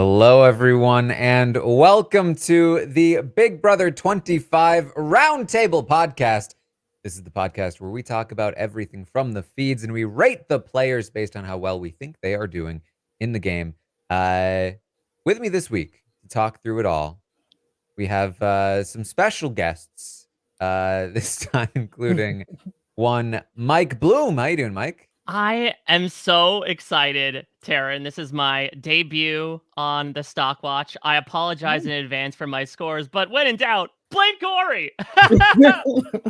Hello, everyone, and welcome to the Big Brother 25 Roundtable podcast. This is the podcast where we talk about everything from the feeds and we rate the players based on how well we think they are doing in the game. With me this week to talk through it all, we have some special guests this time, including one Mike Bloom. How you doing, Mike? I am so excited, Taran. This is my debut on the Stockwatch. I apologize in advance for my scores, but when in doubt, blame Corey.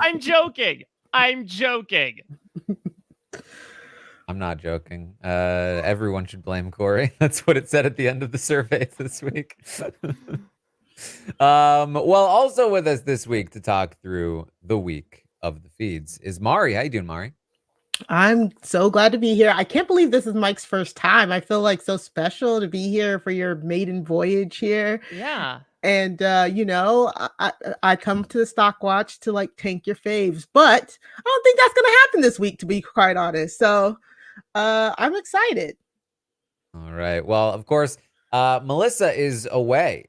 I'm joking. I'm not joking. Everyone should blame Corey. That's what it said at the end of the survey this week. Well, also with us this week to talk through the week of the feeds is Mari. How you doing, Mari? I'm so glad to be here. I can't believe this is Mike's first time. I feel like so special to be here for your maiden voyage here. Yeah. And I come to the Stockwatch to like tank your faves, but I don't think that's gonna happen this week, to be quite honest. So I'm excited. All right. Well, of course, Melissa is away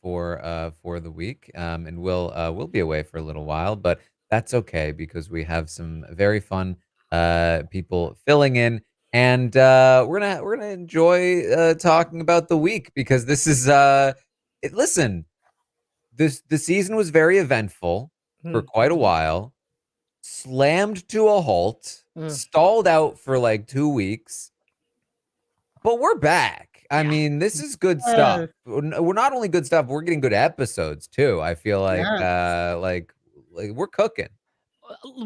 for the week, and we'll be away for a little while, but that's okay because we have some very fun people filling in, and we're gonna enjoy talking about the week because this is listen, the season was very eventful for quite a while, slammed to a halt, stalled out for like 2 weeks. But we're back. I mean, this is good stuff. We're not only good stuff, we're getting good episodes too. I feel like like we're cooking.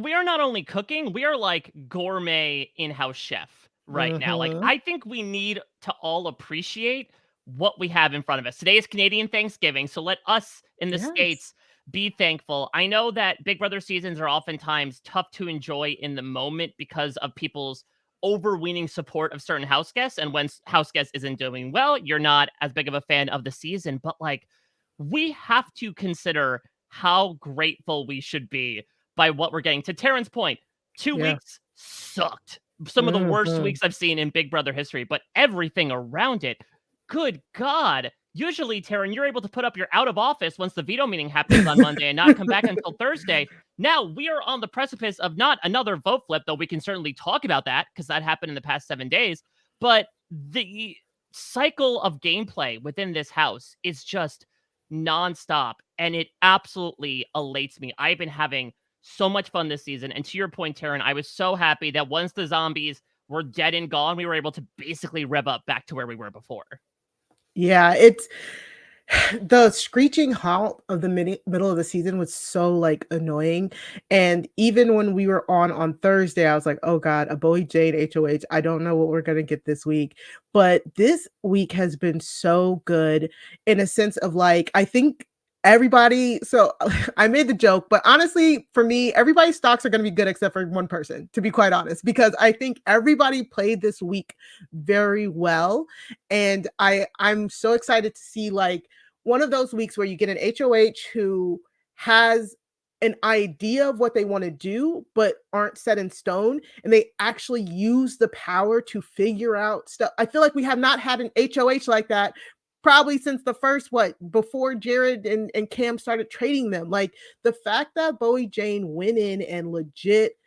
We are not only cooking, we are like gourmet in-house chef right now. Like, I think we need to all appreciate what we have in front of us. Today is Canadian Thanksgiving, so let us in the States be thankful. I know that Big Brother seasons are oftentimes tough to enjoy in the moment because of people's overweening support of certain house guests, and when house guest isn't doing well, you're not as big of a fan of the season. But like, we have to consider how grateful we should be by what we're getting. To Taran's point, 2 weeks sucked. Some of the worst weeks I've seen in Big Brother history, but everything around it, good God. Usually, Taran, you're able to put up your out of office once the veto meeting happens on Monday and not come back until Thursday. Now we are on the precipice of not another vote flip, though we can certainly talk about that because that happened in the past 7 days. But the cycle of gameplay within this house is just nonstop, and it absolutely elates me. I've been having so much fun this season. And to your point, Taran, I was so happy that once the zombies were dead and gone, we were able to basically rev up back to where we were before. Yeah, it's the screeching halt of the middle of the season was so like annoying. And even when we were on Thursday, I was like, oh God, a Bowie Jane HOH. I don't know what we're going to get this week. But this week has been so good in a sense of like, I think everybody, so I made the joke, but honestly, for me, everybody's stocks are going to be good except for one person, to be quite honest, because I think everybody played this week very well. And I'm so excited to see like one of those weeks where you get an HOH who has an idea of what they want to do, but aren't set in stone, and they actually use the power to figure out stuff. I feel like we have not had an HOH like that probably since the first, before Jared and Cam started trading them. Like the fact that Bowie Jane went in and legit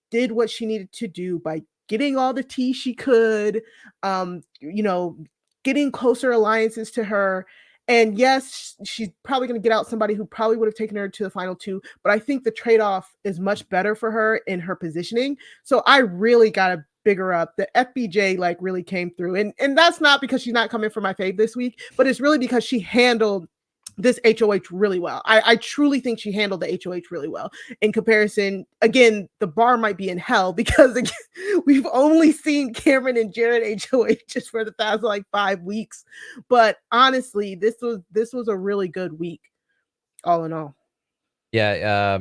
did what she needed to do by getting all the tea she could, getting closer alliances to her. And yes, she's probably going to get out somebody who probably would have taken her to the final 2, but I think the trade-off is much better for her in her positioning. So I really got to big her up. The FBJ like really came through. And that's not because she's not coming for my fave this week, but it's really because she handled this HOH really well. I truly think she handled the HOH really well. In comparison, again, the bar might be in hell because again, we've only seen Cameron and Jared HOH just for the past like 5 weeks. But honestly, this was a really good week, all in all. Yeah,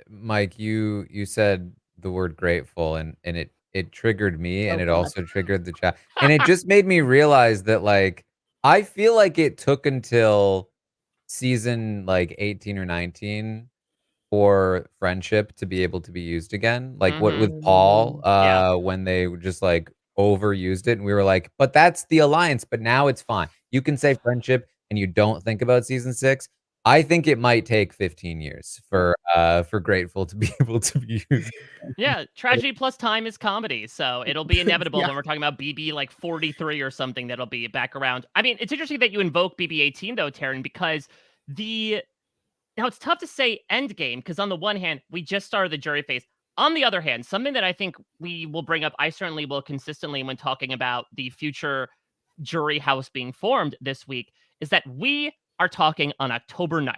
Mike, you said the word grateful, and it triggered me, and it also triggered the chat, and it just made me realize that like I feel like it took until season like 18 or 19 for friendship to be able to be used again, like what with Paul, when they just like overused it, and we were like, but that's the alliance, but now it's fine. you can say friendship and you don't think about season 6. I think it might take 15 years for Grateful to be able to be used. Yeah, tragedy plus time is comedy, so it'll be inevitable Yeah. when we're talking about BB like 43 or something that'll be back around. I mean, it's interesting that you invoke BB18 though, Taran, because now it's tough to say end game because on the one hand, we just started the jury phase. On the other hand, something that I think we will bring up, I certainly will consistently when talking about the future jury house being formed this week, is that we are talking on October 9th.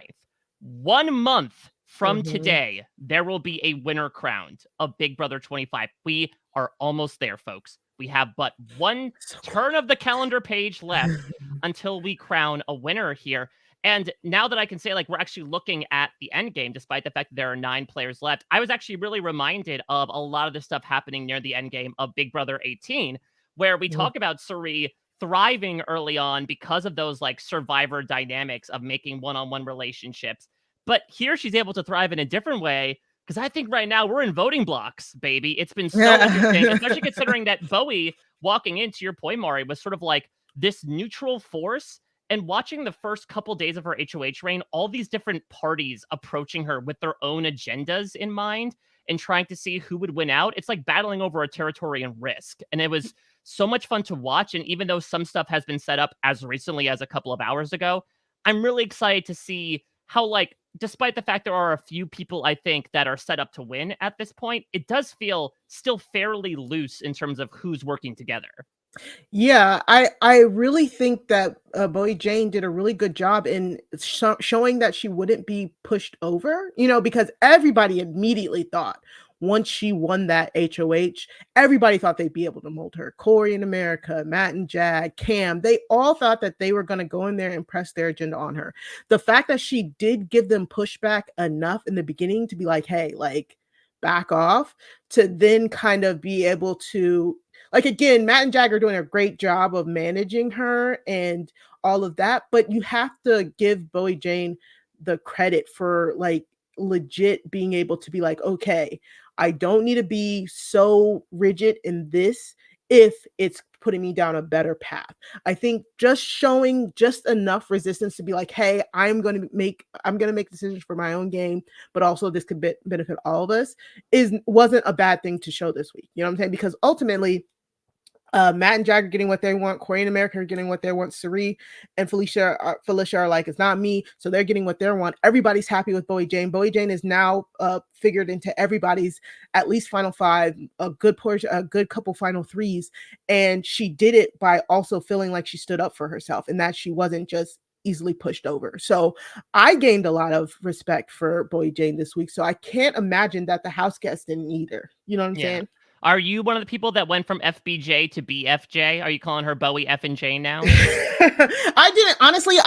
1 month from today, there will be a winner crowned of Big Brother 25. We are almost there, folks. We have but one turn of the calendar page left until we crown a winner here. And now that I can say, like, we're actually looking at the end game, despite the fact that there are 9 players left, I was actually really reminded of a lot of the stuff happening near the end game of Big Brother 18, where we talk about Cirie thriving early on because of those like survivor dynamics of making one-on-one relationships. But here she's able to thrive in a different way because I think right now we're in voting blocks, baby. It's been so interesting, especially considering that Bowie walking into your point, Mari, was sort of like this neutral force. And watching the first couple days of her HOH reign, all these different parties approaching her with their own agendas in mind and trying to see who would win out. It's like battling over a territory and risk. And it was so much fun to watch. And even though some stuff has been set up as recently as a couple of hours ago, I'm really excited to see how, like, despite the fact there are a few people I think that are set up to win at this point, it does feel still fairly loose in terms of who's working together. Yeah, I really think that Bowie Jane did a really good job in showing that she wouldn't be pushed over, because everybody immediately thought once she won that HOH, everybody thought they'd be able to mold her. Corey in America, Matt and Jag, Cam, they all thought that they were going to go in there and press their agenda on her. The fact that she did give them pushback enough in the beginning to be like, hey, like, back off, to then kind of be able to, like, again, Matt and Jag are doing a great job of managing her and all of that, but you have to give Bowie Jane the credit for, like, legit being able to be like, okay, I don't need to be so rigid in this if it's putting me down a better path. I think just showing just enough resistance to be like, hey, I'm going to make decisions for my own game, but also this could benefit all of us wasn't a bad thing to show this week. You know what I'm saying? Because ultimately, Matt and Jag are getting what they want. Corey and America are getting what they want. Cirie and Felicia are like, it's not me. So they're getting what they want. Everybody's happy with Bowie Jane. Bowie Jane is now figured into everybody's at least final 5, a good portion, a good couple final 3s. And she did it by also feeling like she stood up for herself and that she wasn't just easily pushed over. So I gained a lot of respect for Bowie Jane this week. So I can't imagine that the house guests didn't either. You know what I'm saying? Are you one of the people that went from FBJ to BFJ? Are you calling her Bowie F and J now? I didn't. Honestly,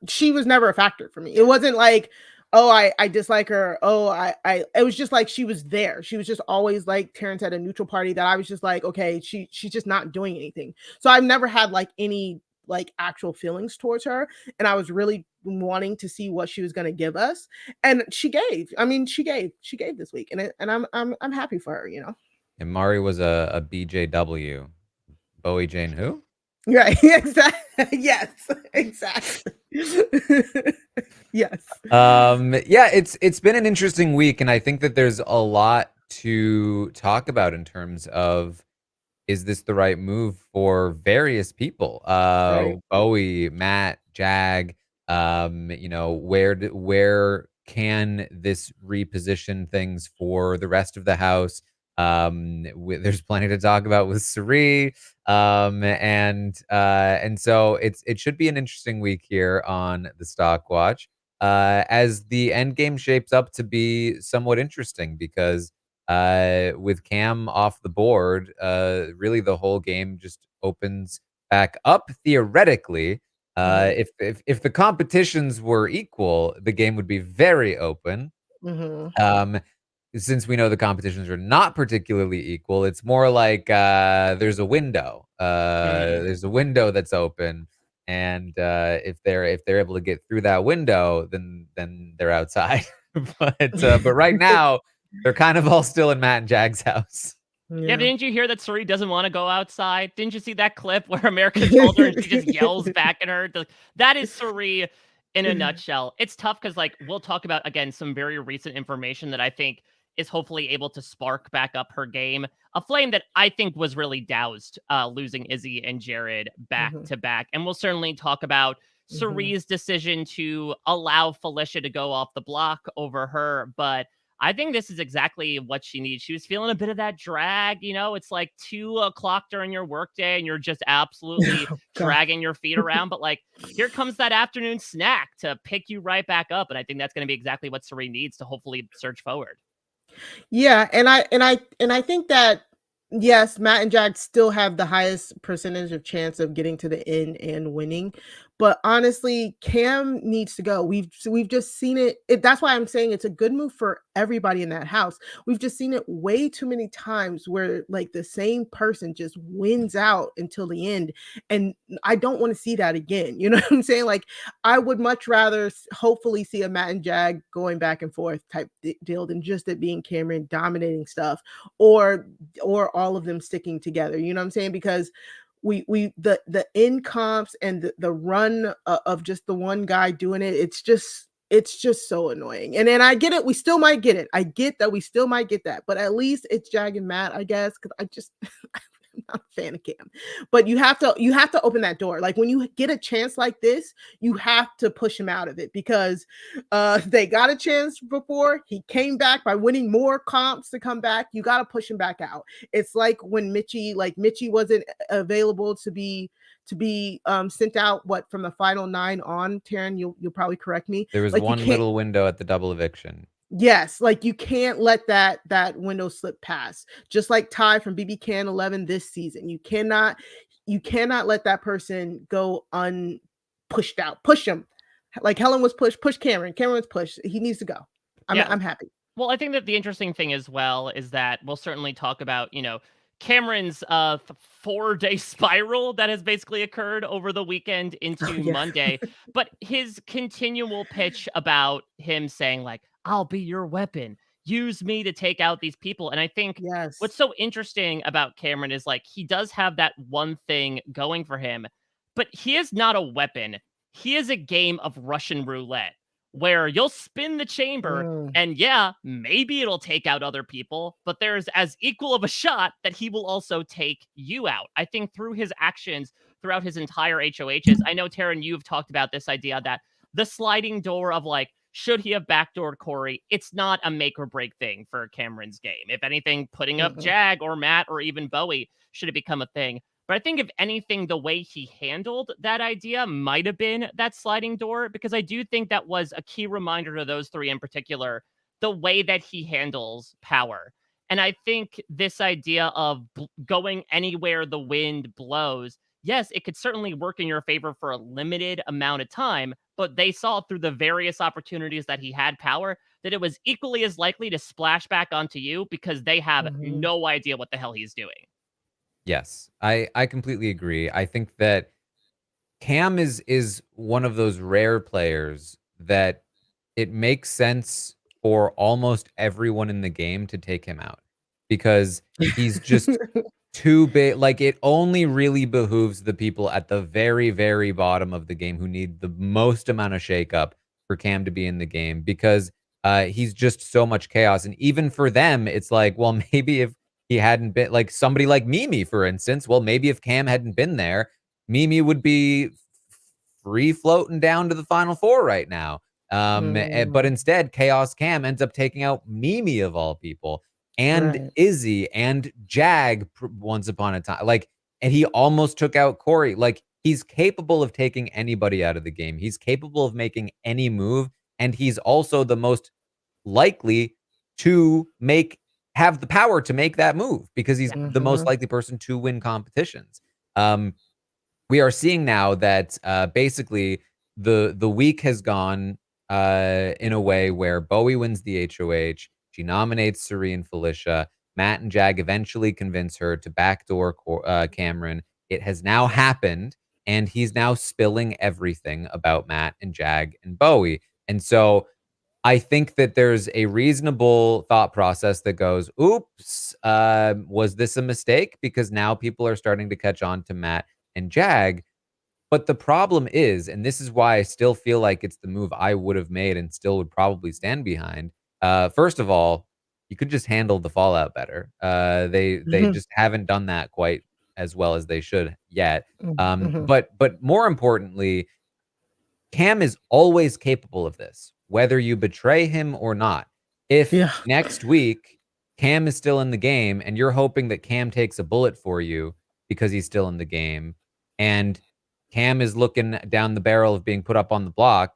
she was never a factor for me. It wasn't like, oh, I dislike her. Oh, it was just like she was there. She was just always like Terrence at a neutral party that I was just like, okay, she's just not doing anything. So I've never had like any like actual feelings towards her. And I was really wanting to see what she was going to give us. And she gave. I mean, she gave this week. And I'm happy for her, And Mari was a BJW. Bowie Jane who? Right. Exactly. Yes. Exactly. Yes. Yeah, it's been an interesting week, and I think that there's a lot to talk about in terms of, is this the right move for various people? Right. Bowie, Matt, Jag, where can this reposition things for the rest of the house? There's plenty to talk about with Cirie, and so it should be an interesting week here on the Stockwatch, as the end game shapes up to be somewhat interesting because with Cam off the board, really the whole game just opens back up theoretically. If the competitions were equal, the game would be very open. Since we know the competitions are not particularly equal, it's more like there's a window. There's a window that's open, and if they're able to get through that window, then they're outside. But right now, they're kind of all still in Matt and Jag's house. Yeah, but Yeah. didn't you hear that Suri doesn't want to go outside? Didn't you see that clip where America told her and she just yells back at her? That is Suri in a nutshell. It's tough because, like, we'll talk about, again, some very recent information that I think is hopefully able to spark back up her game. A flame that I think was really doused, losing Izzy and Jared back Mhm, to back. And we'll certainly talk about mhm. Suri's decision to allow Felicia to go off the block over her. But I think this is exactly what she needs. She was feeling a bit of that drag. It's like 2 o'clock during your workday and you're just absolutely Oh god. dragging your feet around. But like, here comes that afternoon snack to pick you right back up. And I think that's going to be exactly what Serene needs to hopefully surge forward. Yeah, and I think that yes, Matt and Jack still have the highest percentage of chance of getting to the end and winning. But honestly, Cam needs to go. We've just seen that's why I'm saying it's a good move for everybody in that house. We've just seen it way too many times where like the same person just wins out until the end. And I don't want to see that again. You know what I'm saying? Like I would much rather hopefully see a Matt and Jag going back and forth type deal than just it being Cameron dominating stuff or all of them sticking together. You know what I'm saying? Because the in comps and the run of just the one guy doing it, it's just so annoying. And then I get it, we still might get it. I get that we still might get that, but at least it's Jag and Matt, I guess, because I just I'm not a fan of Cam. But you have to open that door. Like when you get a chance like this, you have to push him out of it because they got a chance before. He came back by winning more comps to come back. You got to push him back out. It's like when Mitchie wasn't available to be sent out from the final 9 on. Taran, you'll probably correct me. There was Like you one can't. little window at the double eviction. Yes, like you can't let that window slip past. Just like Ty from BB Can 11 this season. You cannot let that person go unpushed out. Push him. Like Helen was pushed, push Cameron. Cameron was pushed. He needs to go. I'm Yeah. I'm happy. Well, I think that the interesting thing as well is that we'll certainly talk about, Cameron's 4-day spiral that has basically occurred over the weekend Oh into yeah. Monday, but his continual pitch about him saying like, "I'll be your weapon. Use me to take out these people." And I think what's Yes. so interesting about Cameron is like he does have that one thing going for him, but he is not a weapon. He is a game of Russian roulette where you'll spin the chamber Mm, and yeah, maybe it'll take out other people, but there's as equal of a shot that he will also take you out. I think through his actions throughout his entire HOHs, I know, Taran, you've talked about this idea that the sliding door of like, should he have backdoored Corey? It's not a make or break thing for Cameron's game. If anything, putting up mm-mm, Jag or Matt or even Bowie should have become a thing. But I think if anything, the way he handled that idea might have been that sliding door, because I do think that was a key reminder to those three in particular, the way that he handles power. And I think this idea of going anywhere the wind blows, yes, it could certainly work in your favor for a limited amount of time, but they saw through the various opportunities that he had power that it was equally as likely to splash back onto you because they have mhm, no idea what the hell he's doing. Yes, I completely agree. I think that Cam is one of those rare players that it makes sense for almost everyone in the game to take him out because he's just too big. Like it only really behooves the people at the very, very bottom of the game who need the most amount of shakeup for Cam to be in the game because he's just so much chaos. And even for them, it's like, well, maybe if he hadn't been like somebody like Mimi, for instance, well, maybe if Cam hadn't been there, Mimi would be free floating down to the final four right now. But mm, instead, Chaos Cam ends up taking out Mimi of all people and right. Izzy and Jag once upon a time. Like, and he almost took out Corey. Like, he's capable of taking anybody out of the game. He's capable of making any move, and he's also the most likely to have the power to make that move because he's the most Mhm, likely person to win competitions. Um, we are seeing now that basically the week has gone in a way where Bowie wins the HOH. She nominates Serene Felicia. Matt and Jag eventually convince her to backdoor Cameron. It has now happened, and he's now spilling everything about Matt and Jag and Bowie. And so I think that there's a reasonable thought process that goes, oops, was this a mistake? Because now people are starting to catch on to Matt and Jag. But the problem is, and this is why I still feel like it's the move I would have made and still would probably stand behind. First of all, you could just handle the fallout better. They Mhm, just haven't done that quite as well as they should yet. mhm. But more importantly, Cam is always capable of this, whether you betray him or not. If Yeah. next week Cam is still in the game and you're hoping that Cam takes a bullet for you because he's still in the game, and Cam is looking down the barrel of being put up on the block,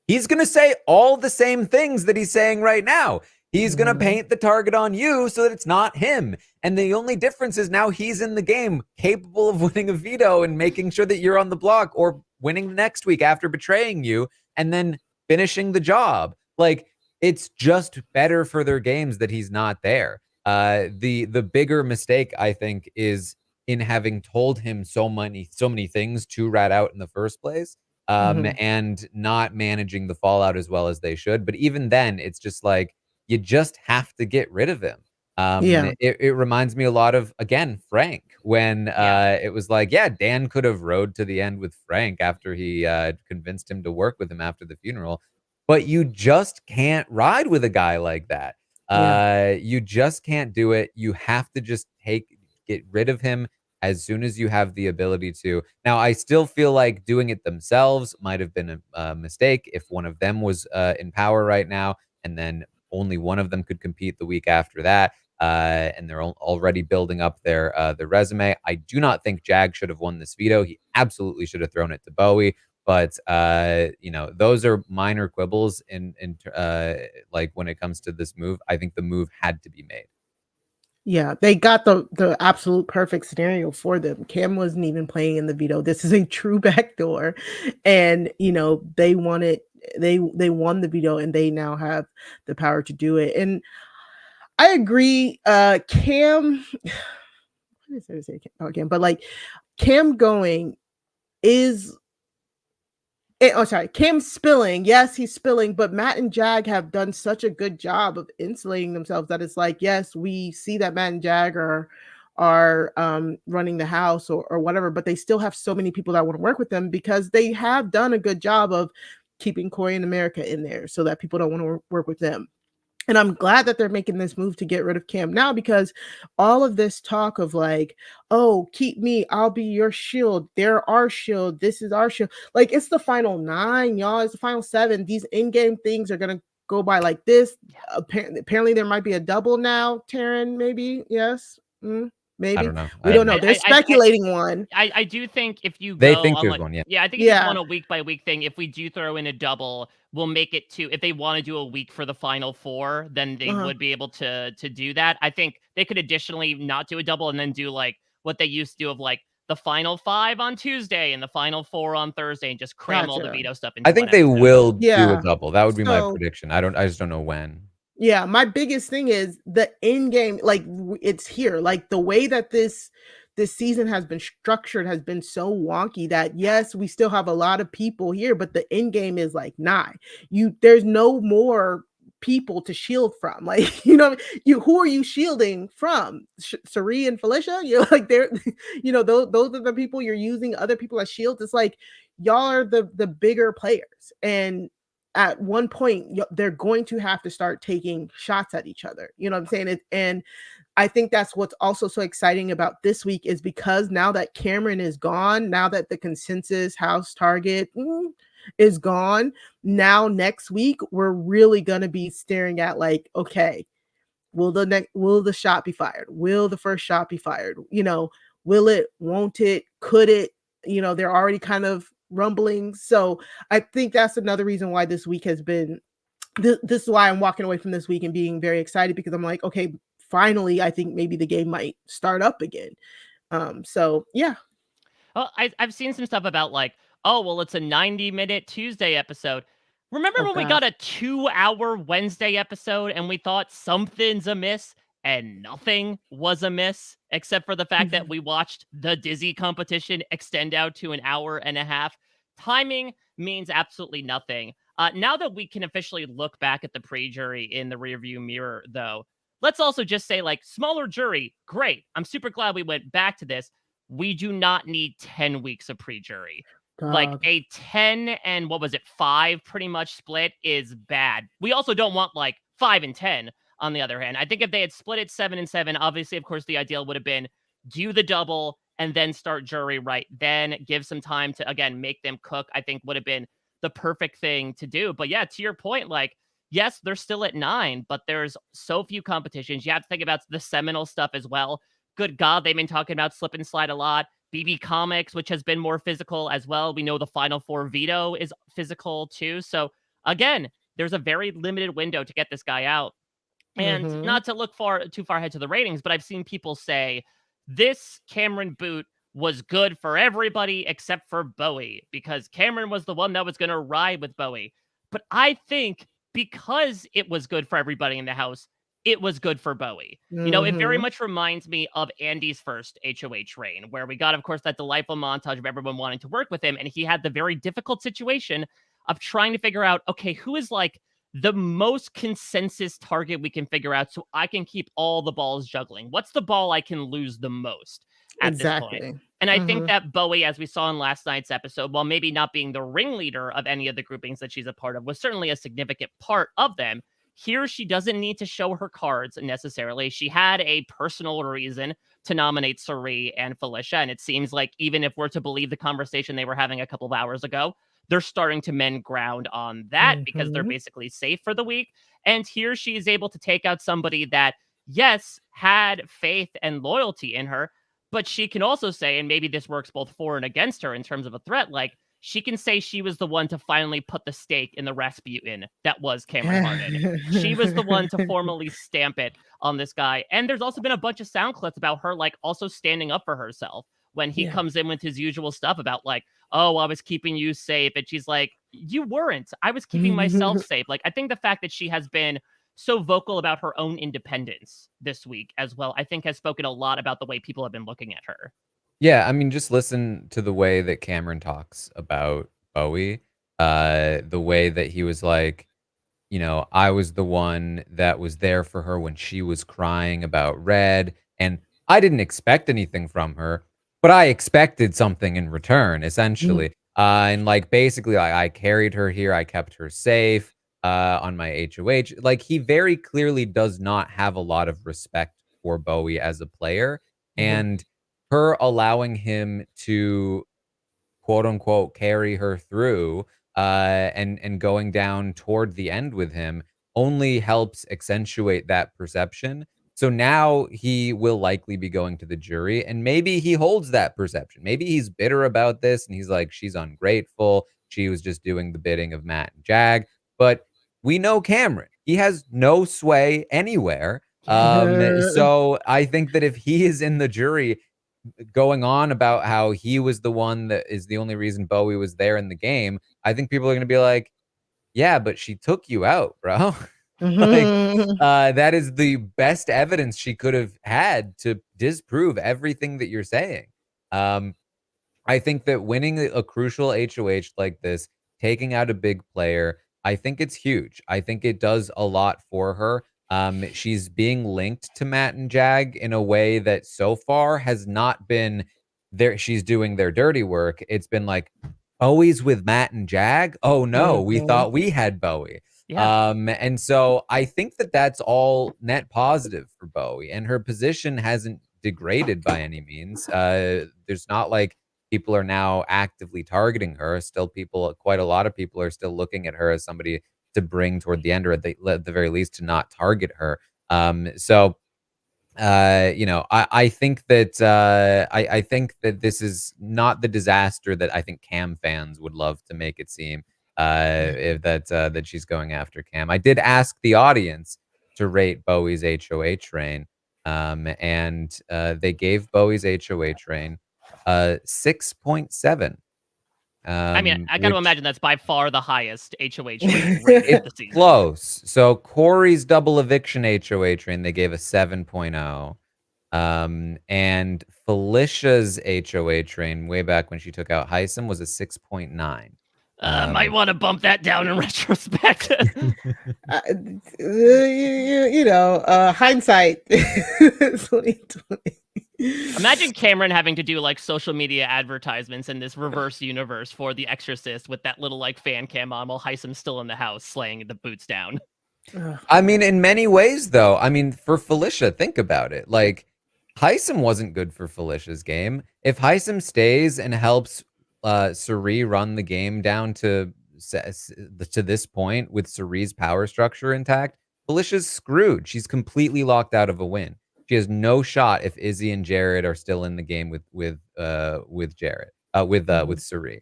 he's going to say all the same things that he's saying right now. He's going to Mhm. paint the target on you so that it's not him. And the only difference is now he's in the game, capable of winning a veto and making sure that you're on the block, or winning the next week after betraying you and then finishing the job. Like, it's just better for their games that he's not there. The bigger mistake, I think, is in having told him so many things to rat out in the first place, Mhm. and not managing the fallout as well as they should. But even then, it's just like, you just have to get rid of him. Yeah. It reminds me a lot of, again, Frank, when Yeah. it was like, yeah, Dan could have rode to the end with Frank after he convinced him to work with him after the funeral. But you just can't ride with a guy like that. Yeah. You just can't do it. You have to just get rid of him as soon as you have the ability to. Now, I still feel like doing it themselves might have been a mistake if one of them was in power right now, and then only one of them could compete the week after that. And they're already building up their resume. I do not think Jag should have won this veto. He absolutely should have thrown it to Bowie. But those are minor quibbles like when it comes to this move. I think the move had to be made. Yeah, they got the absolute perfect scenario for them. Cam wasn't even playing in the veto. This is a true backdoor, and they won it. They won the veto, and they now have the power to do it. And I agree. Cam, what is there to say about Cam? But like Cam going is oh, sorry, Kim spilling. Yes, he's spilling, but Matt and Jag have done such a good job of insulating themselves that it's like, yes, we see that Matt and Jag are running the house or whatever, but they still have so many people that want to work with them because they have done a good job of keeping Corey and America in there so that people don't want to work with them. And I'm glad that they're making this move to get rid of Cam now, because all of this talk of like, oh, keep me, I'll be your shield. They're our shield. This is our shield. Like, it's the final 9, y'all. It's the final 7. These in-game things are gonna go by like this. Yeah. Apparently there might be a double now, Taran, maybe. Yes. I Maybe. don't know. We don't know. They're speculating one. I do think if you They go think on there's one, yeah. I think if you go Yeah. on a week by week thing, if we do throw in a double, we'll make it to, if they want to do a week for the final 4, then they Uh-huh. would be able to do that. I think they could additionally not do a double and then do like what they used to do of like the final 5 on Tuesday and the final 4 on Thursday and just cram all the Gotcha. veto stuff I into one think they episode. will do a Yeah. double. That would be my So prediction. I just don't know when. yeah, my biggest thing is the in-game, like it's here. Like the way that this season has been structured has been so wonky that yes, we still have a lot of people here, but the in-game is like, nah, there's no more people to shield from. Like, who are you shielding from? Sari and Felicia? You're like, they're those are the people you're using other people as shields. It's like y'all are the bigger players, and at one point they're going to have to start taking shots at each other. You know what I'm saying? And I think that's what's also so exciting about this week is because now that Cameron is gone, now that the consensus house target is gone, now next week we're really going to be staring at like, okay, will the shot be fired? Will the first shot be fired? Will it, won't it, could it? They're already kind of rumbling. So I think that's another reason why this week has been this is why I'm walking away from this week and being very excited, because I'm like, okay, finally, I think maybe the game might start up again. So yeah. Well, I've seen some stuff about like, oh, well, it's a 90-minute Tuesday episode. Remember Oh when we God. got a 2-hour Wednesday episode and we thought something's amiss and nothing was amiss except for the fact that we watched the Dizzy competition extend out to an hour and a half? Timing means absolutely nothing. Now that we can officially look back at the pre-jury in the rearview mirror, though, let's also just say, like, smaller jury, great. I'm super glad we went back to this. We do not need 10 weeks of pre-jury. Like, Dog. a 10 and, what was it, 5 pretty much split is bad. We also don't want, like, 5 and 10, on the other hand. I think if they had split it 7 and 7, obviously, of course, the ideal would have been do the double and then start jury right then, give some time to, again, make them cook, I think would have been the perfect thing to do. But yeah, to your point, like, yes, they're still at 9, but there's so few competitions. You have to think about the seminal stuff as well. Good God, they've been talking about slip and slide a lot. BB Comics, which has been more physical as well. We know the Final Four veto is physical too. So again, there's a very limited window to get this guy out. And not to look too far ahead to the ratings, but I've seen people say this Cameron boot was good for everybody except for Bowie, because Cameron was the one that was going to ride with Bowie. But I think because it was good for everybody in the house, it was good for Bowie. You know, it very much reminds me of Andy's first HOH reign, where we got, of course, that delightful montage of everyone wanting to work with him. And he had the very difficult situation of trying to figure out, okay, who is like the most consensus target we can figure out so I can keep all the balls juggling? What's the ball I can lose the most at this point? And I think that Bowie, as we saw in last night's episode, while maybe not being the ringleader of any of the groupings that she's a part of, was certainly a significant part of them. Here, she doesn't need to show her cards necessarily. She had a personal reason to nominate Cirie and Felicia, and it seems like even if we're to believe the conversation they were having a couple of hours ago, they're starting to mend ground on that because they're basically safe for the week. And here she is able to take out somebody that, yes, had faith and loyalty in her, but she can also say, and maybe this works both for and against her in terms of a threat, like, she can say she was the one to finally put the stake in the Rasputin that was Cameron Harden. She was the one to formally stamp it on this guy. And there's also been a bunch of sound clips about her, like, also standing up for herself when he comes in with his usual stuff about, like, oh, I was keeping you safe. And she's like, you weren't. I was keeping myself safe. Like, I think the fact that she has been so vocal about her own independence this week as well, I think has spoken a lot about the way people have been looking at her. Yeah, I mean, just listen to the way that Cameron talks about Bowie. The way that he was like, you know, I was the one that was there for her when she was crying about Red, and I didn't expect anything from her, but I expected something in return, essentially. And like basically, I carried her here, I kept her safe on my HOH. Like, he very clearly does not have a lot of respect for Bowie as a player, and her allowing him to quote unquote carry her through and going down toward the end with him only helps accentuate that perception. So now he will likely be going to the jury, and maybe he holds that perception. Maybe he's bitter about this and he's like, she's ungrateful, she was just doing the bidding of Matt and Jag. But we know Cameron, he has no sway anywhere. So I think that if he is in the jury going on about how he was the one that is the only reason Bowie was there in the game, I think people are going to be like, yeah, but she took you out, bro. Like, that is the best evidence she could have had to disprove everything that you're saying. I think that winning a crucial HOH like this, taking out a big player, I think it's huge. I think it does a lot for her. She's being linked to Matt and Jag in a way that so far has not been there. She's doing their dirty work. It's been like, Bowie's with Matt and Jag. Oh no, we thought we had Bowie. Yeah. And so I think that that's all net positive for Bowie, and her position hasn't degraded by any means. There's not like people are now actively targeting her. Still, quite a lot of people are still looking at her as somebody to bring toward the end, or at the very least to not target her. You know, I think that I think that this is not the disaster that I think Cam fans would love to make it seem. If that she's going after Cam. I did ask the audience to rate Bowie's HOH reign, and they gave Bowie's HOH reign 6.7. I mean, I got to imagine that's by far the highest HOH rate of the season. Close. So Corey's double eviction HOH reign, they gave a 7.0. And Felicia's HOH reign way back when she took out Heisem was a 6.9. Might want to bump that down in retrospect. Hindsight. 2020. Imagine Cameron having to do like social media advertisements in this reverse universe for The Exorcist with that little like fan cam on while Heisem's still in the house slaying the boots down. I mean, in many ways, though. I mean, for Felicia, think about it. Like, Heisem wasn't good for Felicia's game. If Heisem stays and helps Suri run the game down to this point with Suri's power structure intact, Felicia's screwed. She's completely locked out of a win. She has no shot if Izzy and Jared are still in the game with Jared with Suri.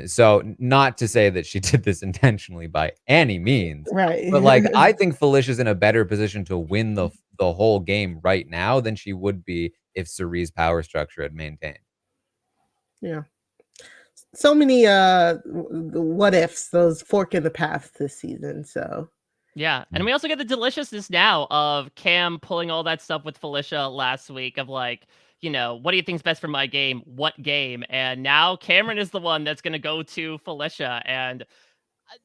So not to say that she did this intentionally by any means, Right. but like I think Felicia's in a better position to win the whole game right now than she would be if Suri's power structure had maintained. Yeah. So many what ifs, those fork in the path this season. So yeah, and we also get the deliciousness now of Cam pulling all that stuff with Felicia last week of like, what do you think's best for my game? What game? And now Cameron is the one that's going to go to Felicia, and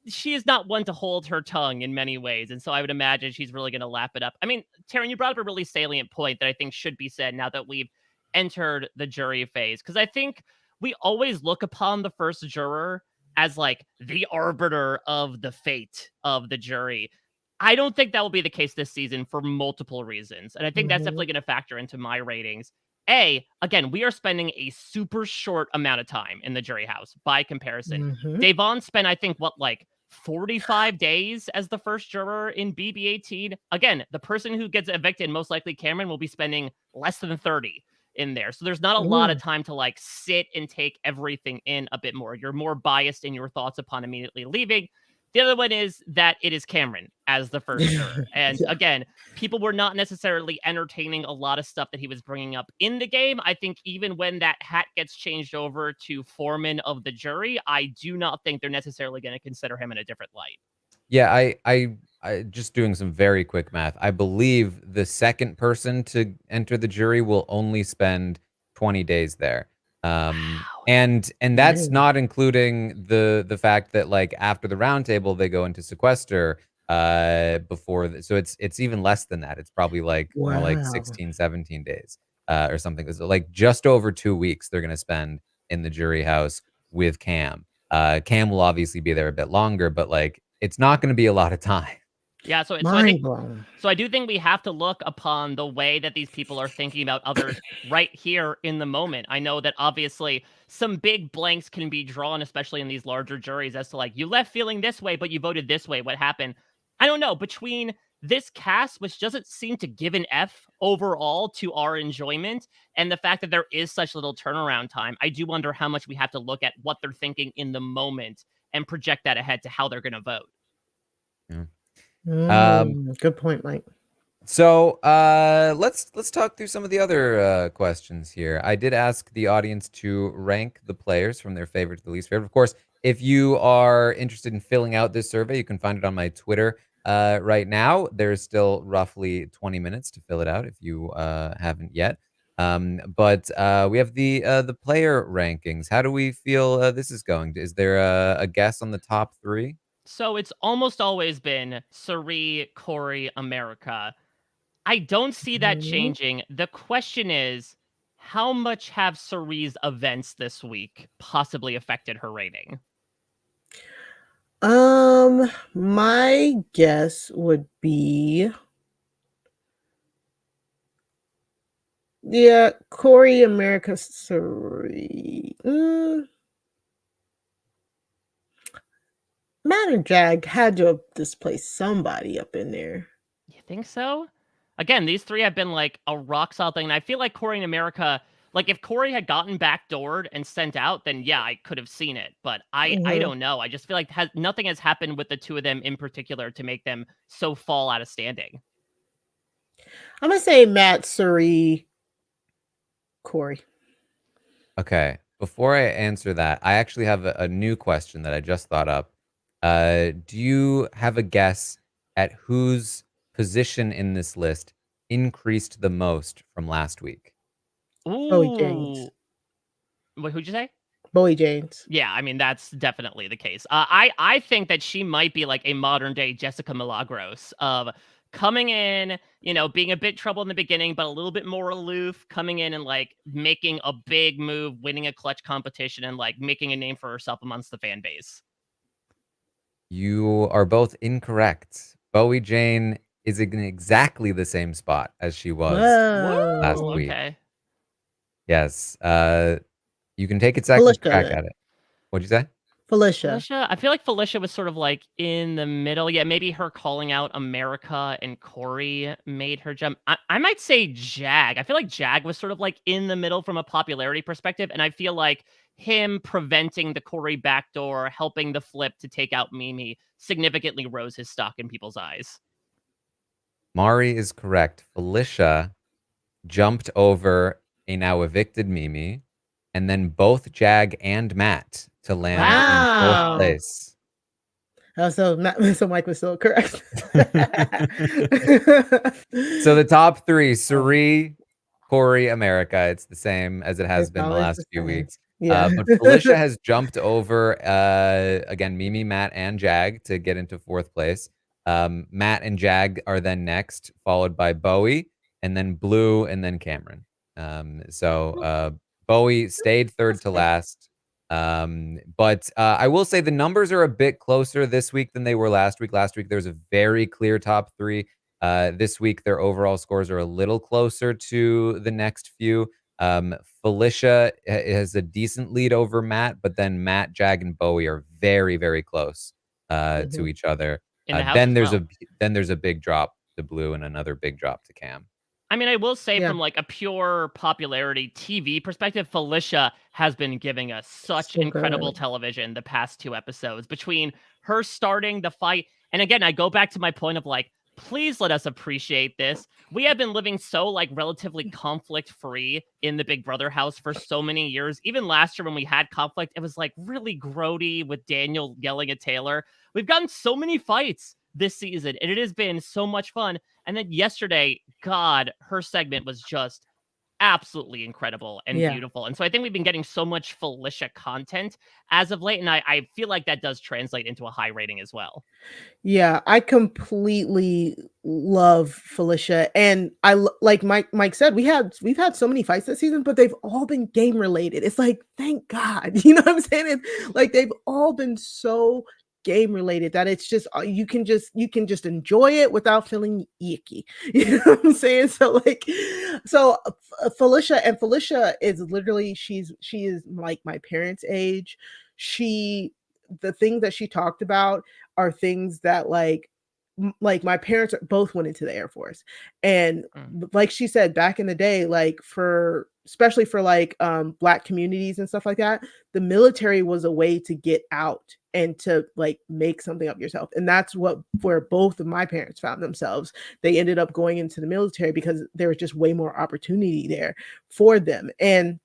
she is not one to hold her tongue in many ways. And so I would imagine she's really going to lap it up. I mean, Taran, you brought up a really salient point that I think should be said now that we've entered the jury phase, because I think we always look upon the first juror as like the arbiter of the fate of the jury. I don't think that will be the case this season for multiple reasons. And I think that's definitely going to factor into my ratings. Again, we are spending a super short amount of time in the jury house by comparison. Davon spent, I think, 45 days as the first juror in BB18. Again, the person who gets evicted, most likely Cameron, will be spending less than 30 in there. So there's not a lot of time to like sit and take everything in a bit more. You're more biased in your thoughts upon immediately leaving. The other one is that it is Cameron as the first juror. And again, people were not necessarily entertaining a lot of stuff that he was bringing up in the game. I think even when that hat gets changed over to foreman of the jury, I do not think they're necessarily going to consider him in a different light. Yeah, I just doing some very quick math. I believe the second person to enter the jury will only spend 20 days there. Wow. And that's not including the fact that like after the roundtable they go into sequester before so it's even less than that. It's probably like more like 16 17 days or something. So like just over 2 weeks they're going to spend in the jury house with Cam. Cam will obviously be there a bit longer, but like it's not going to be a lot of time. Yeah, so I do think we have to look upon the way that these people are thinking about others right here in the moment. I know that obviously some big blanks can be drawn, especially in these larger juries, as to like, you left feeling this way, but you voted this way. What happened? I don't know. Between this cast, which doesn't seem to give an F overall to our enjoyment, and the fact that there is such little turnaround time, I do wonder how much we have to look at what they're thinking in the moment and project that ahead to how they're going to vote. Yeah. Good point, Mike. So let's talk through some of the other questions here. I did ask the audience to rank the players from their favorite to the least favorite. Of course, if you are interested in filling out this survey, you can find it on my Twitter right now. There's still roughly 20 minutes to fill it out if you haven't yet. But we have the player rankings. How do we feel this is going? Is there a guess on the top three? So it's almost always been Suri, Corey, America. I don't see that changing. The question is, how much have Suri's events this week possibly affected her rating? My guess would be, Corey, America, Suri. Matt and Jag had to have displaced somebody up in there. You think so? Again, these three have been like a rock solid thing. And I feel like Corey and America, like if Corey had gotten backdoored and sent out, then yeah, I could have seen it. But I don't know. I just feel like nothing has happened with the two of them in particular to make them so fall out of standing. I'm going to say Matt, Suri, Corey. Okay. Before I answer that, I actually have a new question that I just thought up. Do you have a guess at whose position in this list increased the most from last week? Ooh. Bowie Gaines. Wait, who'd you say? Bowie Janes. Yeah, I mean, that's definitely the case. I think that she might be like a modern day Jessica Milagros of coming in, being a bit trouble in the beginning, but a little bit more aloof, coming in and like making a big move, winning a clutch competition, and like making a name for herself amongst the fan base. You are both incorrect. Bowie Jane is in exactly the same spot as she was last Whoa. week. Okay. Yes. You can take a second Felicia, crack then. at it. What'd you say? Felicia. I feel like Felicia was sort of like in the middle. Yeah, maybe her calling out America and Corey made her jump. I might say Jag. I feel like Jag was sort of like in the middle from a popularity perspective. And I feel like him preventing the Corey backdoor, helping the flip to take out Mimi significantly rose his stock in people's eyes. Mari is correct. Felicia jumped over a now evicted Mimi, and then both Jag and Matt to land in fourth Wow. place. Oh, so Mike was still correct. So the top three, Suri, Corey, America. It's the same as it has It's been the always last the few same. weeks. Yeah. But Felicia has jumped over, again, Mimi, Matt, and Jag to get into fourth place. Matt and Jag are then next, followed by Bowie, and then Blue, and then Cameron. Bowie stayed third to last. But I will say the numbers are a bit closer this week than they were last week. Last week, there was a very clear top three. This week, their overall scores are a little closer to the next few. Felicia has a decent lead over Matt, but then Matt, Jag, and Bowie are very, very close to each other. In the house Then as there's a big drop to Blue and another big drop to Cam. I mean, I will say Yeah. from like a pure popularity TV perspective, Felicia has been giving us such So incredible good. television the past 2 episodes between her starting the fight. And again, I go back to my point of like, please let us appreciate this. We have been living so like relatively conflict free in the Big Brother house for so many years. Even last year when we had conflict, it was like really grody with Daniel yelling at Taylor. We've gotten so many fights this season and it has been so much fun. And then yesterday, God, her segment was just absolutely incredible and beautiful. And so I think we've been getting so much Felicia content as of late. And I feel like that does translate into a high rating as well. Yeah, I completely love Felicia, and like Mike said, we've had so many fights this season, but they've all been game related. It's like, thank God, you know what I'm saying? It's like they've all been so game related that it's just you can just enjoy it without feeling icky. You know what I'm saying? So Felicia is literally she is like my parents' age. The things that she talked about are things that like my parents both went into the Air Force, and like she said back in the day, like especially for like Black communities and stuff like that, the military was a way to get out and to like make something of yourself. And that's where both of my parents found themselves. They ended up going into the military because there was just way more opportunity there for them. And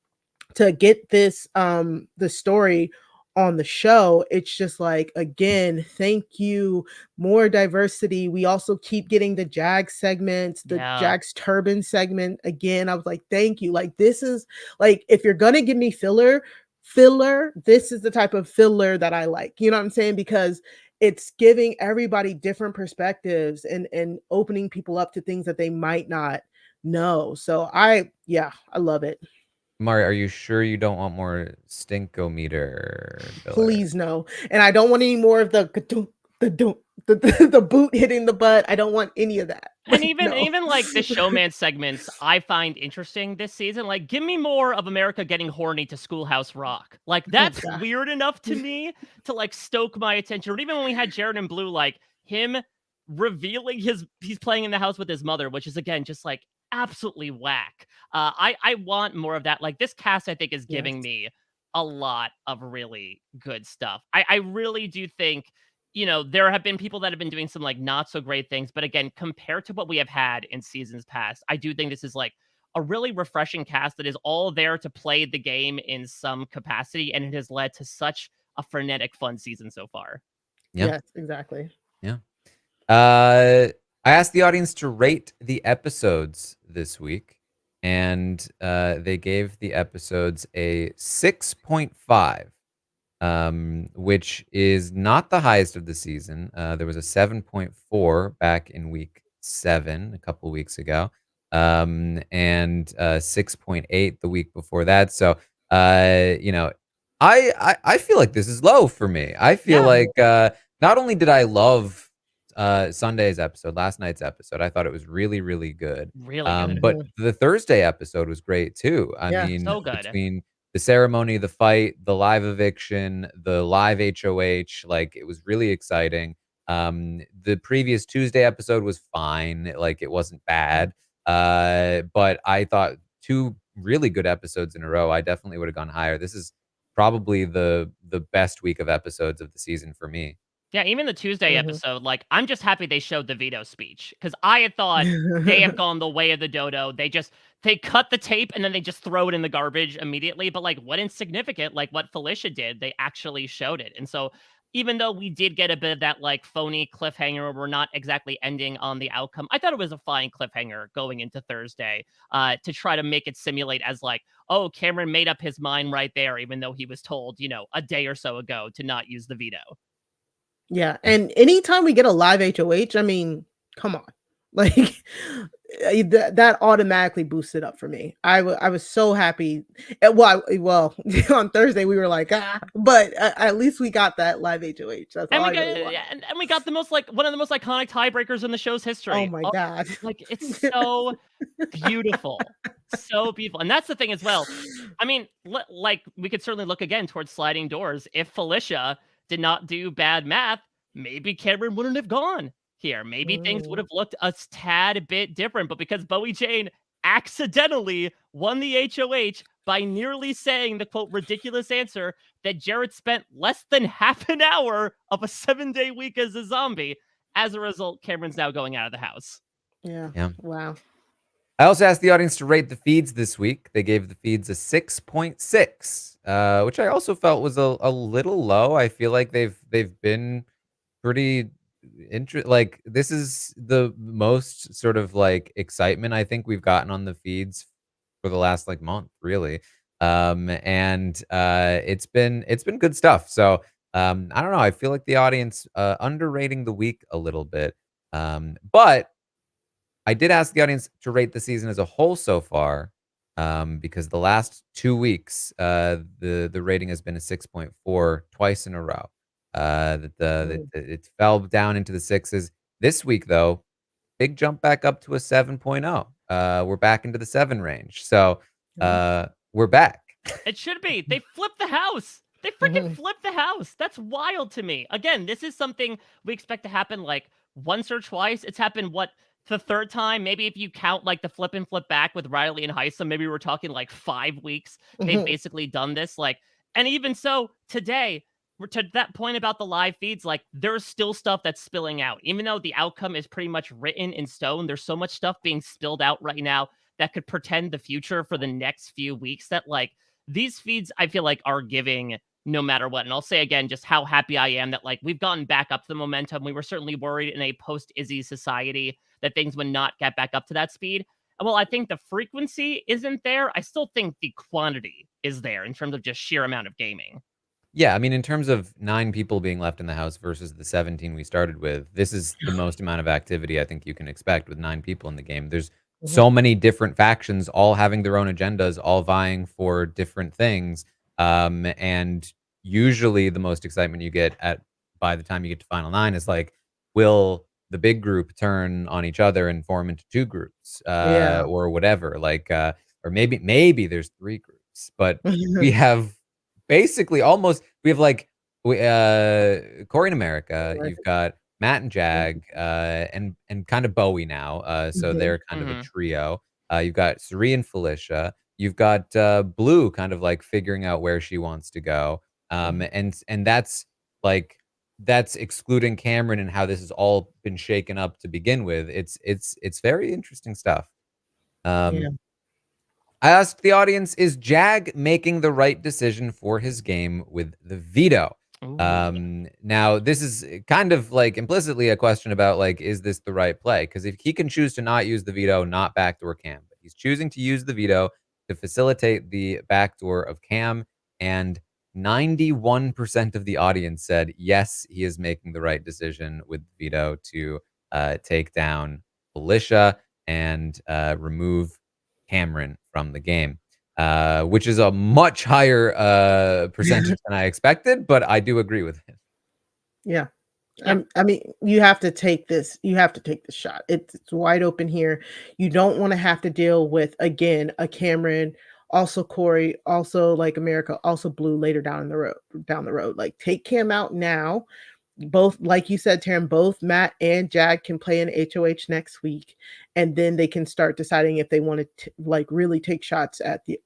to get this the story on the show, it's just like, again, thank you, more diversity. We also keep getting the Jag segments, the Jag's turban segment. Again, I was like, thank you. Like, this is like, if you're gonna give me filler, this is the type of filler that I like. You know what I'm saying? Because it's giving everybody different perspectives and opening people up to things that they might not know. So I love it. Mari, are you sure you don't want more stinkometer filler? Please no. And I don't want any more of the boot hitting the butt. I don't want any of that. And even like the showman segments I find interesting this season. Like, give me more of America getting horny to Schoolhouse Rock. Like, that's weird enough to me to like stoke my attention. Or even when we had Jared and Blue, like him revealing he's playing in the house with his mother, which is again just like absolutely whack. I want more of that. Like, this cast, I think, is giving me a lot of really good stuff. I really do think, there have been people that have been doing some like not so great things, but again, compared to what we have had in seasons past, I do think this is like a really refreshing cast that is all there to play the game in some capacity, and it has led to such a frenetic, fun season so far. Yeah. Yes, exactly. Yeah. I asked the audience to rate the episodes this week. and they gave the episodes a 6.5. Which is not the highest of the season. There was a 7.4 back in week 7 a couple weeks ago, and 6.8 the week before that. So, you know, I feel like this is low for me. I feel Yeah. like not only did I love Sunday's episode, last night's episode, I thought it was really, really good. Really good. But the Thursday episode was great too. I Yeah. mean, So good. between the ceremony, the fight, the live eviction, the live HOH, like, it was really exciting. The previous Tuesday episode was fine, like, it wasn't bad, but I thought 2 really good episodes in a row. I definitely would've gone higher. This is probably the best week of episodes of the season for me. Yeah, even the Tuesday Mhm. episode, like, I'm just happy they showed the veto speech because I had thought they have gone the way of the dodo. They cut the tape and then they just throw it in the garbage immediately. But like, what insignificant, like what Felicia did, they actually showed it. And so, even though we did get a bit of that like phony cliffhanger, where we're not exactly ending on the outcome, I thought it was a fine cliffhanger going into Thursday, to try to make it simulate as like, oh, Cameron made up his mind right there, even though he was told, a day or so ago to not use the veto. Yeah, and anytime we get a live HOH, I mean, come on. Like, that automatically boosted up for me. I was so happy. On Thursday, we were like, "Ah," but at least we got that live HOH. That's And all we I got really wanted. and we got the most like one of the most iconic tiebreakers in the show's Oh history. my Oh, god. like it's so beautiful. So beautiful. And that's the thing as well. I mean, like we could certainly look again towards sliding doors. If Felicia did not do bad math, maybe Cameron wouldn't have gone here. Maybe things would Mm, have looked a tad bit different. But because Bowie Jane accidentally won the HOH by nearly saying the quote ridiculous answer that Jared spent less than half an hour of a 7-day week as a zombie. As a result, Cameron's now going out of the house. yeah. Yeah. Wow. I also asked the audience to rate the feeds this week. They gave the feeds a 6.6, which I also felt was a little low. I feel like they've been pretty like, this is the most sort of like excitement I think we've gotten on the feeds for the last like month, really. And it's been good stuff. So I don't know. I feel like the audience underrating the week a little bit. But I did ask the audience to rate the season as a whole so far, because the last 2 weeks, the rating has been a 6.4 twice in a row. Mm, It fell down into the sixes. This week, though, big jump back up to a 7.0. We're back into the 7 range. So, yeah. we're back. It should be. They flipped the house. They freaking Mhm. flipped the house. That's wild to me. Again, this is something we expect to happen like once or twice. It's happened what the third time? Maybe if you count like the flip and flip back with Riley and Heisa, maybe we're talking like 5 weeks. They've Mhm. basically done this. Like, and even so, today, we're to that point about the live feeds, like there's still stuff that's spilling out. Even though the outcome is pretty much written in stone, there's so much stuff being spilled out right now that could pretend the future for the next few weeks that like these feeds I feel like are giving no matter what. And I'll say again just how happy I am that like we've gotten back up to the momentum. We were certainly worried in a post Izzy society that things would not get back up to that speed. And while I think the frequency isn't there, I still think the quantity is there in terms of just sheer amount of gaming. Yeah, I mean, in terms of 9 people being left in the house versus the 17 we started with, this is the most amount of activity I think you can expect with 9 people in the game. There's Mhm. so many different factions all having their own agendas, all vying for different things. And usually the most excitement you get at by the time you get to Final 9 is like, will the big group turn on each other and form into 2 groups, Yeah. or whatever, like, or maybe there's 3 groups, but we have basically almost we have, like, Corey in America, Right. you've got Matt and Mhm. Jag, and kind of Bowie now, so Mhm. they're kind of a Mhm. trio. You've got Suri and Felicia. You've got, Blue kind of, like, figuring out where she wants to go, Mhm. and that's excluding Cameron and how this has all been shaken up to begin with. It's very interesting stuff. Yeah. Um I asked the audience, is Jag making the right decision for his game with the veto? Ooh. Now, this is kind of like implicitly a question about like, is this the right play? Because if he can choose to not use the veto, not backdoor Cam, He's choosing to use the veto to facilitate the backdoor of Cam, and 91% of the audience said yes, he is making the right decision with the veto to take down Felicia and remove Cameron from the game, which is a much higher percentage than I expected, but I do agree with it. Yeah. Yeah. I mean, you have to take this. You have to take the shot. It's wide open here. You don't want to have to deal with, again, a Cameron, also Corey, also like America, also Blue later down the road. Down the road, like take Cam out now. Both, like you said, Taran, both Matt and Jag can play in HOH next week, and then they can start deciding if they want to like really take shots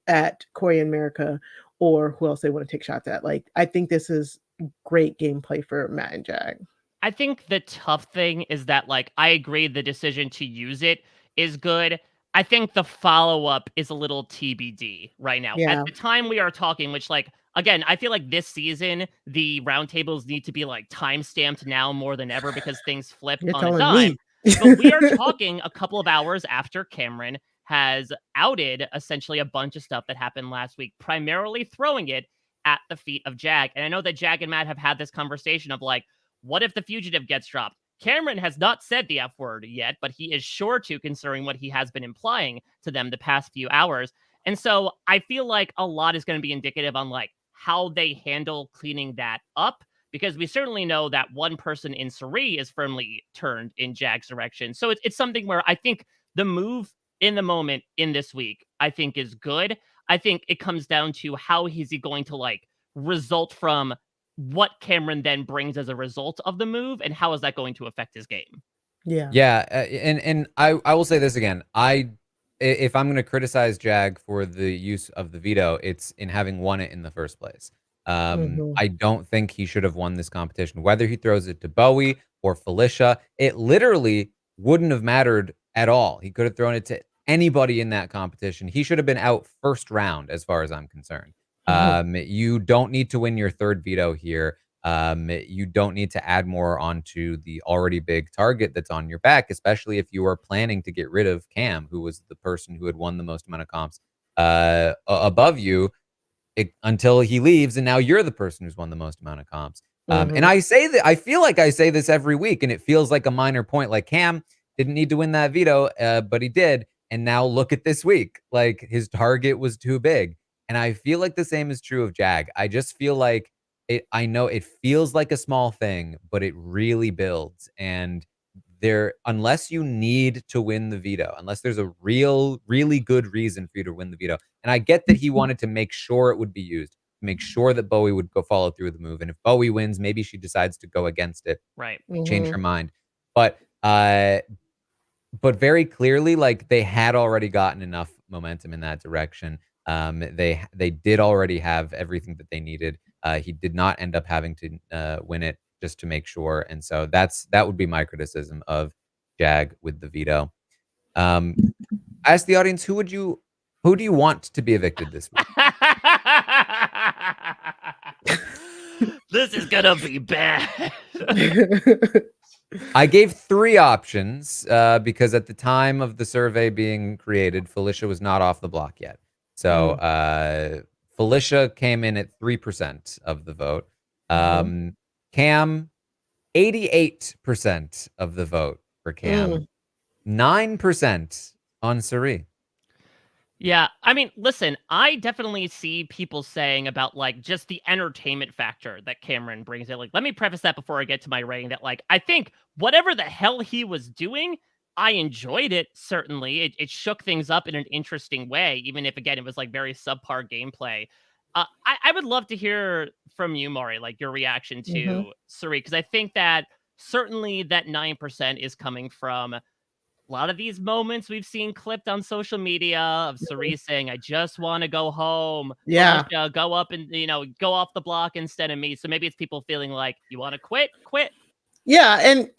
at Corey and America, or who else they want to take shots at. Like, I think this is great gameplay for Matt and Jag. I think the tough thing is that, like, I agree the decision to use it is good. I think the follow-up is a little TBD right now. Yeah. At the time we are talking, which, like, again, I feel like this season, the roundtables need to be, like, time-stamped now more than ever because things flip You're on a telling dime. me. But we are talking a couple of hours after Cameron has outed essentially a bunch of stuff that happened last week, primarily throwing it at the feet of Jag. And I know that Jag and Matt have had this conversation of, like, what if the fugitive gets dropped? Cameron has not said the F word yet, but he is sure to, considering what he has been implying to them the past few hours. And so I feel like a lot is going to be indicative on like how they handle cleaning that up, because we certainly know that one person in Suri is firmly turned in Jag's direction. So it's something where I think the move in the moment in this week, I think is good. I think it comes down to how is he going to like result from what Cameron then brings as a result of the move, and how is that going to affect his game? Yeah. Yeah, and I will say this again. If I'm going to criticize Jag for the use of the veto, it's in having won it in the first place. I don't think he should have won this competition. Whether he throws it to Bowie or Felicia, it literally wouldn't have mattered at all. He could have thrown it to anybody in that competition. He should have been out first round, as far as I'm concerned. You don't need to win your third veto here. You don't need to add more onto the already big target that's on your back, especially if you are planning to get rid of Cam, who was the person who had won the most amount of comps above you until he leaves, and now you're the person who's won the most amount of comps. And I say that, I feel like I say this every week, and it feels like a minor point. Like Cam didn't need to win that veto, but he did. And now look at this week. Like his target was too big. And I feel like the same is true of Jag. I just feel like I know it feels like a small thing, but it really builds. And unless you need to win the veto, unless there's a really good reason for you to win the veto. And I get that he wanted to make sure it would be used, make sure that Bowie would go follow through with the move. And if Bowie wins, maybe she decides to go against it, right? Change her mind. But very clearly, like they had already gotten enough momentum in that direction. They did already have everything that they needed. He did not end up having to win it just to make sure. And so that would be my criticism of Jag with the veto. I asked the audience, who do you want to be evicted this week? This is gonna be bad. I gave 3 options because at the time of the survey being created, Felicia was not off the block yet. So Felicia came in at 3% of the vote. Cam, 88% of the vote for Cam. 9% on Suri. Yeah, I mean, listen, I definitely see people saying about, like, just the entertainment factor that Cameron brings in. Like, let me preface that before I get to my rating that, like, I think whatever the hell he was doing, I enjoyed it, certainly. It shook things up in an interesting way, even if, again, it was, like, very subpar gameplay. I would love to hear from you, Maury, like, your reaction to Suri, because I think that certainly that 9% is coming from a lot of these moments we've seen clipped on social media of Suri saying, I just want to go home. Yeah. Go up and, go off the block instead of me. So maybe it's people feeling like, you want to quit? Yeah. And,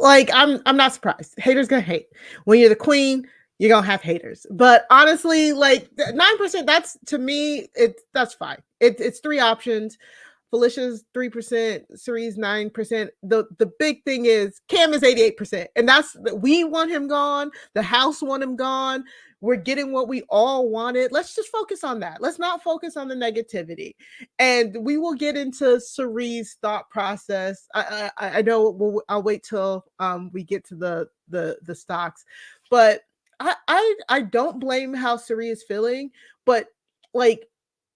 like, I'm not surprised. Haters gonna hate. When you're the queen, you're gonna have haters. But honestly, like 9%, that's, to me, that's fine. It's 3 options. Felicia's 3%, Cerie's 9%. The big thing is Cam is 88%. And we want him gone. The house want him gone. We're getting what we all wanted. Let's just focus on that. Let's not focus on the negativity. And we will get into Cerie's thought process. I know I'll wait till we get to the stocks, but I don't blame how Cerie is feeling, but like,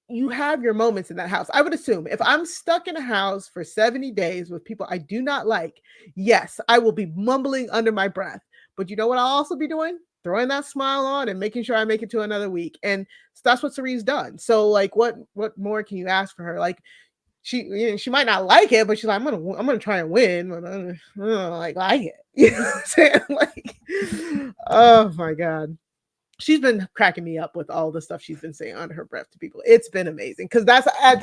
you have your moments in that house. I would assume if I'm stuck in a house for 70 days with people I do not like, yes, I will be mumbling under my breath. But you know what I'll also be doing? Throwing that smile on and making sure I make it to another week. And that's what Cerie's done. So like, what more can you ask for her? Like, she might not like it, but she's like, I'm gonna try and win, but I don't like it. You know what I'm saying? Like, oh my god. She's been cracking me up with all the stuff she's been saying under her breath to people. It's been amazing because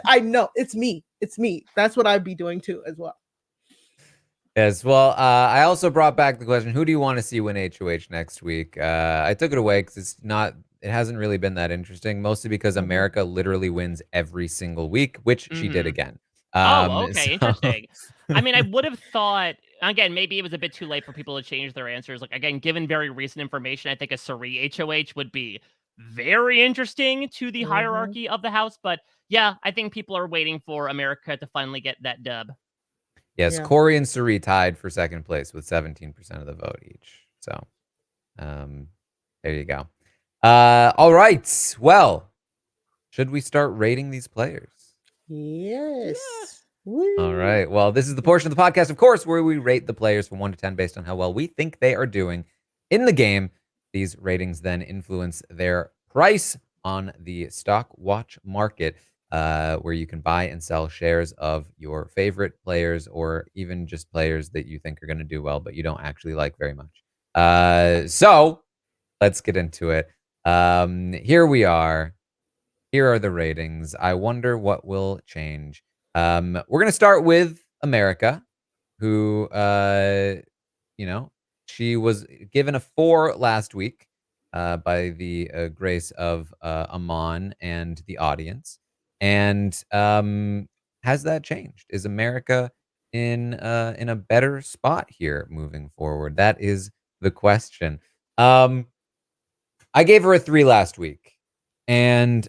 I know it's me. It's me. That's what I'd be doing too as well. Yes. Well, I also brought back the question: who do you want to see win HOH next week? I took it away because it hasn't really been that interesting. Mostly because America literally wins every single week, which she did again. Okay, interesting. I mean, I would have thought, again, maybe it was a bit too late for people to change their answers. Like, again, given very recent information, I think a Cerie HOH would be very interesting to the hierarchy of the house. But yeah, I think people are waiting for America to finally get that dub. Yes, Yeah. Corey and Cerie tied for second place with 17% of the vote each. So, there you go. All right. Well, should we start rating these players? Yes. All right. Well, this is the portion of the podcast, of course, where we rate the players from 1 to 10 based on how well we think they are doing in the game. These ratings then influence their price on the Stockwatch market, where you can buy and sell shares of your favorite players or even just players that you think are going to do well, but you don't actually like very much. So let's get into it. Here we are. Here are the ratings. I wonder what will change. We're going to start with America, who, she was given a 4 last week by the grace of Amon and the audience. And has that changed? Is America in a better spot here moving forward? That is the question. I gave her a 3 last week, and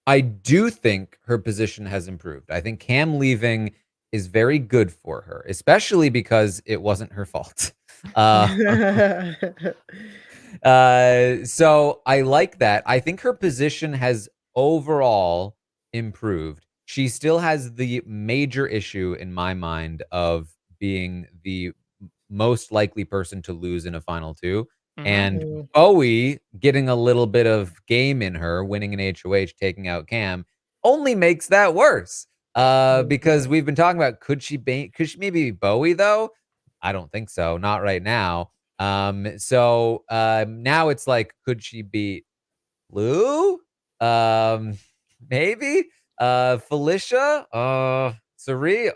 I do think her position has improved. I think Cam leaving is very good for her, especially because it wasn't her fault. So I like that. I think her position has overall improved. She still has the major issue in my mind of being the most likely person to lose in a final two. And Bowie getting a little bit of game in her, winning an HOH, taking out Cam, only makes that worse. Because we've been talking about could she maybe be Bowie though? I don't think so. Not right now. So now it's like, could she beat Lou? Maybe. Felicia? Cerie?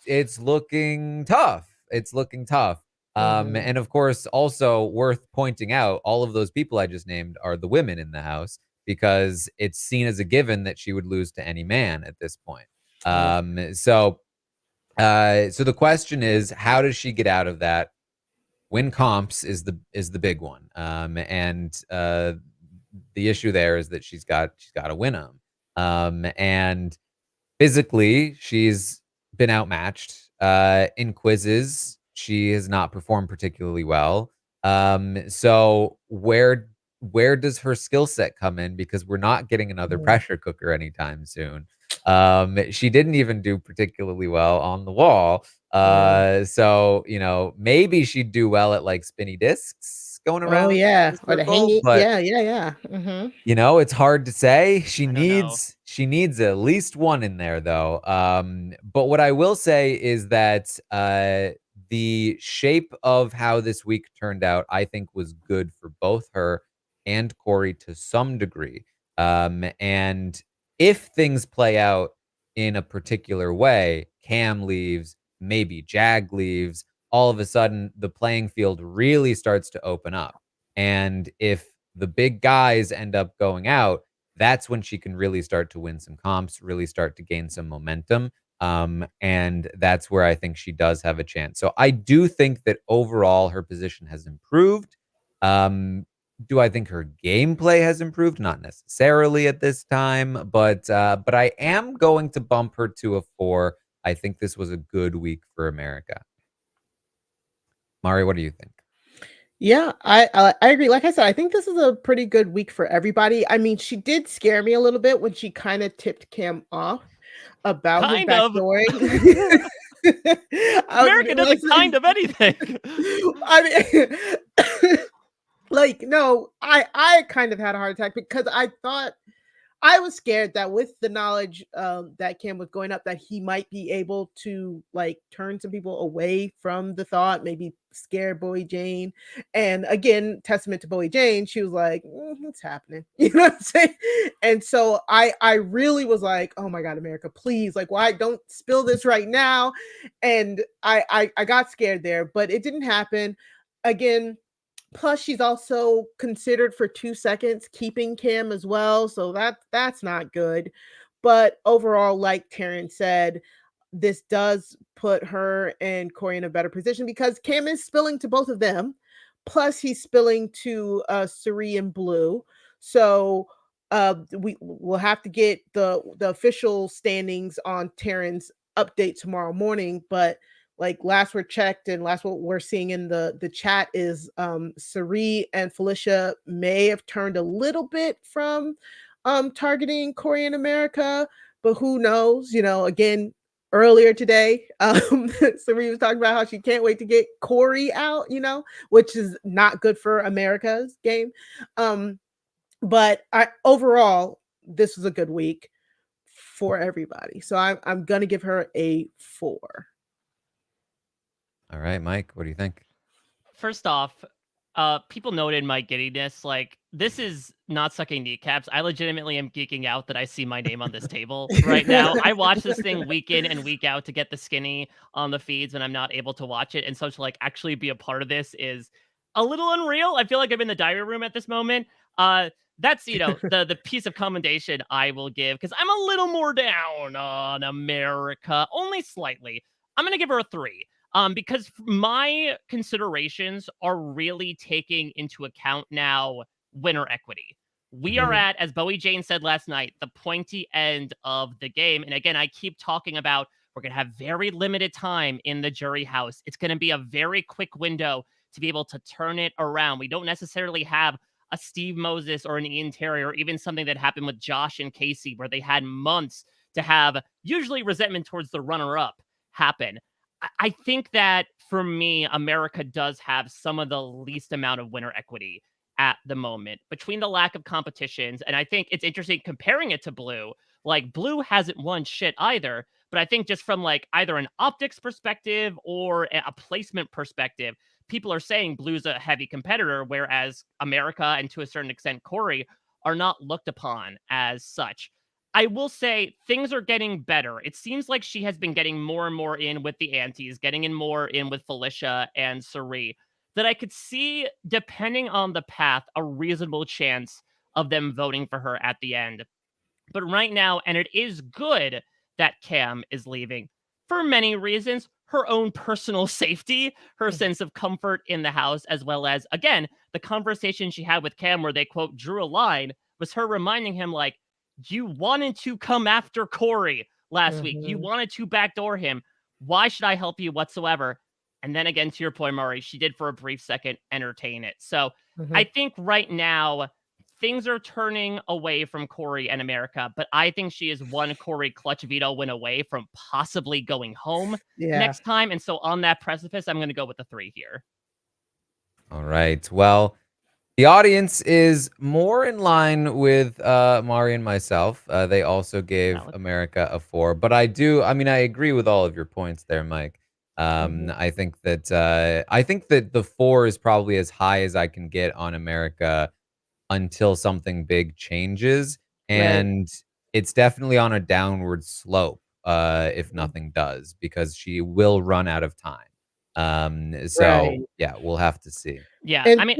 It's looking tough. It's looking tough. And of course, also worth pointing out, all of those people I just named are the women in the house, because it's seen as a given that she would lose to any man at this point. So the question is, how does she get out of that? Win comps is the big one. And the issue there is that she's got to win them. And physically, she's been outmatched. In quizzes, she has not performed particularly well. So where does her skill set come in? Because we're not getting another pressure cooker anytime soon. She didn't even do particularly well on the wall. So, maybe she'd do well at like spinny discs going around. Oh yeah, the or the circle, hanging. but Yeah. it's hard to say. She I don't know. needs at least one in there though. But what I will say is that the shape of how this week turned out, I think, was good for both her and Corey to some degree. And if things play out in a particular way, Cam leaves, maybe Jag leaves, all of a sudden the playing field really starts to open up. And if the big guys end up going out, that's when she can really start to win some comps, really start to gain some momentum. And that's where I think she does have a chance. So I do think that overall her position has improved. Do I think her gameplay has improved? Not necessarily at this time, but I am going to bump her to a 4. I think this was a good week for America. Mari, what do you think? Yeah, I agree. Like I said, I think this is a pretty good week for everybody. I mean, she did scare me a little bit when she kind of tipped Cam off about his Kind of. backdooring. America doesn't kind of anything. I mean, like, no, I kind of had a heart attack because I thought I was scared that with the knowledge that Cam was going up, that he might be able to like turn some people away from the thought, maybe scare Bowie Jane. And again, testament to Bowie Jane, she was like, "It's happening," you know what I'm saying? And so I really was like, "Oh my God, America, please, like, why don't spill this right now?" And I got scared there, but it didn't happen. Again, plus, she's also considered for 2 seconds keeping Cam as well, so that's not good. But overall, like Taran said, this does put her and Corey in a better position because Cam is spilling to both of them. Plus, he's spilling to Cirie and Blue. So we'll have to get the official standings on Taran's update tomorrow morning, but like last we're checked and last what we're seeing in the chat is Cirie and Felicia may have turned a little bit from targeting Corey in America, but who knows? You know, again, earlier today, Cirie was talking about how she can't wait to get Corey out, you know, which is not good for America's game. But overall, this was a good week for everybody. So I'm gonna give her a 4. All right, Mike, what do you think? First off, people noted my giddiness. Like, this is not sucking kneecaps. I legitimately am geeking out that I see my name on this table right now. I watch this thing week in and week out to get the skinny on the feeds when I'm not able to watch it. And so to like actually be a part of this is a little unreal. I feel like I'm in the diary room at this moment. That's, you know, the piece of commendation I will give because I'm a little more down on America, only slightly. I'm going to give her a 3. Because my considerations are really taking into account now winner equity. We are at, as Bowie Jane said last night, the pointy end of the game. And again, I keep talking about we're going to have very limited time in the jury house. It's going to be a very quick window to be able to turn it around. We don't necessarily have a Steve Moses or an Ian Terry or even something that happened with Josh and Casey where they had months to have usually resentment towards the runner-up happen. I think that for me, America does have some of the least amount of winner equity at the moment between the lack of competitions. And I think it's interesting comparing it to Blue. Like, Blue hasn't won shit either. But I think just from like either an optics perspective or a placement perspective, people are saying Blue's a heavy competitor, whereas America and to a certain extent Corey are not looked upon as such. I will say things are getting better. It seems like she has been getting more and more in with the aunties, getting in more in with Felicia and Cirie, that I could see, depending on the path, a reasonable chance of them voting for her at the end. But right now, and it is good that Cam is leaving for many reasons, her own personal safety, her sense of comfort in the house, as well as, again, the conversation she had with Cam where they, quote, drew a line, was her reminding him, like, you wanted to come after Corey last week. You wanted to backdoor him. Why should I help you whatsoever? And then again, to your point, Murray, she did for a brief second entertain it. So I think right now things are turning away from Corey and America, but I think she is one Corey clutch veto win away from possibly going home next time. And so on that precipice, I'm going to go with the 3 here. All right. Well, the audience is more in line with Mari and myself. They also gave America a 4, but I agree with all of your points there, Mike. I think that the 4 is probably as high as I can get on America until something big changes, and it's definitely on a downward slope if nothing does, because she will run out of time. So yeah, we'll have to see. Yeah, And I mean,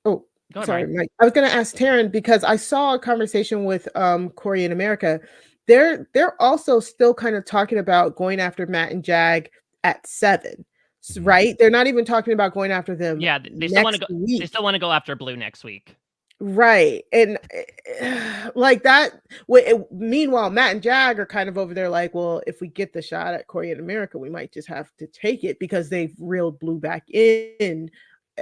oh, Go ahead, Sorry, Mari. Mike. I was gonna ask Taran because I saw a conversation with Corey in America. They're also still kind of talking about going after Matt and Jag at 7. Mhm. Right? They're not even talking about going after them Yeah, they still want to next go. They week. still want to go after Blue next week. Right. And like that. Meanwhile, Matt and Jag are kind of over there like, well, if we get the shot at Corey in America, we might just have to take it because they've reeled Blue back in.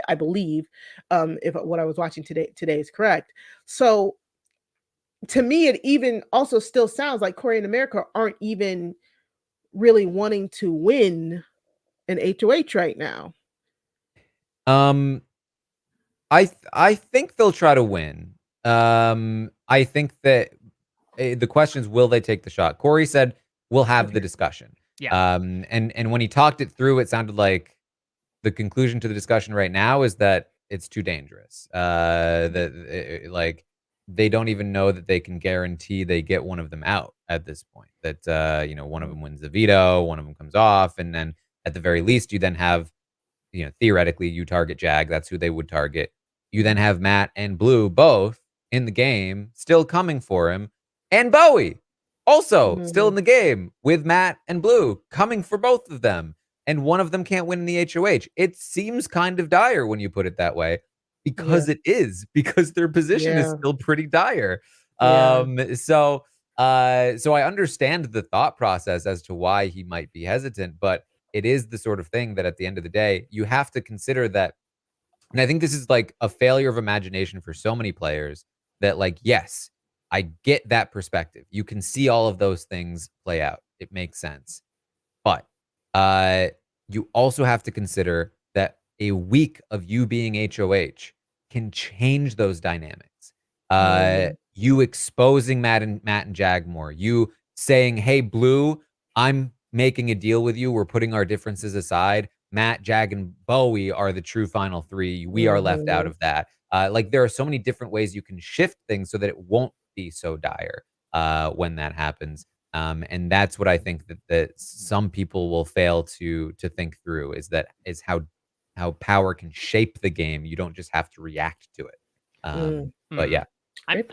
I believe, if what I was watching today is correct. So to me, it even also still sounds like Corey and America aren't even really wanting to win an HOH right now. I think they'll try to win. I think that the question is, will they take the shot? Corey said, we'll have the discussion. Yeah. And when he talked it through, it sounded like the conclusion to the discussion right now is that it's too dangerous. Like they don't even know that they can guarantee they get one of them out at this point. That one of them wins the veto, one of them comes off, and then at the very least, you then have, theoretically, you target Jag. That's who they would target. You then have Matt and Blue both in the game, still coming for him, and Bowie also still in the game with Matt and Blue coming for both of them. And one of them can't win in the HOH. It seems kind of dire when you put it that way, because it is, because their position is still pretty dire. So I understand the thought process as to why he might be hesitant, but it is the sort of thing that at the end of the day, you have to consider that. And I think this is like a failure of imagination for so many players that, like, yes, I get that perspective. You can see all of those things play out. It makes sense. But you also have to consider that a week of you being HOH can change those dynamics. You exposing Matt and Jag more, you saying, hey, Blue, I'm making a deal with you. We're putting our differences aside. Matt, Jag, and Bowie are the true final 3. We are left out of that. Like, there are so many different ways you can shift things so that it won't be so dire when that happens. And that's what I think that some people will fail to think through, is how power can shape the game. You don't just have to react to it. But yeah. I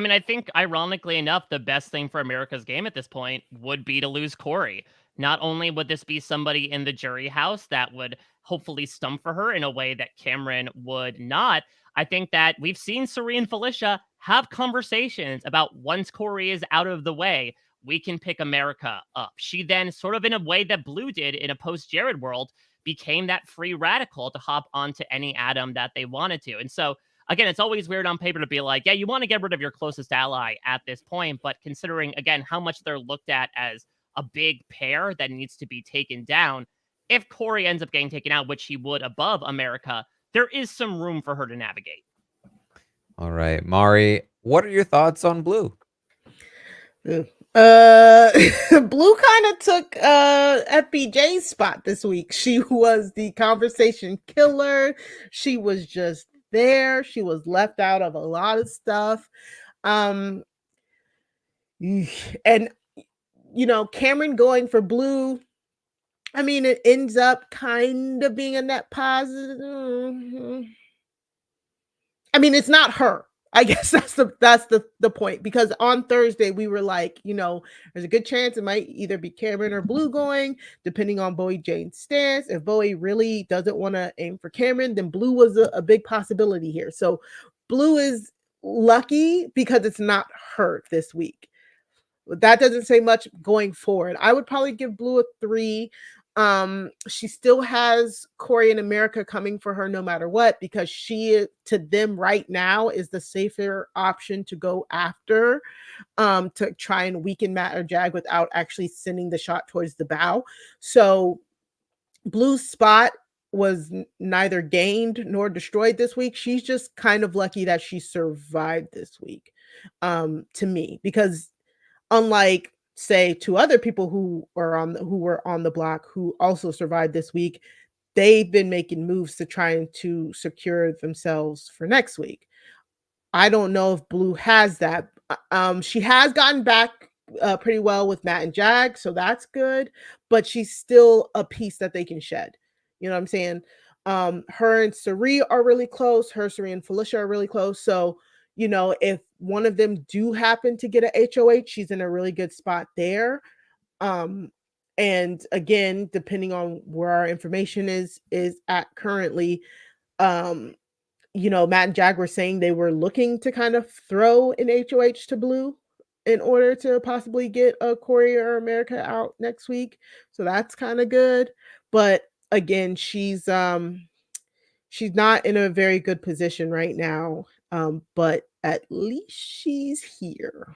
mean, I think ironically enough, the best thing for America's game at this point would be to lose Corey. Not only would this be somebody in the jury house that would hopefully stump for her in a way that Cameron would not, I think that we've seen Suri and Felicia have conversations about, once Corey is out of the way, we can pick America up. She then, sort of in a way that Blue did in a post-Jared world, became that free radical to hop onto any atom that they wanted to. And so, again, it's always weird on paper to be like, yeah, you want to get rid of your closest ally at this point. But considering, again, how much they're looked at as a big pair that needs to be taken down, if Corey ends up getting taken out, which he would above America, there is some room for her to navigate. All right, Mari, what are your thoughts on Blue? Blue kind of took FBJ's spot this week. She was the conversation killer. She was just there. She was left out of a lot of stuff. And Cameron going for Blue, I mean, it ends up kind of being a net positive. I mean, it's not her. I guess that's the point, because on Thursday we were like, there's a good chance it might either be Cameron or Blue going, depending on Bowie Jane's stance. If Bowie really doesn't want to aim for Cameron, then Blue was a big possibility here. So Blue is lucky because it's not her this week. That doesn't say much going forward. I would probably give Blue a 3. She still has Corey in America coming for her no matter what, because she, to them right now, is the safer option to go after, to try and weaken Matt or Jag without actually sending the shot towards the bow. So Blue's spot was neither gained nor destroyed this week. She's just kind of lucky that she survived this week, to me, because unlike, say, 2 other people who were on the block who also survived this week, they've been making moves to trying to secure themselves for next week. I don't know if Blue has that. She has gotten back pretty well with Matt and Jag, so that's good, but she's still a piece that they can shed. You know what I'm saying? Her and Suri are really close. Her, Suri, and Felicia are really close. So, if one of them do happen to get a HOH, she's in a really good spot there. And again, depending on where our information is at currently, Matt and Jag were saying they were looking to kind of throw an HOH to Blue in order to possibly get a Corey or America out next week. So that's kind of good. But again, she's not in a very good position right now. But at least she's here.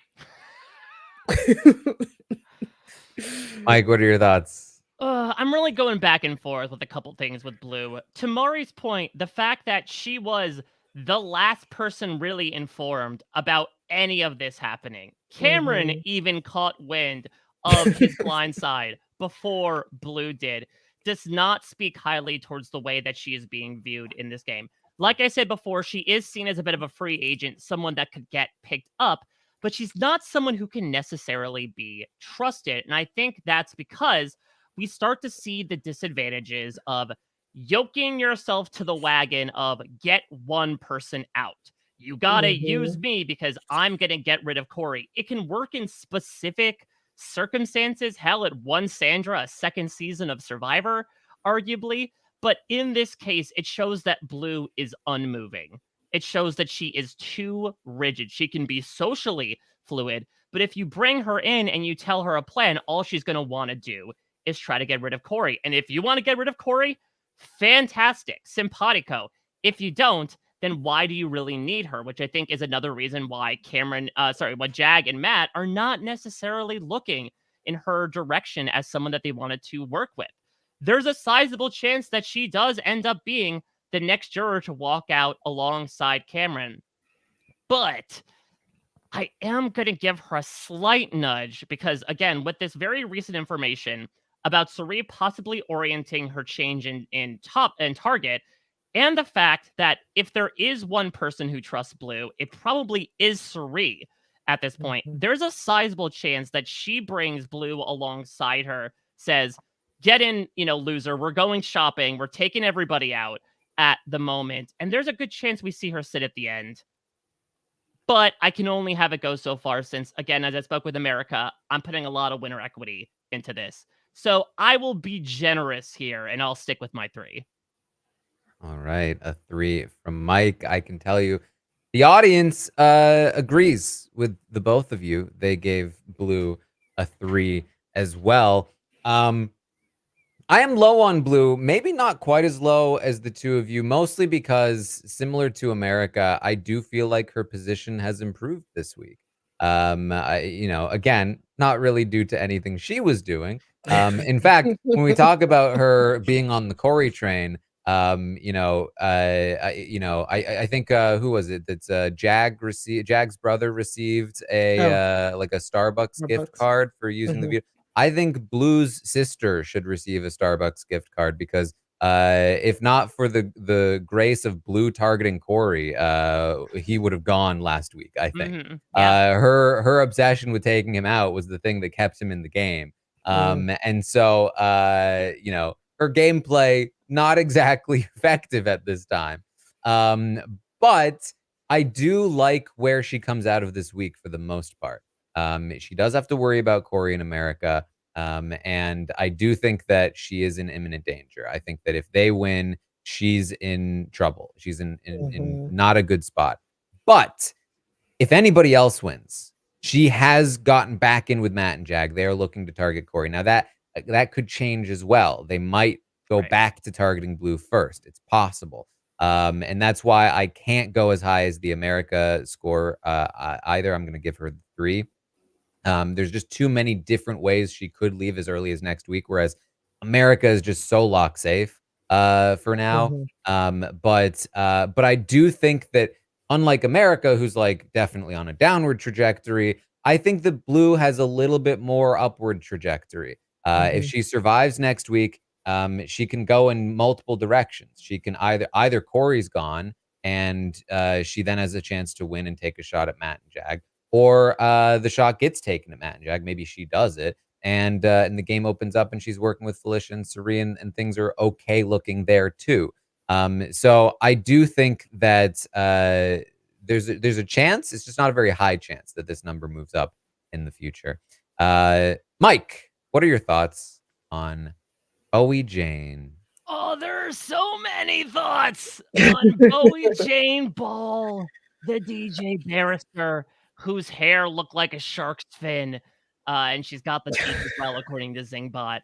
Mike, what are your thoughts? I'm really going back and forth with a couple things with Blue. To Mari's point, the fact that she was the last person really informed about any of this happening. Cameron even caught wind of his blind side before Blue did. Does not speak highly towards the way that she is being viewed in this game. Like I said before, she is seen as a bit of a free agent, someone that could get picked up, but she's not someone who can necessarily be trusted. And I think that's because we start to see the disadvantages of yoking yourself to the wagon of get one person out. You gotta use me because I'm gonna get rid of Corey. It can work in specific circumstances. Hell, it won Sandra a second season of Survivor, arguably. But in this case, it shows that Blue is unmoving. It shows that she is too rigid. She can be socially fluid, but if you bring her in and you tell her a plan, all she's going to want to do is try to get rid of Corey. And if you want to get rid of Corey, fantastic, simpatico. If you don't, then why do you really need her? Which I think is another reason why why Jag and Matt are not necessarily looking in her direction as someone that they wanted to work with. There's a sizable chance that she does end up being the next juror to walk out alongside Cameron. But I am going to give her a slight nudge because, again, with this very recent information about Suri possibly orienting her change in target, and the fact that if there is one person who trusts Blue, it probably is Suri at this point. There's a sizable chance that she brings Blue alongside her, says, get in, loser, we're going shopping, we're taking everybody out at the moment. And there's a good chance we see her sit at the end. But I can only have it go so far since, again, as I spoke with America, I'm putting a lot of winner equity into this. So I will be generous here, and I'll stick with my 3. All right, a 3 from Mike. I can tell you the audience agrees with the both of you. They gave Blue a 3 as well. I am low on Blue, maybe not quite as low as the two of you, mostly because, similar to America, I do feel like her position has improved this week. Again, not really due to anything she was doing. In fact, when we talk about her being on the Corey train, I think who was it? That's Jag's brother received a Starbucks gift card for using the video. I think Blue's sister should receive a Starbucks gift card because if not for the grace of Blue targeting Corey, he would have gone last week, I think. Her obsession with taking him out was the thing that kept him in the game. And so, her gameplay, not exactly effective at this time. But I do like where she comes out of this week for the most part. She does have to worry about Corey in America. And I do think that she is in imminent danger. I think that if they win, she's in trouble. She's in not a good spot. But if anybody else wins, she has gotten back in with Matt and Jag. They are looking to target Corey. Now that could change as well. They might go back to targeting Blue first. It's possible. And that's why I can't go as high as the America score either. I'm going to give her 3. There's just too many different ways she could leave as early as next week, whereas America is just so lock safe for now. But I do think that unlike America, who's like definitely on a downward trajectory, I think that Blue has a little bit more upward trajectory. If she survives next week, she can go in multiple directions. She can either Corey's gone and she then has a chance to win and take a shot at Matt and Jag, or the shot gets taken at Matt and Jag. Maybe she does it, and the game opens up and she's working with Felicia and Suri, and things are okay looking there too. So I do think that there's a chance. It's just not a very high chance that this number moves up in the future. Mike, what are your thoughts on Bowie Jane? Oh, there are so many thoughts on Bowie Jane Ball, the DJ barrister, whose hair looked like a shark's fin, and she's got the teeth as well, according to Zingbot.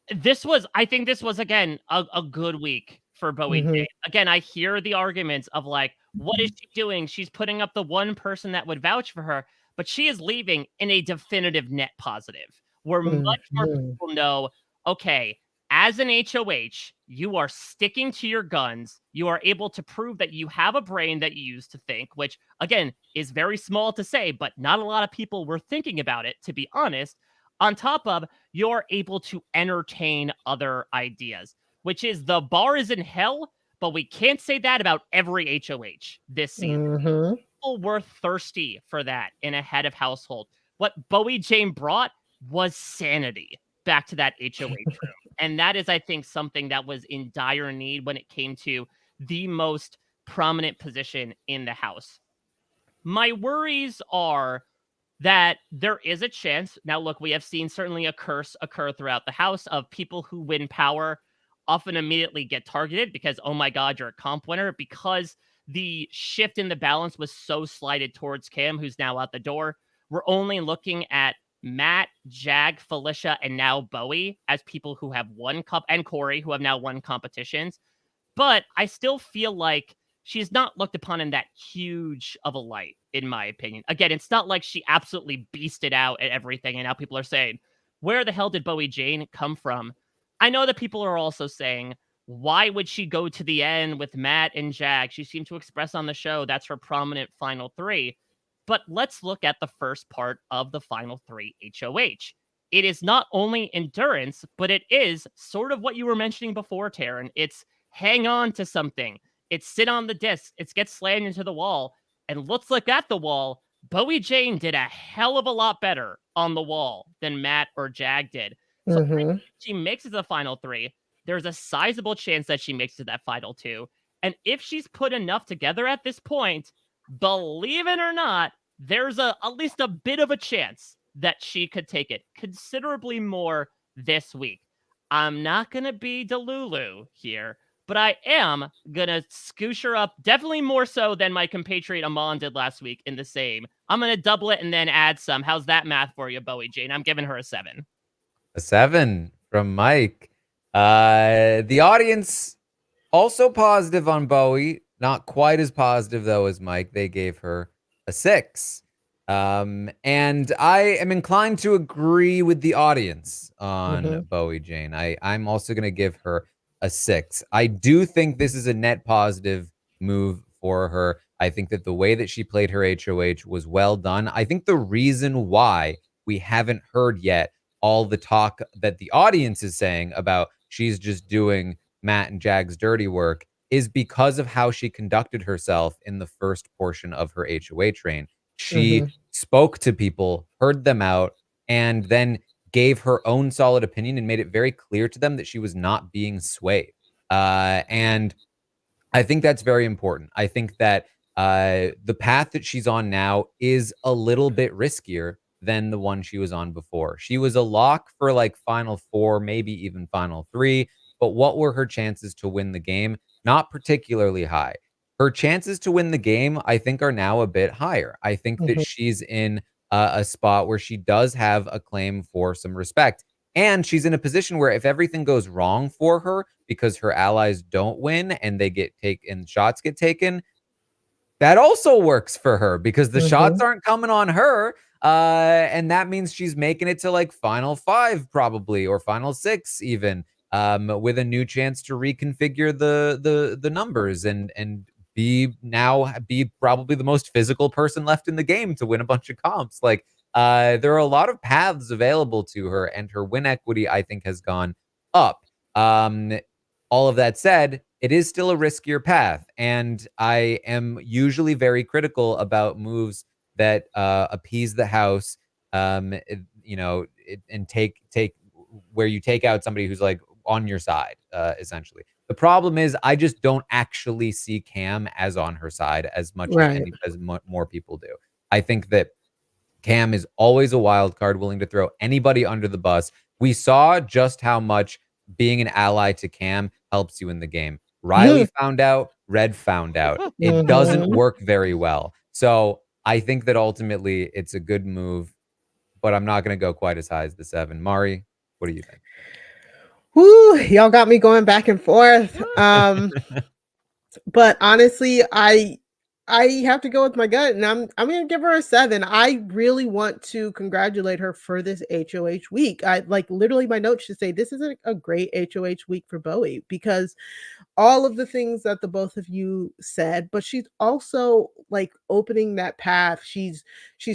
I think this was, again, a good week for Bowie Jane. Again, I hear the arguments of, like, what is she doing? She's putting up the one person that would vouch for her, but she is leaving in a definitive net positive, where much more people know, okay, as an HOH, you are sticking to your guns. You are able to prove that you have a brain that you use to think, which, again, is very small to say, but not a lot of people were thinking about it, to be honest. On top of, you're able to entertain other ideas, which is the bar is in hell, but we can't say that about every HOH this season. People were thirsty for that in a head of household. What Bowie Jane brought was sanity back to that HOH room. And that is, I think, something that was in dire need when it came to the most prominent position in the house. My worries are that there is a chance. Now, look, we have seen certainly a curse occur throughout the house of people who win power often immediately get targeted because, oh my God, you're a comp winner, because the shift in the balance was so slighted towards Cam, who's now out the door. We're only looking at Matt, Jag, Felicia, and now Bowie as people who have won and Corey, who have now won competitions. But I still feel like she's not looked upon in that huge of a light, in my opinion. Again, it's not like she absolutely beasted out at everything, and now people are saying, where the hell did Bowie Jane come from? I know that people are also saying, why would she go to the end with Matt and Jag? She seemed to express on the show that's her prominent final three. But let's look at the first part of the final three HOH. It is not only endurance, but it is sort of what you were mentioning before, Taran. It's hang on to something. It's sit on the disc. It gets slammed into the wall. And let's look at the wall. Bowie Jane did a hell of a lot better on the wall than Matt or Jag did. So if she makes it to the final three, there's a sizable chance that she makes it to that final two. And if she's put enough together at this point, believe it or not, there's at least a bit of a chance that she could take it considerably more this week. I'm not going to be Delulu here, but I am going to scoosh her up, definitely more so than my compatriot Amon did last week in the same. I'm going to double it and then add some. How's that math for you, Bowie Jane? I'm giving her a 7. A 7 from Mike. The audience also positive on Bowie. Not quite as positive, though, as Mike. They gave her a 6. And I am inclined to agree with the audience on Bowie Jane. I'm also going to give her a 6. I do think this is a net positive move for her. I think that the way that she played her HOH was well done. I think the reason why we haven't heard yet all the talk that the audience is saying about she's just doing Matt and Jag's dirty work is because of how she conducted herself in the first portion of her HOH reign. She spoke to people, heard them out, and then gave her own solid opinion and made it very clear to them that she was not being swayed. And I think that's very important. I think that the path that she's on now is a little bit riskier than the one she was on before. She was a lock for like final 4, maybe even final 3. But what were her chances to win the game? Not particularly high. Her chances to win the game, I think, are now a bit higher. I think that she's in a spot where she does have a claim for some respect. And she's in a position where if everything goes wrong for her because her allies don't win and they get taken, shots get taken, that also works for her because the shots aren't coming on her. And that means she's making it to like final 5 probably, or final 6 even, with a new chance to reconfigure the numbers and be probably the most physical person left in the game to win a bunch of comps. Like there are a lot of paths available to her, and her win equity, I think, has gone up. All of that said, it is still a riskier path, and I am usually very critical about moves that appease the house, you know, and take where you take out somebody who's like on your side, essentially. The problem is I just don't actually see Cam as on her side as much as more people do. I think that Cam is always a wild card, willing to throw anybody under the bus. We saw just how much being an ally to Cam helps you in the game. Riley found out, Red found out. It doesn't work very well. So I think that ultimately it's a good move, but I'm not going to go quite as high as the 7. Mari, what do you think? Whoo, y'all got me going back and forth. But honestly, I have to go with my gut, and I'm gonna give her a 7. I really want to congratulate her for this HOH week. I like literally my notes should say this is a great HOH week for Bowie because all of the things that the both of you said, but she's also like opening that path. She's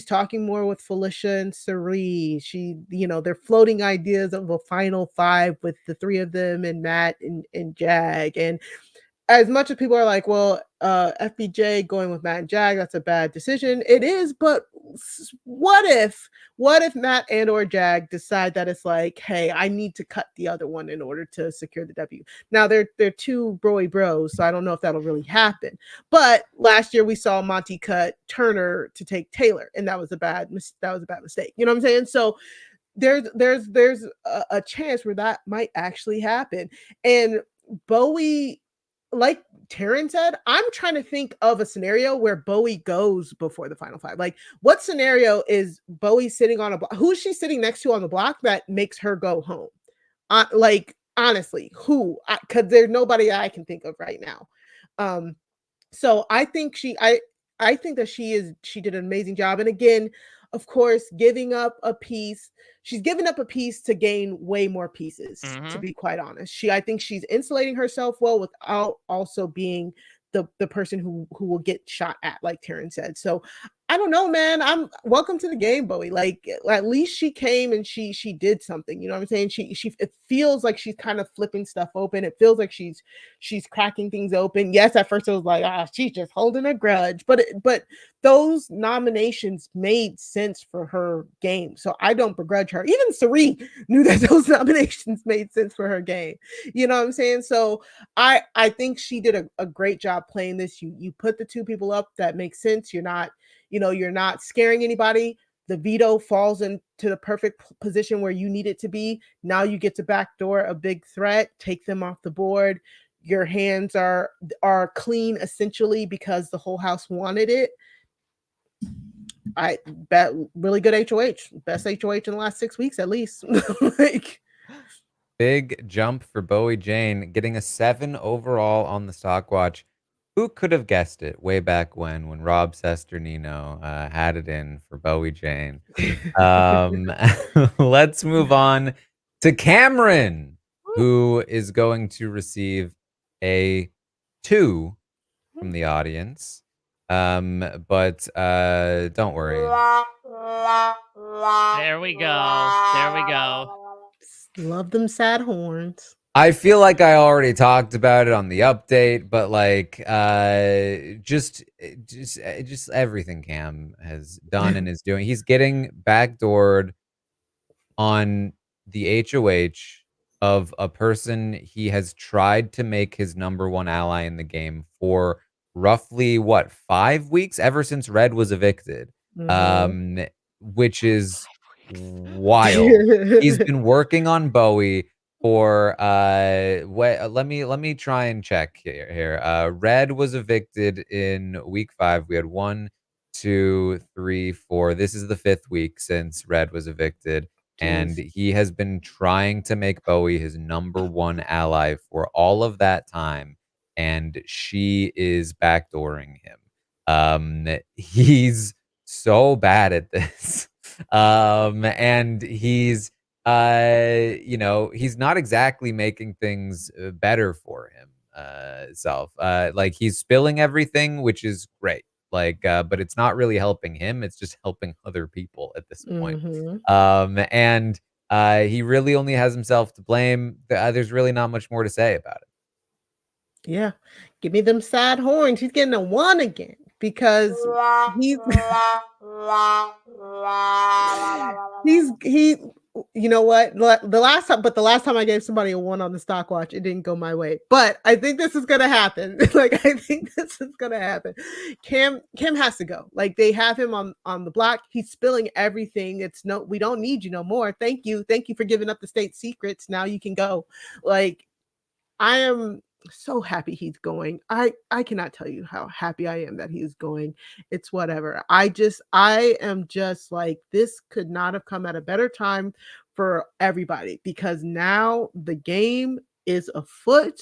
talking more with Felicia and Cerie. They're floating ideas of a final 5 with the 3 of them and Matt and Jag. And as much as people are like, well, FBJ going with Matt and Jag, that's a bad decision. It is, but what if Matt and or Jag decide that it's like, hey, I need to cut the other one in order to secure the W. Now they're 2 broy bros, so I don't know if that'll really happen. But last year we saw Monty cut Turner to take Taylor, and that was a bad mistake. You know what I'm saying? So there's a chance where that might actually happen. And Bowie, like Taran said, I'm trying to think of a scenario where Bowie goes before the final 5. Like, what scenario is Bowie sitting on a block? Who is she sitting next to on the block that makes her go home? Like, honestly, who? Because there's nobody I can think of right now. So I think I think that she did an amazing job. And again, of course, giving up a piece. She's given up a piece to gain way more pieces, to be quite honest. I think she's insulating herself well without also being the person who will get shot at, like Taran said. So I don't know, man. I'm welcome to the game, Bowie. Like, at least she came and she did something. You know what I'm saying? She it feels like she's kind of flipping stuff open. It feels like she's cracking things open. Yes, at first it was like, she's just holding a grudge, but those nominations made sense for her game. So I don't begrudge her. Even Cerie knew that those nominations made sense for her game. You know what I'm saying? So I think she did a great job playing this. You put the 2 people up that makes sense. You're not scaring anybody. The veto falls into the perfect position where you need it to be. Now you get to backdoor a big threat, take them off the board. Your hands are clean essentially because the whole house wanted it. I bet really good HOH, best HOH in the last 6 weeks at least. Like, big jump for Bowie Jane, getting a 7 overall on the Stockwatch. Who could have guessed it way back when Rob Sesternino had it in for Bowie Jane? Let's move on to Cameron, who is going to receive a 2 from the audience. But don't worry. There we go. Love them sad horns. I feel like I already talked about it on the update, but like just everything Cam has done and is doing. He's getting backdoored on the HOH of a person he has tried to make his #1 ally in the game for roughly 5 weeks, ever since Red was evicted. Which is wild. He's been working on Bowie for let me try and check here. Red was evicted in week 5. We had 1, 2, 3, 4. This is the 5th week since Red was evicted. And he has been trying to make Bowie his #1 ally for all of that time. And she is backdooring him. He's so bad at this. And he's he's not exactly making things better for himself. Like, he's spilling everything, which is great. Like, but it's not really helping him. It's just helping other people at this point. And he really only has himself to blame. There's really not much more to say about it. Yeah, give me them sad horns. He's getting a 1 again because he's you know what? The last time I gave somebody a 1 on the Stockwatch, it didn't go my way. But I think this is gonna happen. Like, I think this is gonna happen. Cam has to go. Like, they have him on the block. He's spilling everything. We don't need you no more. Thank you for giving up the state secrets. Now you can go. Like, I am so happy he's going. I cannot tell you how happy I am that he's going. It's whatever. I am just like, this could not have come at a better time for everybody, because now the game is afoot.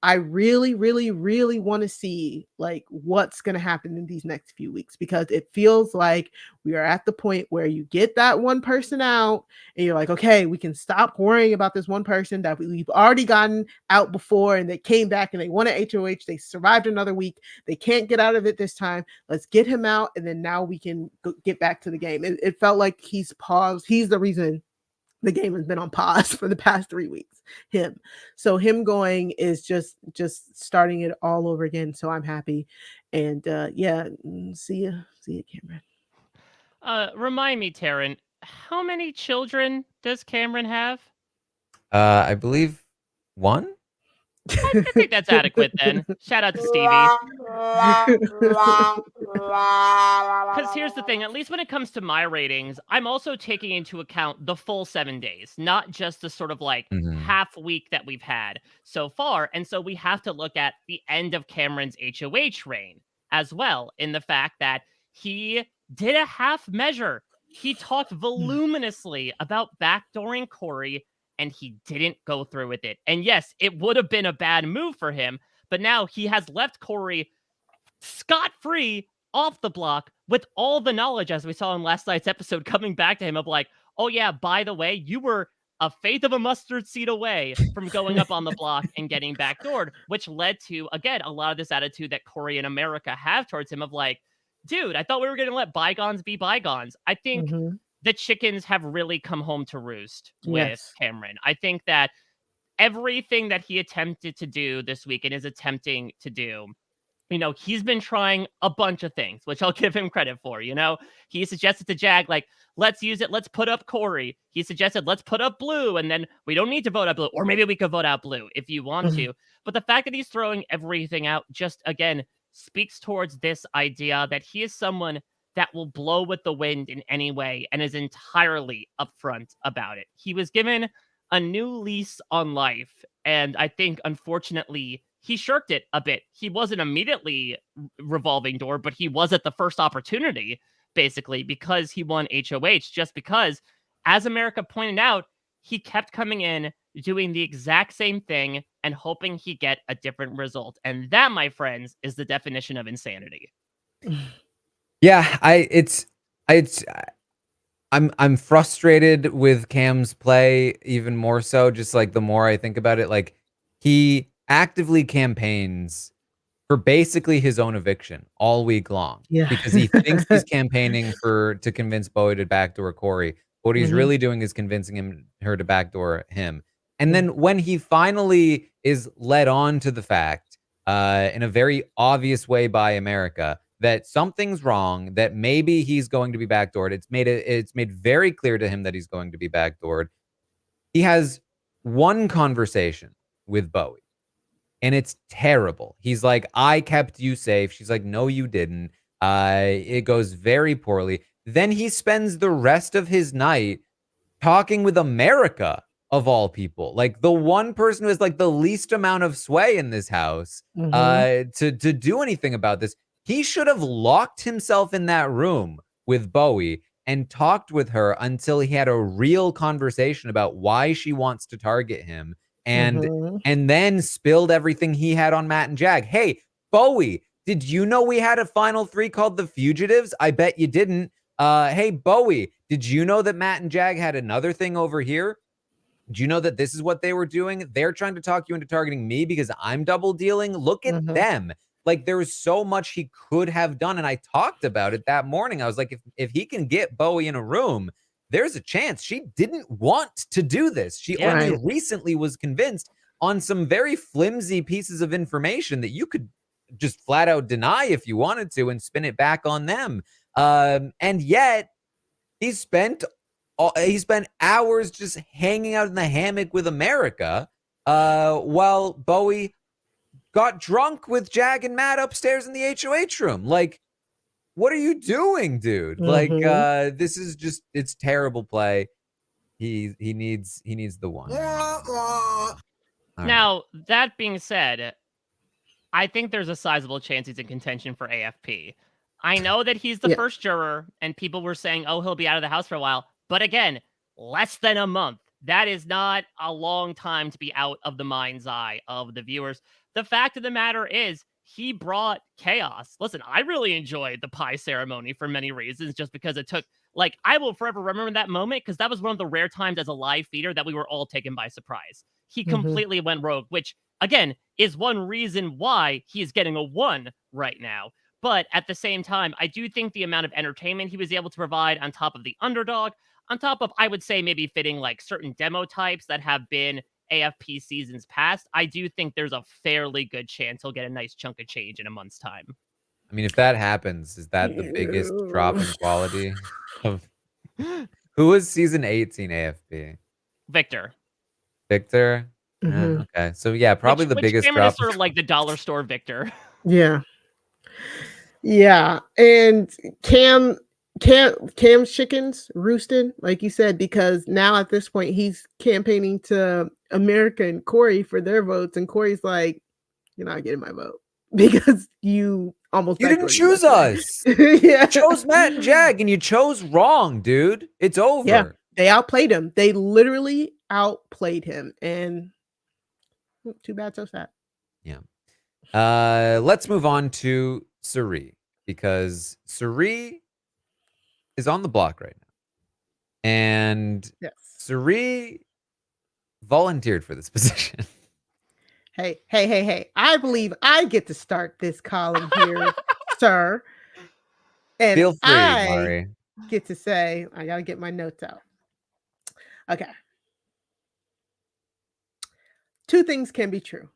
I really, really, really want to see like what's going to happen in these next few weeks, because it feels like we are at the point where you get that one person out and you're like, okay, we can stop worrying about this one person that we've already gotten out before, and they came back and they won an HOH. They survived another week. They can't get out of it this time. Let's get him out, and then now we can get back to the game. It felt like he's paused. He's the reason the game has been on pause for the past 3 weeks. So him going is just starting it all over again. So I'm happy. And yeah, see ya, Cameron. Remind me, Taran, how many children does Cameron have? I believe 1. I think that's adequate then. Shout out to Stevie. Because here's the thing, at least when it comes to my ratings, I'm also taking into account the full 7 days, not just the sort of like half week that we've had so far. And so we have to look at the end of Cameron's HOH reign as well, in the fact that he did a half measure. He talked voluminously about backdooring Corey, and he didn't go through with it. And yes, it would have been a bad move for him, but now he has left Corey scot-free off the block with all the knowledge, as we saw in last night's episode, coming back to him of like, oh yeah, by the way, you were a faith of a mustard seed away from going up on the block and getting backdoored, which led to, again, a lot of this attitude that Corey and America have towards him of like, dude, I thought we were going to let bygones be bygones. I think the chickens have really come home to roost with Cameron. I think that everything that he attempted to do this week and is attempting to do, you know, he's been trying a bunch of things, which I'll give him credit for. You know, he suggested to Jag, like, let's use it. Let's put up Corey. He suggested, let's put up Blue. And then we don't need to vote out Blue. Or maybe we could vote out Blue if you want to. But the fact that he's throwing everything out just, again, speaks towards this idea that he is someone that will blow with the wind in any way and is entirely upfront about it. He was given a new lease on life, and I think, unfortunately, he shirked it a bit. He wasn't immediately revolving door, but he was at the first opportunity, basically, because he won HOH, just because, as America pointed out, he kept coming in, doing the exact same thing, and hoping he get a different result. And that, my friends, is the definition of insanity. Yeah, I'm frustrated with Cam's play even more so, just like the more I think about it. Like, he actively campaigns for basically his own eviction all week long, because he thinks he's campaigning to convince Bowie to backdoor Corey. What he's really doing is convincing her to backdoor him. And then when he finally is led on to the fact, in a very obvious way by America, that something's wrong, that maybe he's going to be backdoored, it's made very clear to him that he's going to be backdoored. He has one conversation with Bowie, and it's terrible. He's like, I kept you safe. She's like, no, you didn't. It goes very poorly. Then he spends the rest of his night talking with America, of all people, like the one person who has like the least amount of sway in this house, to do anything about this. He should have locked himself in that room with Bowie and talked with her until he had a real conversation about why she wants to target him, and then spilled everything he had on Matt and Jag. Hey, Bowie, did you know we had a Final 3 called The Fugitives? I bet you didn't. Hey, Bowie, did you know that Matt and Jag had another thing over here? Do you know that this is what they were doing? They're trying to talk you into targeting me because I'm double dealing. Look at them. Like, there was so much he could have done. And I talked about it that morning. I was like, if he can get Bowie in a room, there's a chance. She didn't want to do this. She only recently was convinced on some very flimsy pieces of information that you could just flat out deny if you wanted to and spin it back on them. And yet he spent he spent hours just hanging out in the hammock with America, while Bowie got drunk with Jag and Matt upstairs in the HOH room. Like, what are you doing, dude? Like, this is just, it's terrible play. He needs the one. Now, that being said, I think there's a sizable chance he's in contention for AFP. I know that he's the first juror, and people were saying, oh, he'll be out of the house for a while. But again, less than a month. That is not a long time to be out of the mind's eye of the viewers. The fact of the matter is, he brought chaos. Listen, I really enjoyed the pie ceremony for many reasons, just because it took, like, I will forever remember that moment, because that was one of the rare times as a live feeder that we were all taken by surprise. He completely went rogue, which, again, is one reason why he is getting a 1 right now. But at the same time, I do think the amount of entertainment he was able to provide on top of the underdog, on top of, I would say, maybe fitting like certain demo types that have been AFP seasons past, I do think there's a fairly good chance he'll get a nice chunk of change in a month's time. I mean, if that happens, is that the biggest drop in quality of who was season 18 AFP? Victor. Okay, so yeah, probably the biggest drop is sort of like the dollar store Victor. Yeah, and Cam's chickens roosting, like you said, because now at this point he's campaigning to America and Corey for their votes, and Corey's like, you're not getting my vote because you didn't choose us. You chose Matt and Jag, and you chose wrong, dude. It's over. Yeah, they outplayed him. They literally outplayed him, and too bad, so sad. Yeah. Let's move on to Cirie, because Cirie is on the block right now. And Cirie volunteered for this position. Hey. I believe I get to start this column here, sir. And feel free, Mari. Get to say, I got to get my notes out. Okay. 2 things can be true.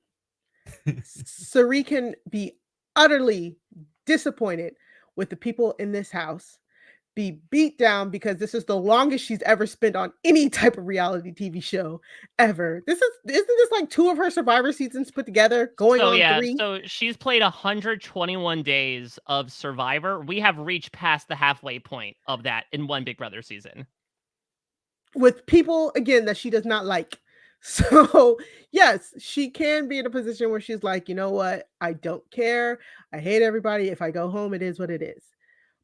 Cirie can be utterly disappointed with the people in this house, be beat down because this is the longest she's ever spent on any type of reality TV show ever. Isn't this like 2 of her Survivor seasons put together, going on 3? So she's played 121 days of Survivor. We have reached past the halfway point of that in one Big Brother season. With people, again, that she does not like. So, yes, she can be in a position where she's like, you know what? I don't care. I hate everybody. If I go home, it is what it is.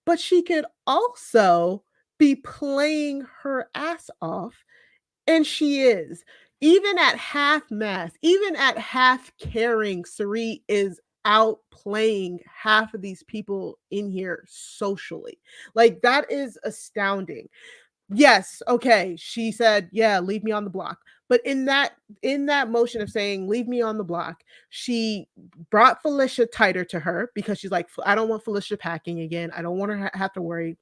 But she could also be playing her ass off, and she is. Even at half mast, even at half caring, Cirie is outplaying half of these people in here socially. Like, that is astounding. Yes, okay, she said, yeah, leave me on the block. But in that motion of saying, leave me on the block, she brought Felicia tighter to her, because she's like, I don't want Felicia packing again. I don't want her to have to worry.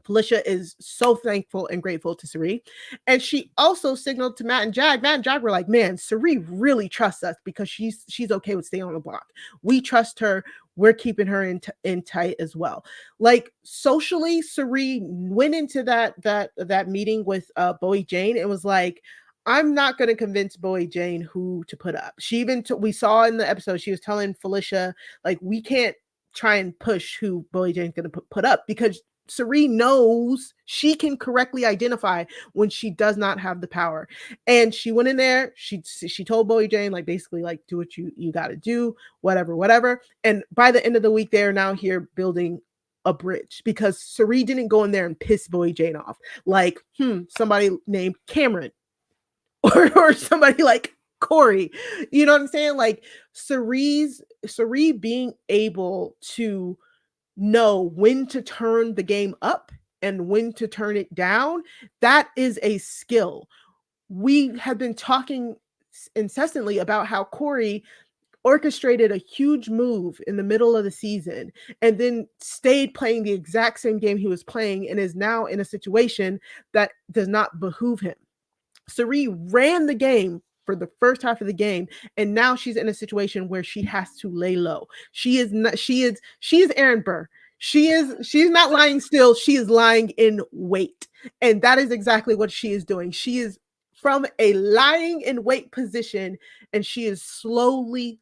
Felicia is so thankful and grateful to Cirie. And she also signaled to Matt and Jag. Matt and Jag were like, man, Cirie really trusts us because she's okay with staying on the block. We trust her. We're keeping her in tight as well. Like, socially, Cirie went into that meeting with Bowie Jane and was like, I'm not going to convince Bowie Jane who to put up. She even we saw in the episode, she was telling Felicia, like, we can't try and push who Bowie Jane's going to put up, because Cirie knows she can correctly identify when she does not have the power. And she went in there, she told Bowie Jane, like, basically, like, do what you got to do, whatever. And by the end of the week, they are now here building a bridge, because Cirie didn't go in there and piss Bowie Jane off. Like, somebody named Cameron or somebody like Corey. You know what I'm saying? Like, Cirie being able to know when to turn the game up and when to turn it down, that is a skill. We have been talking incessantly about how Corey orchestrated a huge move in the middle of the season and then stayed playing the exact same game he was playing, and is now in a situation that does not behoove him. Cirie ran the game for the first half of the game, and now she's in a situation where she has to lay low. She is Aaron Burr. She's not lying still, she is lying in wait. And that is exactly what she is doing. She is from a lying in wait position, and she is slowly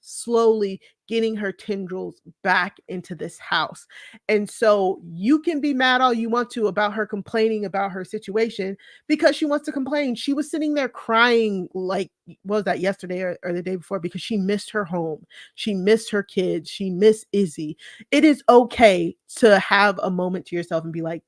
getting her tendrils back into this house. And so you can be mad all you want to about her complaining about her situation, because she wants to complain. She was sitting there crying, like, what was that, yesterday or the day before, because she missed her home. She missed her kids. She missed Izzy. It is okay to have a moment to yourself and be like,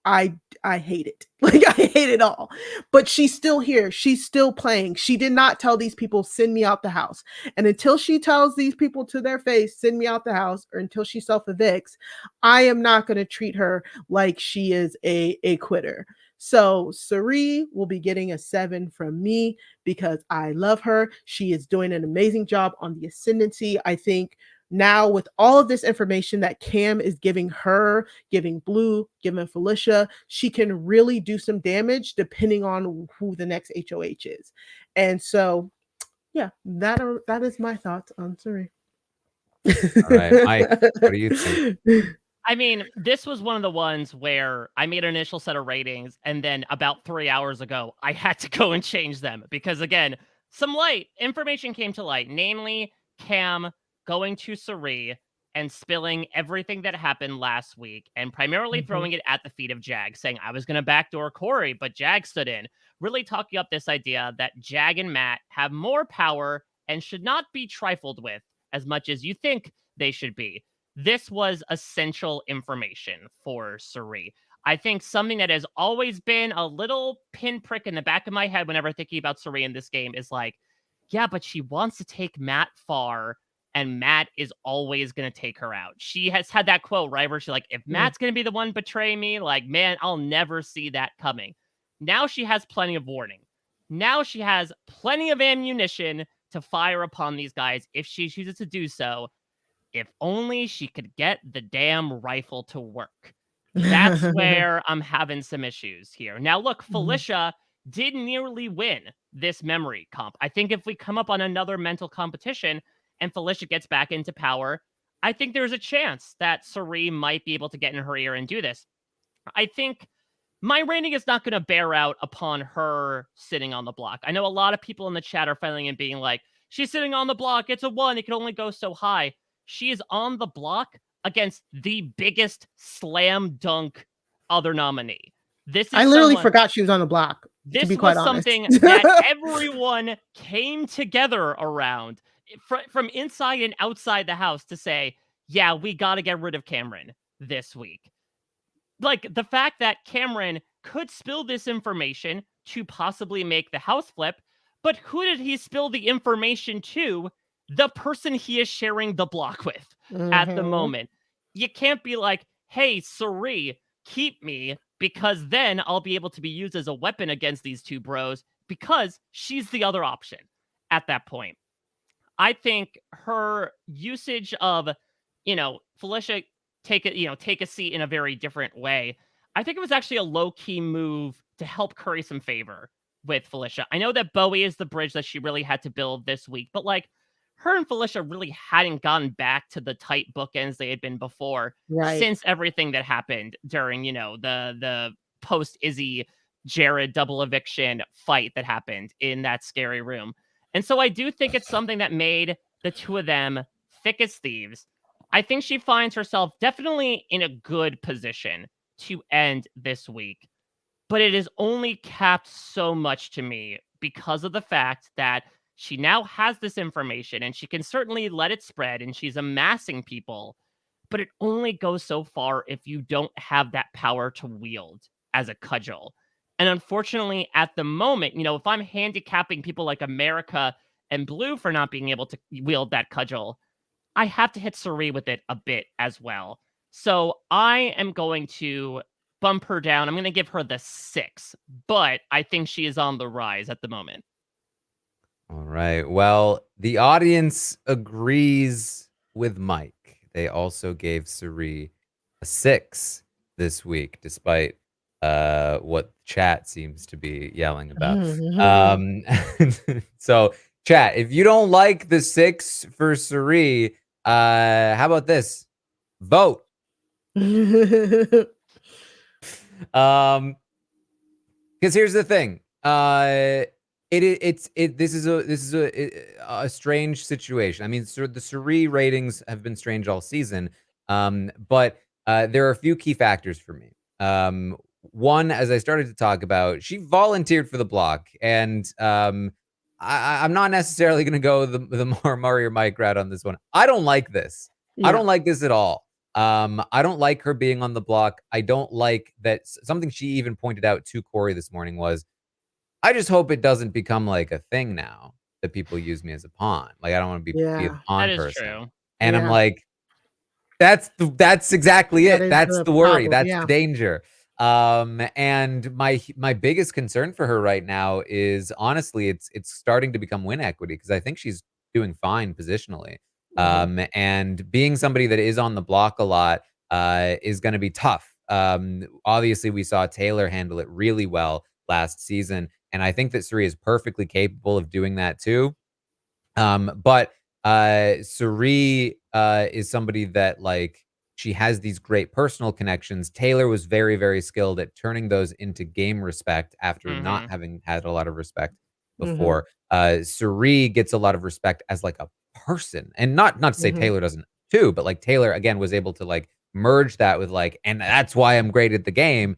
I hate it. Like, I hate it all. But she's still here. She's still playing. She did not tell these people, send me out the house. And until she tells these people to their face, send me out the house, or until she self-evicts, I am not going to treat her like she is a quitter. So Cirie will be getting a 7 from me because I love her. She is doing an amazing job on the ascendancy. I think now, with all of this information that Cam is giving her, giving Blue, giving Felicia, she can really do some damage depending on who the next HOH is. And so, yeah, that is my thoughts on Cirie. All right, Mike, what do you think? I mean, this was one of the ones where I made an initial set of ratings, and then about 3 hours ago, I had to go and change them because, again, some light information came to light, namely Cam going to Cirie and spilling everything that happened last week, and primarily throwing it at the feet of Jag, saying I was going to backdoor Corey, but Jag stood in, really talking up this idea that Jag and Matt have more power and should not be trifled with as much as you think they should be. This was essential information for Cirie. I think something that has always been a little pinprick in the back of my head whenever thinking about Cirie in this game is like, yeah, but she wants to take Matt far, and Matt is always going to take her out. She has had that quote, right, where she's like, if Matt's going to be the one betray me, like, man, I'll never see that coming. Now she has plenty of warning. Now she has plenty of ammunition to fire upon these guys if she chooses to do so. If only she could get the damn rifle to work. That's where I'm having some issues here. Now, look, Felicia did nearly win this memory comp. I think if we come up on another mental competition and Felicia gets back into power, I think there's a chance that Cirie might be able to get in her ear and do this. I think my rating is not going to bear out upon her sitting on the block. I know a lot of people in the chat are filing and being like, she's sitting on the block, it's a 1, it can only go so high. She is on the block against the biggest slam dunk other nominee. This is I literally forgot she was on the block. This to be quite was honest. something that everyone came together around from inside and outside the house to say, yeah, we got to get rid of Cameron this week. Like, the fact that Cameron could spill this information to possibly make the house flip, but who did he spill the information to? The person he is sharing the block with at the moment. You can't be like, hey, Cirie, keep me, because then I'll be able to be used as a weapon against these two bros, because she's the other option at that point. I think her usage of, Felicia take a seat in a very different way. I think it was actually a low-key move to help curry some favor with Felicia. I know that Bowie is the bridge that she really had to build this week, but like, her and Felicia really hadn't gotten back to the tight bookends they had been before, since everything that happened during, the post-Izzy Jared double eviction fight that happened in that scary room. And so I do think it's something that made the two of them thick as thieves. I think she finds herself definitely in a good position to end this week, but it is only capped so much to me because of the fact that she now has this information and she can certainly let it spread and she's amassing people, but it only goes so far if you don't have that power to wield as a cudgel. And unfortunately, at the moment, if I'm handicapping people like America and Blue for not being able to wield that cudgel, I have to hit Cirie with it a bit as well. So I am going to bump her down. I'm going to give her the 6, but I think she is on the rise at the moment. All right. Well, the audience agrees with Mike. They also gave Cirie a 6 this week, despite what chat seems to be yelling about. So, chat, if you don't like the 6 for Cirie, how about this? Vote. Because here's the thing. This is a strange situation. I mean, the Suri ratings have been strange all season. But there are a few key factors for me. One, as I started to talk about, she volunteered for the block, and I'm not necessarily going to go the more Murray or Mike route on this one. I don't like this. I don't like this at all. I don't like her being on the block. I don't like that. Something she even pointed out to Corey this morning was, I just hope it doesn't become like a thing now that people use me as a pawn. Like, I don't want to be a That pawn is person. true. And I'm like, that's exactly That it. is That's the the worry. problem, That's yeah. the danger. And my biggest concern for her right now is, honestly, it's starting to become win equity, because I think she's doing fine positionally. And being somebody that is on the block a lot is going to be tough. Obviously, we saw Taylor handle it really well last season, and I think that Suri is perfectly capable of doing that too. But Suri is somebody that, like, she has these great personal connections. Taylor was very, very skilled at turning those into game respect after not having had a lot of respect before. Suri gets a lot of respect as like a person, and not to say Taylor doesn't too, but like Taylor again was able to like merge that with like, and that's why I'm great at the game.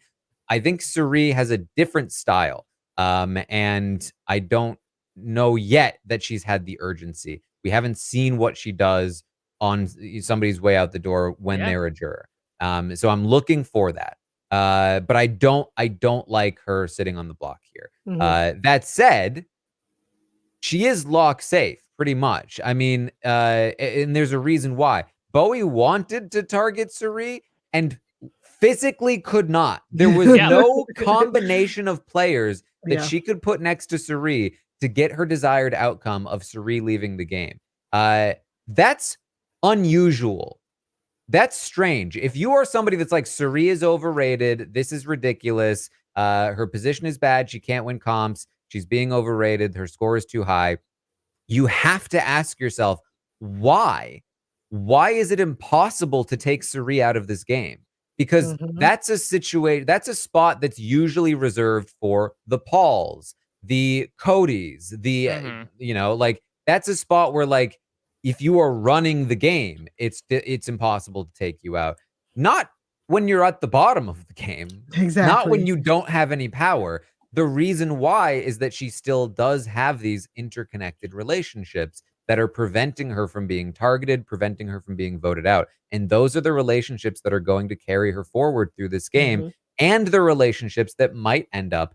I think Suri has a different style, and I don't know yet that she's had the urgency. We haven't seen what she does on somebody's way out the door when they're a juror. So I'm looking for that. But I don't like her sitting on the block here. That said, she is lock safe pretty much. I mean, and there's a reason why. Bowie wanted to target Suri and physically could not. There was no combination of players that she could put next to Suri to get her desired outcome of Suri leaving the game. That's unusual. That's strange. If you are somebody that's like, Suri is overrated, this is ridiculous, her position is bad, she can't win comps, she's being overrated, her score is too high, you have to ask yourself, why? Why is it impossible to take Suri out of this game? Because that's a situation, that's a spot that's usually reserved for the Pauls, the Codys, the you know, like, that's a spot where, like, if you are running the game, it's impossible to take you out. Not when you're at the bottom of the game. Not when you don't have any power. The reason why is that she still does have these interconnected relationships that are preventing her from being targeted, preventing her from being voted out. And those are the relationships that are going to carry her forward through this game, and the relationships that might end up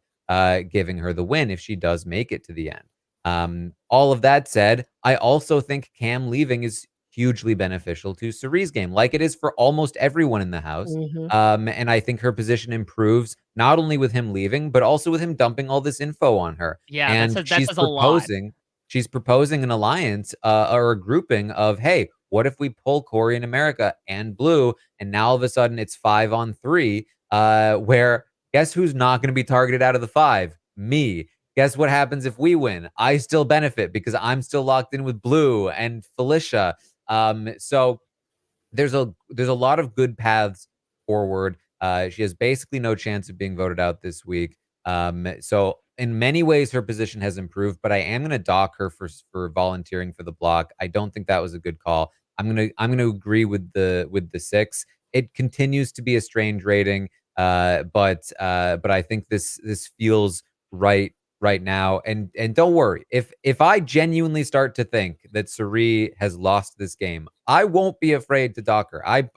giving her the win if she does make it to the end. All of that said, I also think Cam leaving is hugely beneficial to Suri's game, like it is for almost everyone in the house. And I think her position improves not only with him leaving, but also with him dumping all this info on her. Yeah, And that says a lot. She's proposing an alliance or a grouping of, hey, what if we pull Corey in America and Blue, and now all of a sudden it's 5-on-3, where guess who's not going to be targeted out of the 5? Me. Guess what happens if we win? I still benefit because I'm still locked in with Blue and Felicia. So there's a lot of good paths forward. She has basically no chance of being voted out this week. So in many ways, her position has improved, but I am going to dock her for volunteering for the block. I don't think that was a good call. I'm gonna agree with the 6. It continues to be a strange rating, but I think this feels right now. And don't worry, if I genuinely start to think that Suri has lost this game, I won't be afraid to dock her. I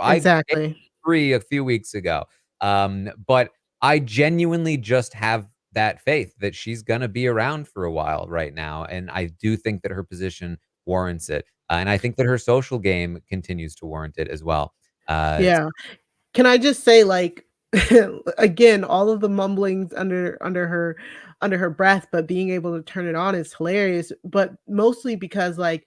gave 3 a few weeks ago, but I genuinely just have that faith that she's gonna be around for a while right now, and I do think that her position warrants it, and I think that her social game continues to warrant it as well. Yeah. Can I just say, like, again, all of the mumblings under her breath, but being able to turn it on is hilarious, but mostly because, like,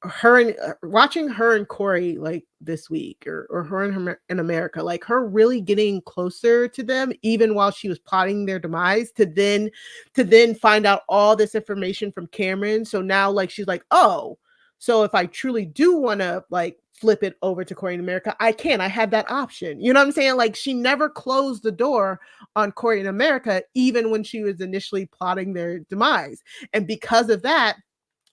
her and watching her and Corey, like, this week, or her and her in America, like, her really getting closer to them even while she was plotting their demise, to then find out all this information from Cameron. So now, like, she's like, "Oh, so if I truly do wanna, like, flip it over to Corey in America. I had that option. You know what I'm saying? Like, she never closed the door on Corey in America, even when she was initially plotting their demise. And because of that,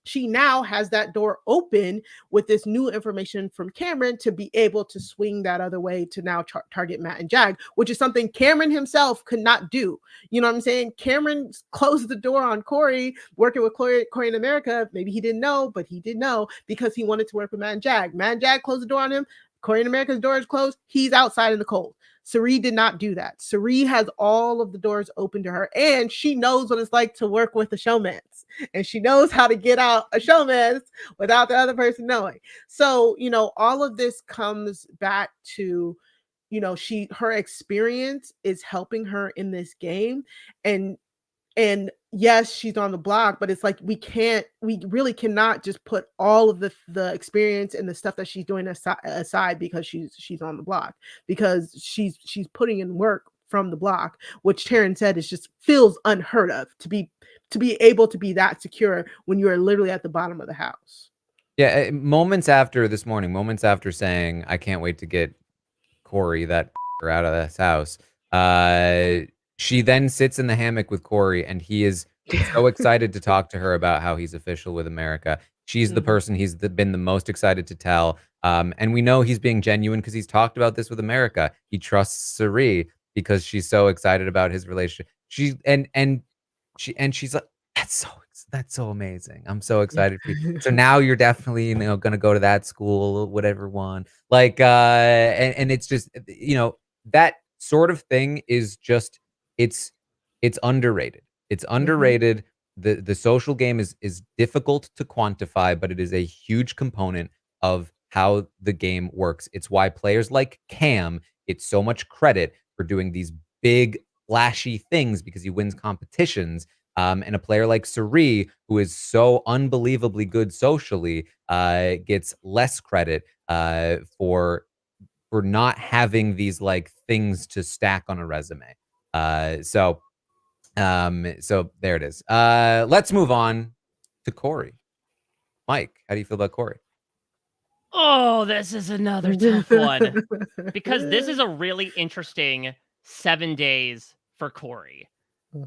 she now has that door open with this new information from Cameron to be able to swing that other way to now target Matt and Jag, which is something Cameron himself could not do. You know what I'm saying? Cameron closed the door on Corey, working with Corey in America. Maybe he didn't know, but he did know because he wanted to work with Matt and Jag. Matt and Jag closed the door on him. Corey in America's door is closed. He's outside in the cold. Cirie did not do that. Cirie has all of the doors open to her, and she knows what it's like to work with a showman. And she knows how to get out a showman without the other person knowing. So, you know, all of this comes back to, you know, her experience is helping her in this game. And yes, she's on the block, but it's like we really cannot just put all of the experience and the stuff that she's doing aside because she's on the block, because she's putting in work from the block, which Taran said is just feels unheard of to be able to be that secure when you are literally at the bottom of the house. Yeah, moments after saying, I can't wait to get Corey, that out of this house, she then sits in the hammock with Corey, and he is so excited to talk to her about how he's official with America. She's the person he's been the most excited to tell. And we know he's being genuine because he's talked about this with America. He trusts Cirie because she's so excited about his relationship. She's like, that's so amazing. I'm so excited for you. So now you're definitely, you know, gonna go to that school, whatever one. Like, and it's just, you know, that sort of thing is just, it's underrated. It's underrated. The social game is difficult to quantify, but it is a huge component of how the game works. It's why players like Cam get so much credit for doing these big, flashy things because he wins competitions. And a player like Cirie, who is so unbelievably good socially, gets less credit for not having these like things to stack on a resume. So there it is. Let's move on to Corey. Mike, how do you feel about Corey? Oh, this is another tough one because this is a really interesting 7 days for Corey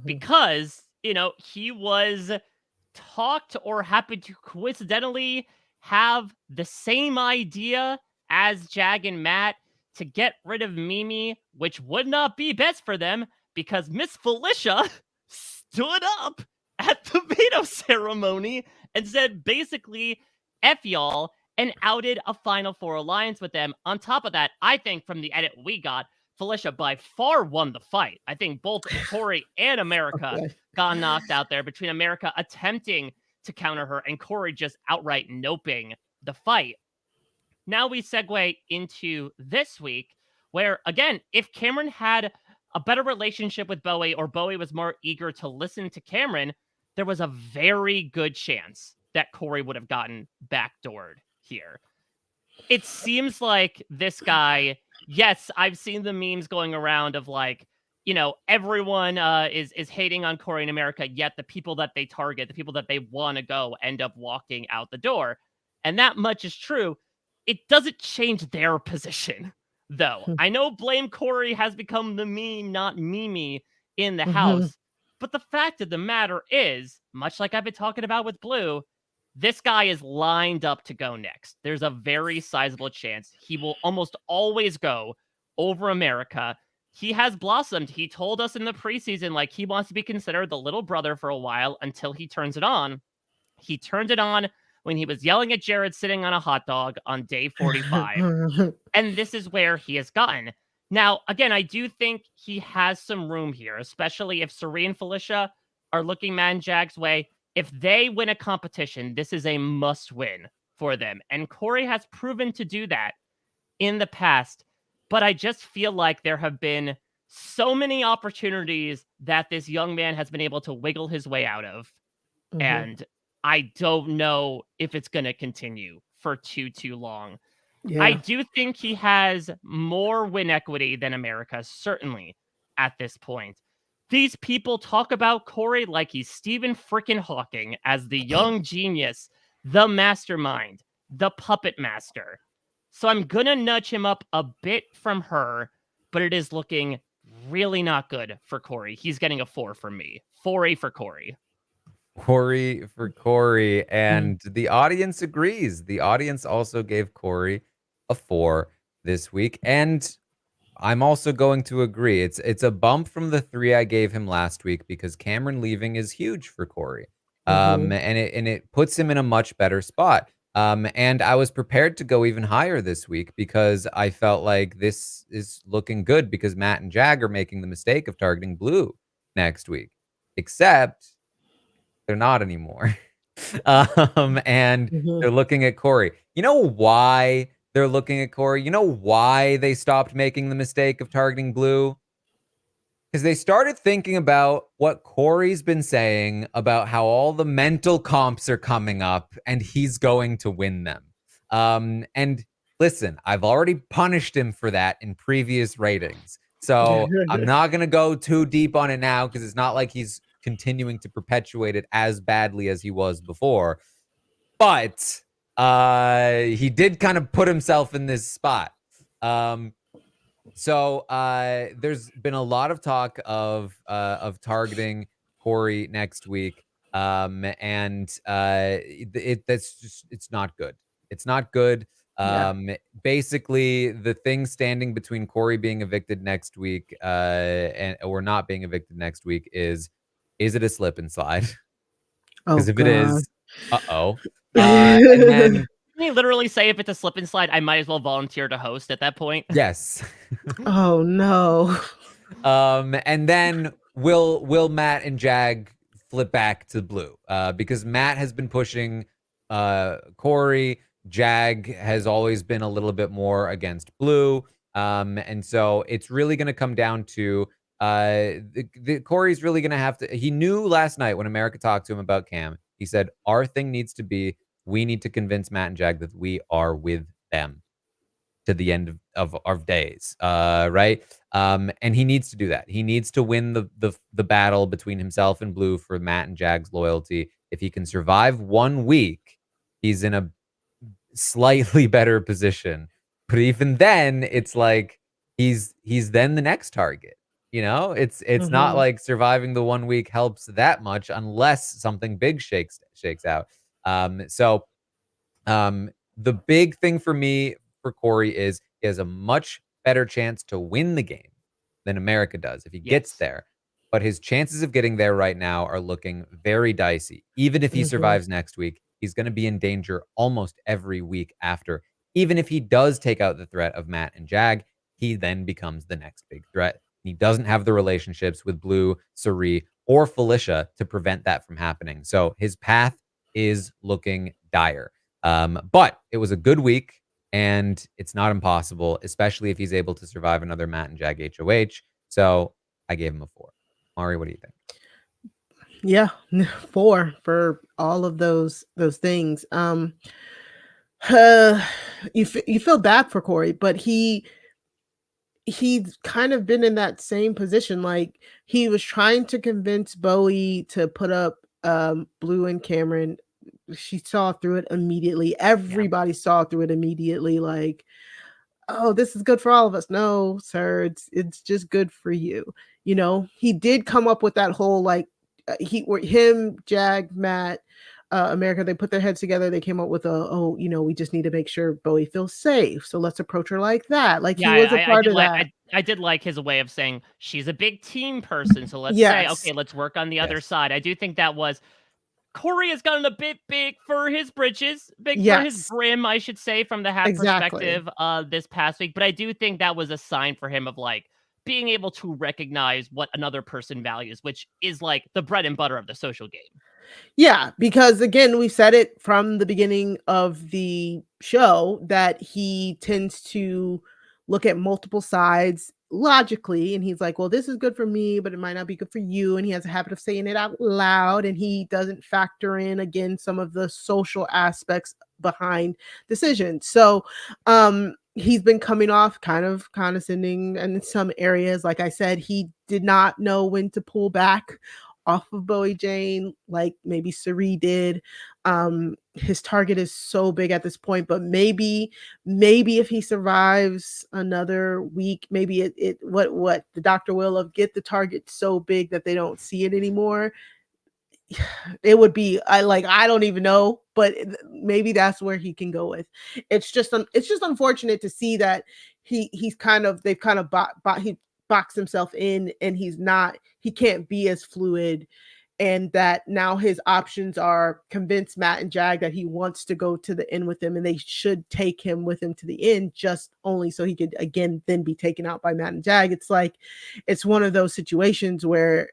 because, you know, he was talked or happened to coincidentally have the same idea as Jag and Matt to get rid of Mimi, which would not be best for them because Miss Felicia stood up at the veto ceremony and said basically, F y'all, and outed a Final Four alliance with them. On top of that, I think from the edit we got, Felicia by far won the fight. I think both Corey and America got knocked out there, between America attempting to counter her and Corey just outright noping the fight. Now we segue into this week where, again, if Cameron had a better relationship with Bowie or Bowie was more eager to listen to Cameron, there was a very good chance that Corey would have gotten backdoored here. It seems like this guy, yes, I've seen the memes going around of like, you know, everyone is hating on Corey in America, yet the people that they target, the people that they want to go, end up walking out the door. And that much is true. It doesn't change their position, though. I know Blame Corey has become the meme, not Mimi, in the house. But the fact of the matter is, much like I've been talking about with Blue, this guy is lined up to go next. There's a very sizable chance he will almost always go over America. He has blossomed. He told us in the preseason, like, he wants to be considered the little brother for a while until he turns it on. He turned it on when he was yelling at Jared sitting on a hot dog on day 45. And this is where he has gotten. Now, again, I do think he has some room here, especially if Cirie and Felicia are looking Man Jag's way. If they win a competition, this is a must win for them. And Corey has proven to do that in the past. But I just feel like there have been so many opportunities that this young man has been able to wiggle his way out of. And I don't know if it's going to continue for too long. Yeah. I do think he has more win equity than America, certainly at this point. These people talk about Corey like he's Stephen frickin' Hawking as the young genius, the mastermind, the puppet master. So I'm gonna nudge him up a bit from her, but it is looking really not good for Corey. He's getting a 4 from me. 4A for Corey. Corey for Corey, and the audience agrees. The audience also gave Corey a 4 this week, and I'm also going to agree. It's a bump from the 3 I gave him last week because Cameron leaving is huge for Corey. And it puts him in a much better spot. And I was prepared to go even higher this week because I felt like this is looking good because Matt and Jag are making the mistake of targeting Blue next week. Except they're not anymore. And they're looking at Corey. You know why they're looking at Corey? You know why they stopped making the mistake of targeting Blue? Because they started thinking about what Corey's been saying about how all the mental comps are coming up and he's going to win them. And listen, I've already punished him for that in previous ratings. So I'm not going to go too deep on it now because it's not like he's continuing to perpetuate it as badly as he was before. But he did kind of put himself in this spot. So there's been a lot of talk of targeting Corey next week, and it's not good. It's not good. Basically, the thing standing between Corey being evicted next week or not being evicted next week is it a slip and slide? Because if it is, and then Can he literally say if it's a slip and slide, I might as well volunteer to host at that point? yes. Oh no. And then will Matt and Jag flip back to Blue? Because Matt has been pushing Corey. Jag has always been a little bit more against Blue. And so it's really going to come down to Corey's really going to have to. He knew last night when America talked to him about Cam, he said, our thing needs to be, we need to convince Matt and Jag that we are with them to the end of our days, right? And he needs to do that. He needs to win the battle between himself and Blue for Matt and Jag's loyalty. If he can survive 1 week, he's in a slightly better position. But even then, it's like he's then the next target. You know, it's not like surviving the 1 week helps that much unless something big shakes out. The big thing for me for Corey is he has a much better chance to win the game than America does if he gets there. But his chances of getting there right now are looking very dicey. Even if he survives next week, he's going to be in danger almost every week after. Even if he does take out the threat of Matt and Jag, he then becomes the next big threat. He doesn't have the relationships with Blue, Suri, or Felicia to prevent that from happening. So his path is looking dire. But it was a good week, and it's not impossible, especially if he's able to survive another Matt and Jag HOH. So I gave him a 4. Mari, what do you think? Yeah, 4 for all of those things. You feel bad for Corey, but he's kind of been in that same position. Like he was trying to convince Bowie to put up Blue and Cameron. She saw through it immediately. Everybody saw through it immediately. Like, oh, this is good for all of us. No, sir, it's just good for you. You know, he did come up with that whole like him, Jag, Matt, America, they put their heads together. They came up with we just need to make sure Bowie feels safe. So let's approach her like that. Like he was a part of that. I did like his way of saying she's a big team person. So let's say, okay, let's work on the other side. I do think that was Corey has gotten a bit big for his britches, for his brim, I should say, from the hat perspective this past week. But I do think that was a sign for him of like being able to recognize what another person values, which is like the bread and butter of the social game. Yeah, because again, we said it from the beginning of the show that he tends to look at multiple sides logically, and he's like, well, this is good for me, but it might not be good for you. And he has a habit of saying it out loud, and he doesn't factor in again some of the social aspects behind decisions. So he's been coming off kind of condescending in some areas. Like I said, he did not know when to pull back off of Bowie Jane, like maybe Suri did. His target is so big at this point, but maybe if he survives another week, maybe it what the doctor will of get the target so big that they don't see it anymore. It would be I don't even know, but maybe that's where he can go with. It's just unfortunate to see that he's kind of they've kind of he boxed himself in, and he can't be as fluid, and that now his options are convince Matt and Jag that he wants to go to the end with them, and they should take him with him to the end, just only so he could again then be taken out by Matt and Jag. It's like it's one of those situations where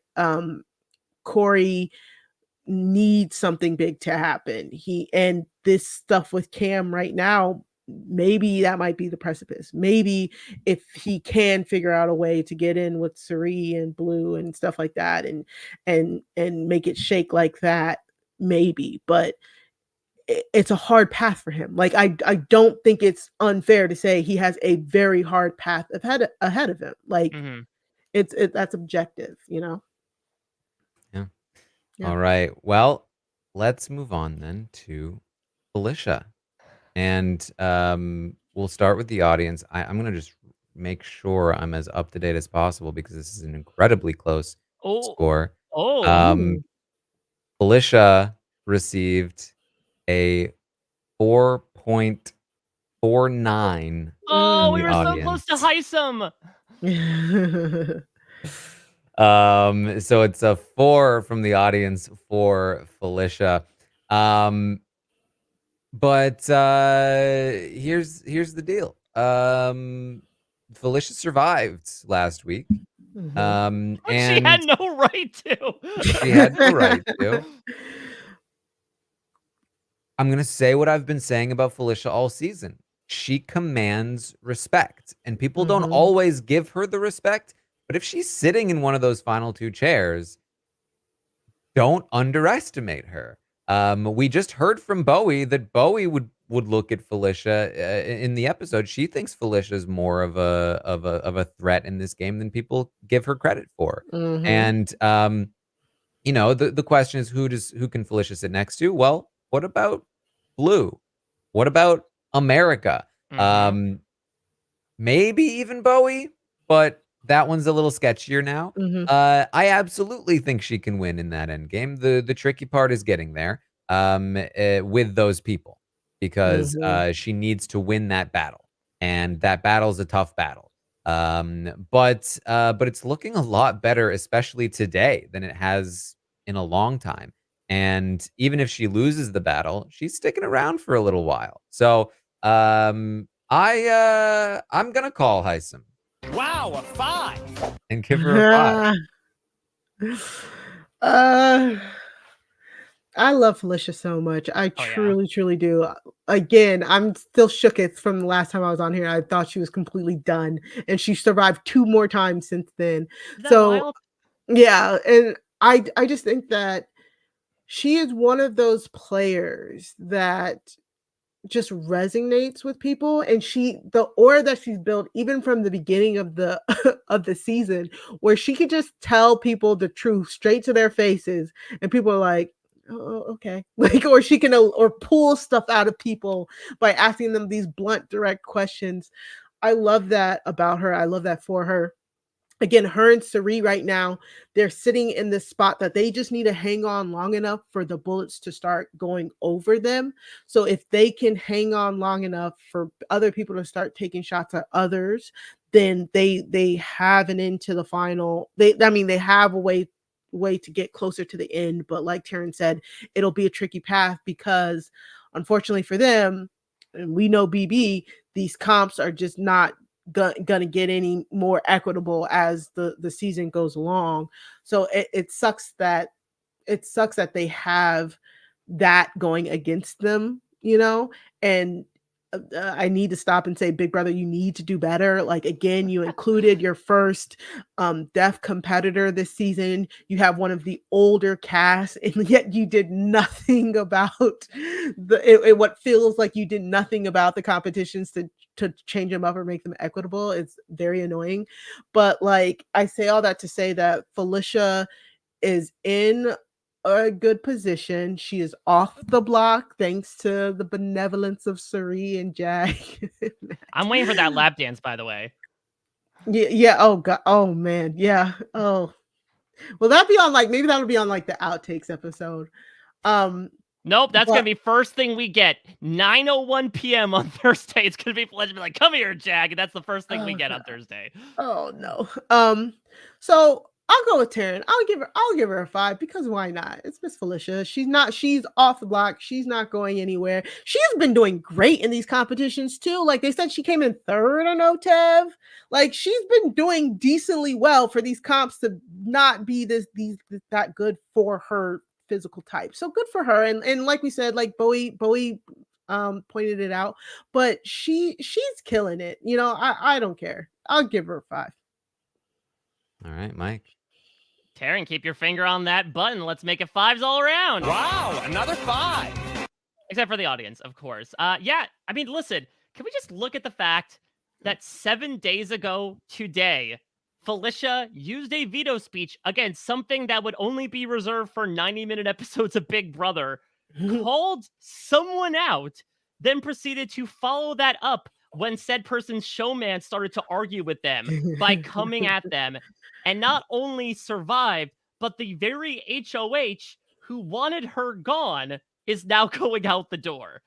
Corey needs something big to happen. And this stuff with Cam right now, maybe that might be the precipice. Maybe if he can figure out a way to get in with Suri and Blue and stuff like that, and make it shake like that, maybe. But it's a hard path for him. Like I don't think it's unfair to say he has a very hard path ahead of him. Like it's that's objective, you know. Yeah. All right. Well, let's move on then to Felicia. And we'll start with the audience. I'm going to just make sure I'm as up to date as possible because this is an incredibly close score. Felicia received a 4.49. Oh, we were so close to Heisem. So it's a 4 from the audience for Felicia. But here's the deal. Felicia survived last week. And she had no right to. She had no right to. I'm going to say what I've been saying about Felicia all season. She commands respect, and people don't always give her the respect. But if she's sitting in one of those final 2 chairs, don't underestimate her. We just heard from Bowie that Bowie would look at Felicia in the episode. She thinks Felicia is more of a threat in this game than people give her credit for. And you know, the question is who can Felicia sit next to? Well, what about Blue? What about America? Maybe even Bowie, but that one's a little sketchier now. I absolutely think she can win in that end game. The tricky part is getting there with those people, because she needs to win that battle, and that battle is a tough battle. But it's looking a lot better, especially today, than it has in a long time. And even if she loses the battle, she's sticking around for a little while. So I'm gonna call Heisem. Wow, a 5. And give her a 5. I love Felicia so much. I truly do. Again, I'm still shooketh from the last time I was on here. I thought she was completely done, and she survived 2 more times since then. So yeah, and I just think that she is one of those players that just resonates with people, and the aura that she's built even from the beginning of the of the season, where she could just tell people the truth straight to their faces, and people are like, oh, okay. Like, or she can or pull stuff out of people by asking them these blunt, direct questions. I love that about her. I love that for her. Again, her and Suri right now, they're sitting in this spot that they just need to hang on long enough for the bullets to start going over them. So if they can hang on long enough for other people to start taking shots at others, then they have an end to the final. They have a way to get closer to the end. But like Taran said, it'll be a tricky path because unfortunately for them, and we know BB, these comps are just not gonna get any more equitable as the season goes along. So it sucks that they have that going against them, you know. And I need to stop and say, Big Brother, you need to do better. Like, again, you included your first deaf competitor this season. You have one of the older casts, and yet you did nothing about what feels like you did nothing about the competitions to change them up or make them equitable. It's very annoying. But like, I say all that to say that Felicia is in a good position. She is off the block thanks to the benevolence of Suri and Jag. I'm waiting for that lap dance, by the way. Yeah, yeah. Oh god. Oh man. Yeah. Oh. Well, that'd be on maybe that'll be on the outtakes episode. Nope, that's But- gonna be first thing we get. 9:01 p.m. on Thursday. It's gonna be Felicia be like, "Come here, Jag," and that's the first thing we get on Thursday. Oh no. So I'll go with Taran. I'll give her a 5 because why not? It's Miss Felicia. She's off the block. She's not going anywhere. She's been doing great in these competitions too. Like they said, she came in 3rd on OTEV. Like she's been doing decently well for these comps to not be that good for her physical type. So good for her. And like we said, like Bowie pointed it out, but she's killing it. You know, I don't care. I'll give her a 5. All right, Mike. Taran, keep your finger on that button. Let's make it 5s all around. Wow, another 5. Except for the audience, of course. Yeah, I mean, listen, can we just look at the fact that 7 days ago today, Felicia used a veto speech against something that would only be reserved for 90-minute episodes of Big Brother, called someone out, then proceeded to follow that up when said person's showman started to argue with them by coming at them, and not only survived, but the very HOH who wanted her gone is now going out the door.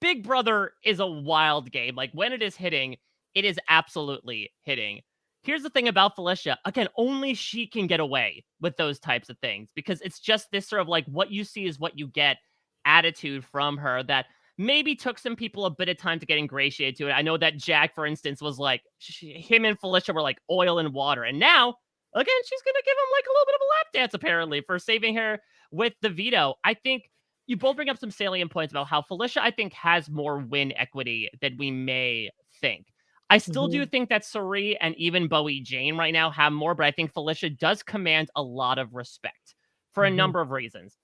Big Brother is a wild game. Like, when it is hitting, it is absolutely hitting. Here's the thing about Felicia. Again, only she can get away with those types of things, because it's just this sort of like, what you see is what you get attitude from her that maybe took some people a bit of time to get ingratiated to it. I know that Jag, for instance, was like, him and Felicia were like oil and water. And now, again, she's going to give him like a little bit of a lap dance, apparently, for saving her with the veto. I think you both bring up some salient points about how Felicia, I think, has more win equity than we may think. I still do think that Suri and even Bowie Jane right now have more, but I think Felicia does command a lot of respect for a number of reasons.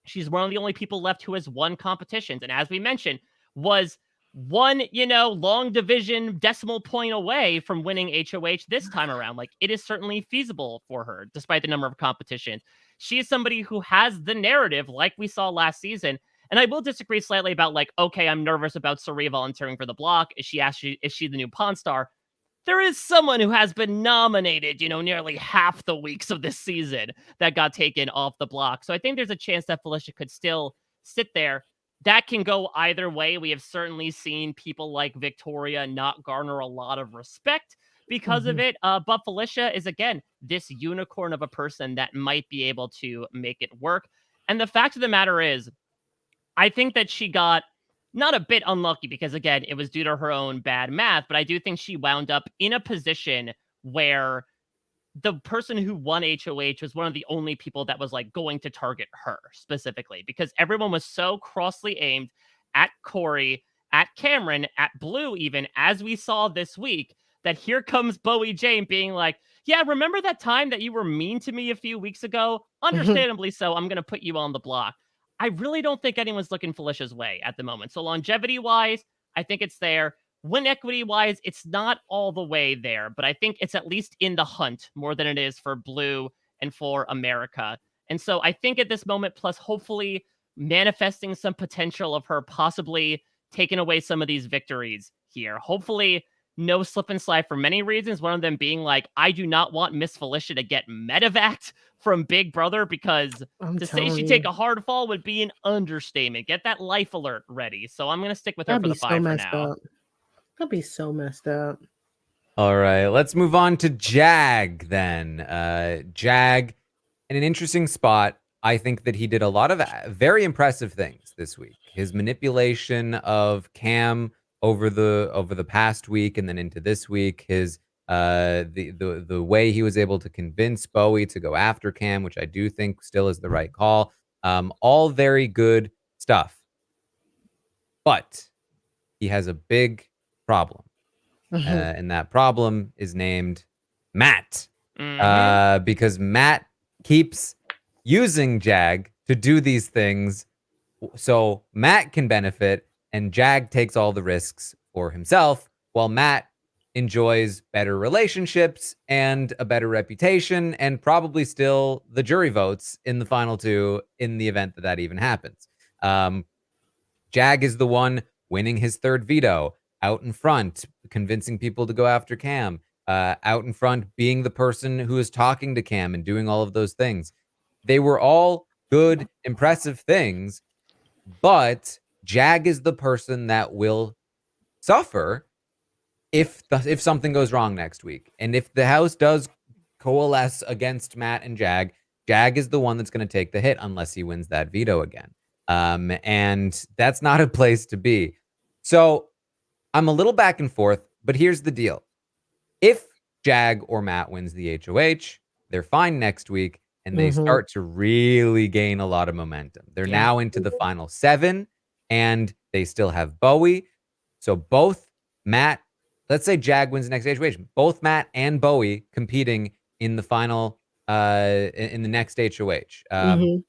She's one of the only people left who has won competitions. And as we mentioned, was one, long division decimal point away from winning HOH this time around. Like, it is certainly feasible for her, despite the number of competitions. She is somebody who has the narrative, like we saw last season. And I will disagree slightly about, like, okay, I'm nervous about Suri volunteering for the block. Is she the new Pawn Star? There is someone who has been nominated, nearly half the weeks of this season that got taken off the block. So I think there's a chance that Felicia could still sit there. That can go either way. We have certainly seen people like Victoria not garner a lot of respect because of it. But Felicia is, again, this unicorn of a person that might be able to make it work. And the fact of the matter is, I think that she got not a bit unlucky because, again, it was due to her own bad math, but I do think she wound up in a position where the person who won HOH was one of the only people that was like going to target her specifically, because everyone was so crossly aimed at Corey, at Cameron, at Blue, even, as we saw this week, that here comes Bowie Jane being like, yeah, remember that time that you were mean to me a few weeks ago? Understandably so, I'm going to put you on the block. I really don't think anyone's looking Felicia's way at the moment. So longevity-wise, I think it's there. Win equity-wise, it's not all the way there, but I think it's at least in the hunt more than it is for Blue and for America. And so I think at this moment, plus hopefully manifesting some potential of her possibly taking away some of these victories here. Hopefully no slip and slide for many reasons. One of them being like, I do not want Miss Felicia to get medevaced from Big Brother, because to say she'd take a hard fall would be an understatement. Get that life alert ready. So I'm going to stick with her for the 5 for now. That'd be so messed up. All right, let's move on to Jag then. Jag, in an interesting spot. I think that he did a lot of very impressive things this week. His manipulation of Cam over the past week and then into this week, his the way he was able to convince Bowie to go after Cam, which I do think still is the right call. All very good stuff. But he has a big problem. And that problem is named Matt. Because Matt keeps using Jag to do these things so Matt can benefit, and Jag takes all the risks for himself, while Matt enjoys better relationships and a better reputation, and probably still the jury votes in the final two in the event that that even happens. Jag is the one winning his third veto, out in front, convincing people to go after Cam, out in front, being the person who is talking to Cam and doing all of those things. They were all good, impressive things, but Jag is the person that will suffer if something goes wrong next week. And if the House does coalesce against Matt and Jag, Jag is the one that's going to take the hit unless he wins that veto again. And that's not a place to be. So I'm a little back and forth, but here's the deal. If Jag or Matt wins the HOH, they're fine next week, and they start to really gain a lot of momentum. They're now into the final 7, and they still have Bowie. So both Matt, let's say Jag wins the next HOH, both Matt and Bowie competing in the final, in the next HOH,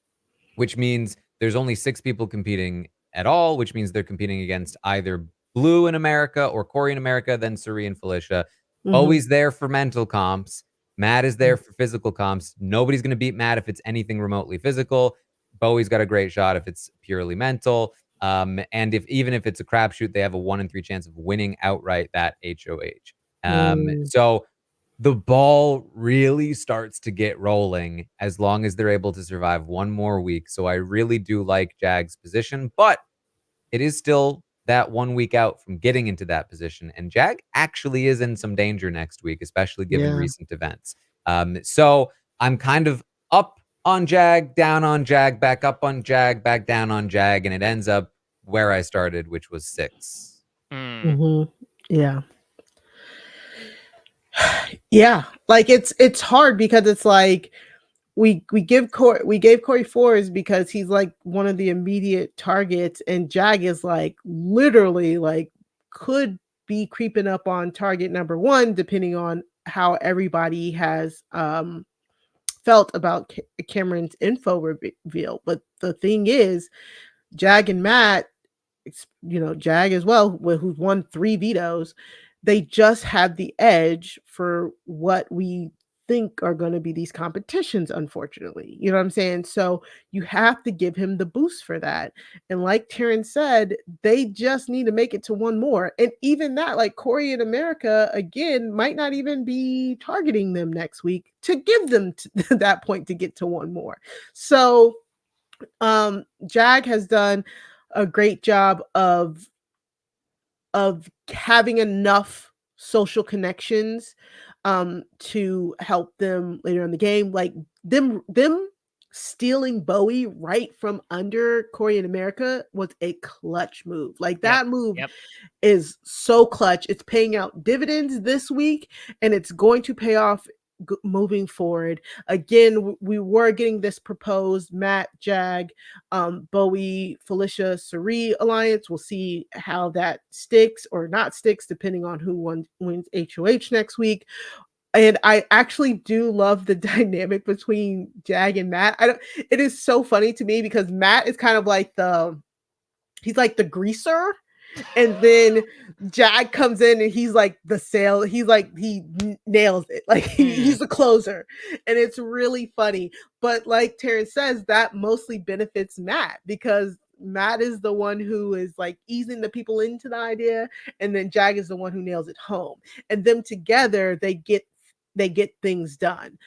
which means there's only 6 people competing at all, which means they're competing against either Blue in America or Corey in America, then Suri and Felicia. Bowie's there for mental comps. Matt is there for physical comps. Nobody's going to beat Matt if it's anything remotely physical. Bowie's got a great shot if it's purely mental. And even if it's a crapshoot, they have a 1 in 3 chance of winning outright that HOH. So the ball really starts to get rolling as long as they're able to survive one more week. So I really do like Jag's position, but it is still that 1 week out from getting into that position. And Jag actually is in some danger next week, especially given recent events. So I'm kind of up on Jag, down on Jag, back up on Jag, back down on Jag, and it ends up where I started, which was 6. Yeah. Yeah, like it's hard because it's like we gave Corey 4s because he's like one of the immediate targets, and Jag is like literally like could be creeping up on target number 1 depending on how everybody has felt about Cameron's info reveal. But the thing is, Jag and Matt, Jag as well, who's won 3 vetoes, they just have the edge for what we think are going to be these competitions, unfortunately. You know what I'm saying? So you have to give him the boost for that. And like Taran said, they just need to make it to 1 more. And even that, like Corey in America, again, might not even be targeting them next week to give them to that point to get to 1 more. So Jag has done a great job of having enough social connections to help them later in the game. Like them stealing Bowie right from under Corey in America was a clutch move. Like that move is so clutch. It's paying out dividends this week, and it's going to pay off moving forward. Again, we were getting this proposed Matt, Jag, Bowie, Felicia, Suri alliance. We'll see how that sticks or not sticks depending on who wins HOH next week. And I actually do love the dynamic between Jag and Matt. It is so funny to me because Matt is kind of like he's like the greaser. And then Jag comes in and he's like the sale. He's like, he nails it. Like he's the closer. And it's really funny. But like Taran says, that mostly benefits Matt because Matt is the one who is like easing the people into the idea. And then Jag is the one who nails it home. And them together, they get things done.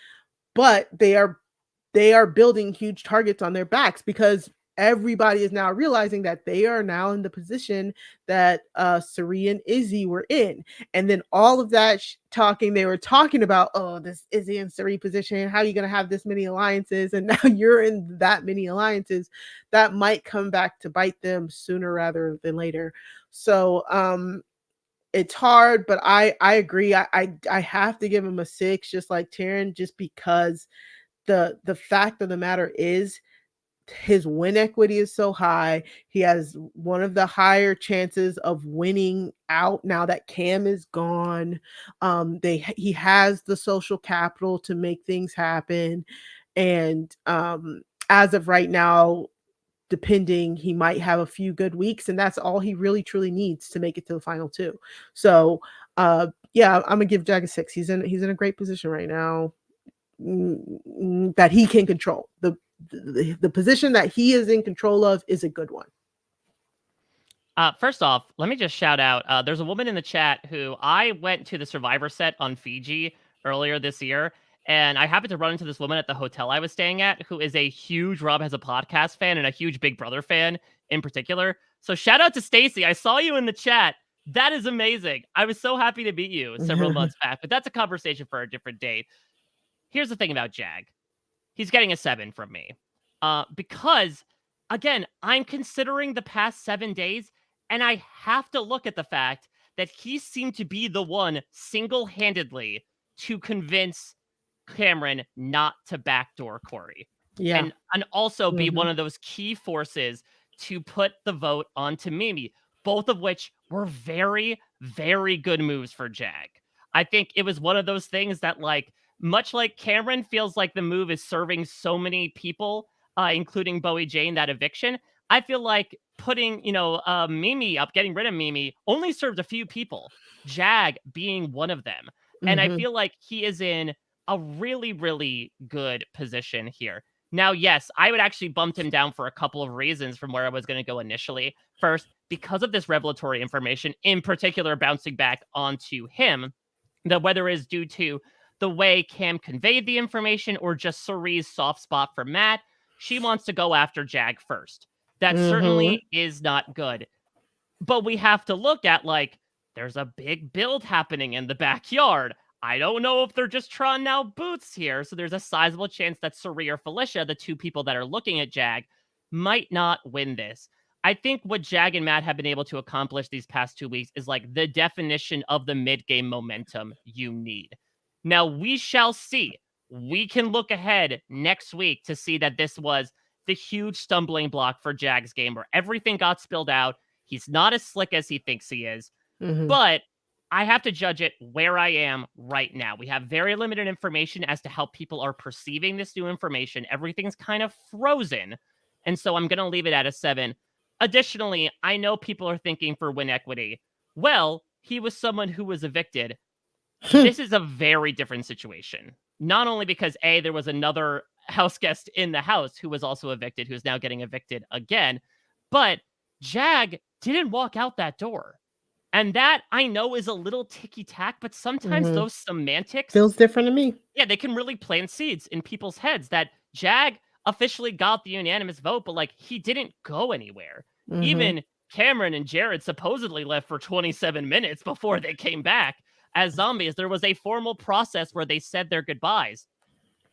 But they are building huge targets on their backs because everybody is now realizing that they are now in the position that Suri and Izzy were in. And then all of that talking, they were talking about, oh, this Izzy and Suri position, how are you going to have this many alliances? And now you're in that many alliances that might come back to bite them sooner rather than later. So it's hard, but I agree. I have to give him a 6, just like Taran, just because the fact of the matter is his win equity is so high. He has one of the higher chances of winning out now that Cam is gone. He has the social capital to make things happen. And as of right now, depending, he might have a few good weeks, and that's all he really truly needs to make it to the final 2. So yeah, I'm gonna give Jag a 6. He's in a great position right now that he can control. The position that he is in control of is a good one. First off, let me just shout out. There's a woman in the chat who I went to the Survivor set on Fiji earlier this year, and I happened to run into this woman at the hotel I was staying at who is a huge Rob Has a Podcast fan and a huge Big Brother fan in particular. So shout out to Stacy. I saw you in the chat. That is amazing. I was so happy to meet you several months back, but that's a conversation for a different date. Here's the thing about Jag. He's getting a 7 from me. Because, again, I'm considering the past 7 days, and I have to look at the fact that he seemed to be the one single-handedly to convince Cameron not to backdoor Corey. Yeah. And also be one of those key forces to put the vote onto Mimi, both of which were very, very good moves for Jag. I think it was one of those things that, like, much like Cameron feels like the move is serving so many people, including Bowie Jane, that eviction, I feel like putting, Mimi up, getting rid of Mimi, only served a few people, Jag being one of them. And I feel like he is in a really, really good position here. Now, yes, I would actually bump him down for a couple of reasons from where I was going to go initially. First, because of this revelatory information, in particular bouncing back onto him, that whether it is due to the way Cam conveyed the information or just Cirie's soft spot for Matt, she wants to go after Jag first. That certainly is not good. But we have to look at, like, there's a big build happening in the backyard. I don't know if they're just trotting out boots here. So there's a sizable chance that Cirie or Felicia, the two people that are looking at Jag, might not win this. I think what Jag and Matt have been able to accomplish these past 2 weeks is like the definition of the mid-game momentum you need. Now, we shall see. We can look ahead next week to see that this was the huge stumbling block for Jag's game where everything got spilled out. He's not as slick as he thinks he is. But I have to judge it where I am right now. We have very limited information as to how people are perceiving this new information. Everything's kind of frozen. And so I'm going to leave it at a 7. Additionally, I know people are thinking for win equity. Well, he was someone who was evicted. This is a very different situation. Not only because, A, there was another house guest in the house who was also evicted, who's now getting evicted again, but Jag didn't walk out that door. And that, I know, is a little ticky-tack, but sometimes those semantics feels different to me. Yeah, they can really plant seeds in people's heads that Jag officially got the unanimous vote, but, like, he didn't go anywhere. Even Cameron and Jared supposedly left for 27 minutes before they came back as zombies. There was a formal process where they said their goodbyes.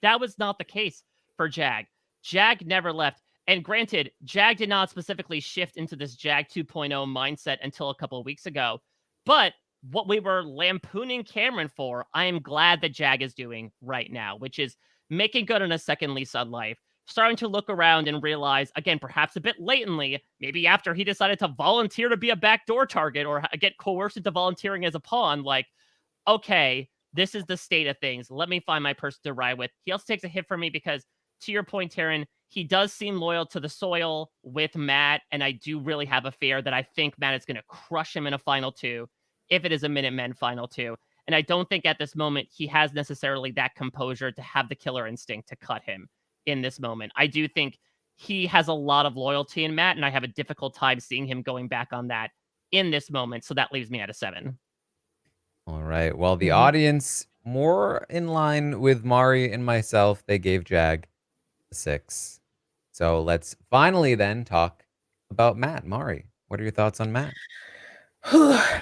That was not the case for Jag. Jag never left. And granted, Jag did not specifically shift into this Jag 2.0 mindset until a couple of weeks ago. But what we were lampooning Cameron for, I am glad that Jag is doing right now, which is making good on a second lease on life, starting to look around and realize, again, perhaps a bit latently, maybe after he decided to volunteer to be a backdoor target or get coerced into volunteering as a pawn, like, okay, this is the state of things. Let me find my person to ride with. He also takes a hit from me because, to your point, Taran, he does seem loyal to the soil with Matt, and I do really have a fear that I think Matt is going to crush him in a final 2, if it is a Minutemen final 2. And I don't think at this moment he has necessarily that composure to have the killer instinct to cut him in this moment. I do think he has a lot of loyalty in Matt, and I have a difficult time seeing him going back on that in this moment. So that leaves me at a 7. All right. Well, the audience, more in line with Mari and myself, they gave Jag a 6. So let's finally then talk about Matt. Mari, what are your thoughts on Matt?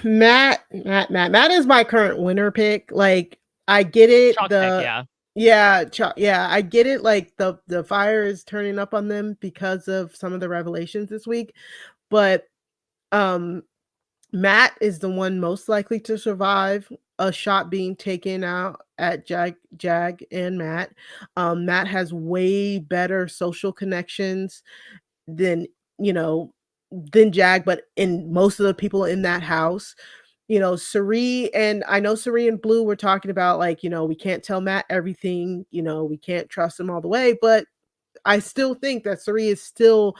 Matt is my current winner pick. Like, I get it. Chalk pick, yeah, I get it. Like, the fire is turning up on them because of some of the revelations this week, but Matt is the one most likely to survive a shot being taken out at Jag and Matt. Matt has way better social connections than Jag, but in most of the people in that house. Cirie, and I know Cirie and Blue were talking about, like, we can't tell Matt everything, we can't trust him all the way, but I still think that Cirie is still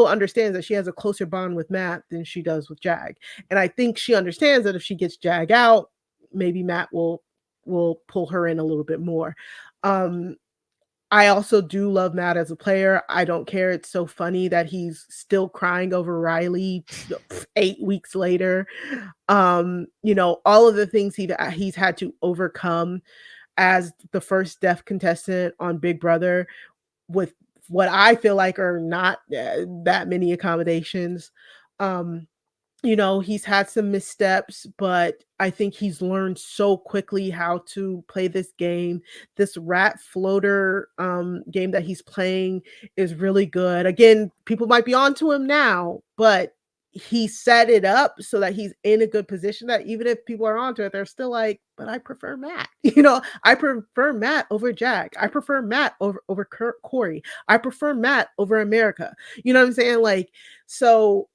understands that she has a closer bond with Matt than she does with Jag. And I think she understands that if she gets Jag out, maybe Matt will pull her in a little bit more. I also do love Matt as a player. I don't care. It's so funny that he's still crying over Riley 8 weeks later. You know, all of the things he's had to overcome as the first deaf contestant on Big Brother with what I feel like are not that many accommodations. You know, he's had some missteps, but I think he's learned so quickly how to play this game. This rat floater game that he's playing is really good. Again, people might be onto him now, but he set it up so that he's in a good position that even if people are onto it, they're still like, but I prefer Matt. You know, I prefer Matt over Jack. I prefer Matt over Corey. I prefer Matt over America. You know what I'm saying? Like, so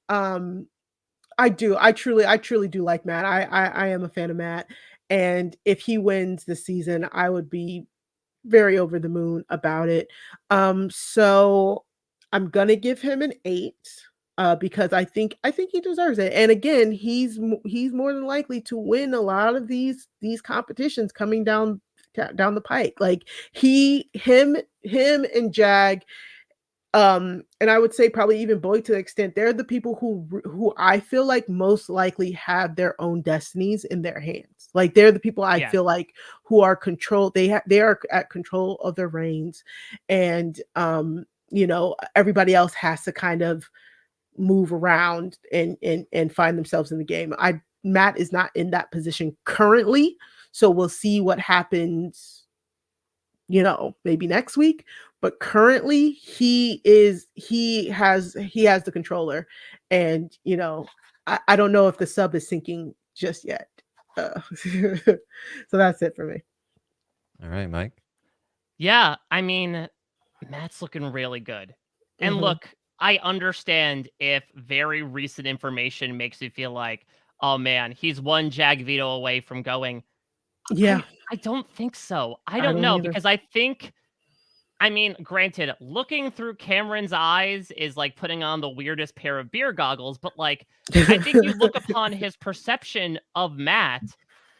I do. I truly do like Matt. I am a fan of Matt. And if he wins this season, I would be very over the moon about it. So I'm gonna give him an 8 because I think he deserves it. And again, he's more than likely to win a lot of these competitions coming down the pike. Like him and Jag, and I would say probably even Boyd to the extent they're the people who I feel like most likely have their own destinies in their hands. Like they're the people I feel like who are controlled. They are at control of their reigns, and you know, everybody else has to kind of move around and find themselves in the game. Matt is not in that position currently, so we'll see what happens, you know, maybe next week. But currently he has the controller, and you know, I don't know if the sub is sinking just yet. So that's it for me. All right, Mike. Yeah, I mean, Matt's looking really good. And look, I understand if very recent information makes you feel like, oh man, he's one Jag veto away from going. Yeah. I don't think so. I I don't don't know, either. because I think, I mean, granted, looking through Cameron's eyes is like putting on the weirdest pair of beer goggles, but like, I think you look upon his perception of Matt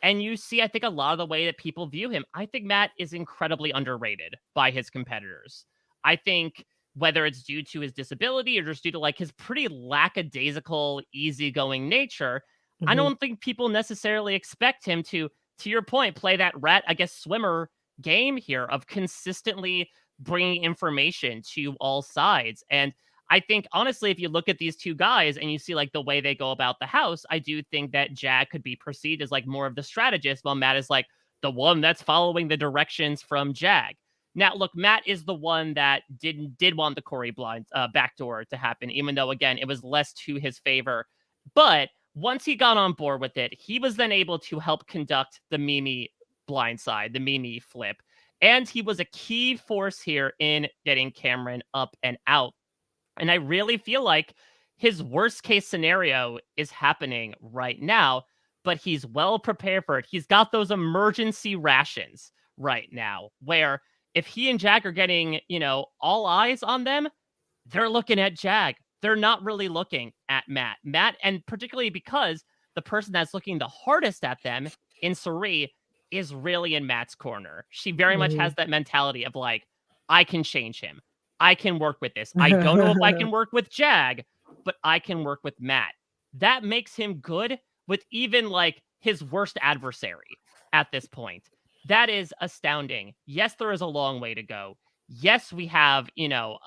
and you see, I think, a lot of the way that people view him. I think Matt is incredibly underrated by his competitors. I think whether it's due to his disability or just due to like his pretty lackadaisical, easygoing nature, I don't think people necessarily expect him to your point, play that rat, I guess, swimmer game here of consistently bringing information to all sides. And I think, honestly, if you look at these two guys and you see like the way they go about the house, I do think that Jag could be perceived as like more of the strategist, while Matt is like the one that's following the directions from Jag. Now, look, Matt is the one that did want the Corey blind backdoor to happen, even though, again, it was less to his favor. But once he got on board with it, he was then able to help conduct the Mimi blindside, the Mimi flip. And he was a key force here in getting Cameron up and out. And I really feel like his worst case scenario is happening right now, but he's well prepared for it. He's got those emergency rations right now, where if he and Jag are getting, you know, all eyes on them, they're looking at Jag. They're not really looking at Matt. And particularly because the person that's looking the hardest at them in Cirie is really in Matt's corner. She very much has that mentality of like, I can change him. I can work with this. I don't know if I can work with Jag, but I can work with Matt. That makes him good with even like his worst adversary at this point. That is astounding. Yes, there is a long way to go. Yes, we have, you know,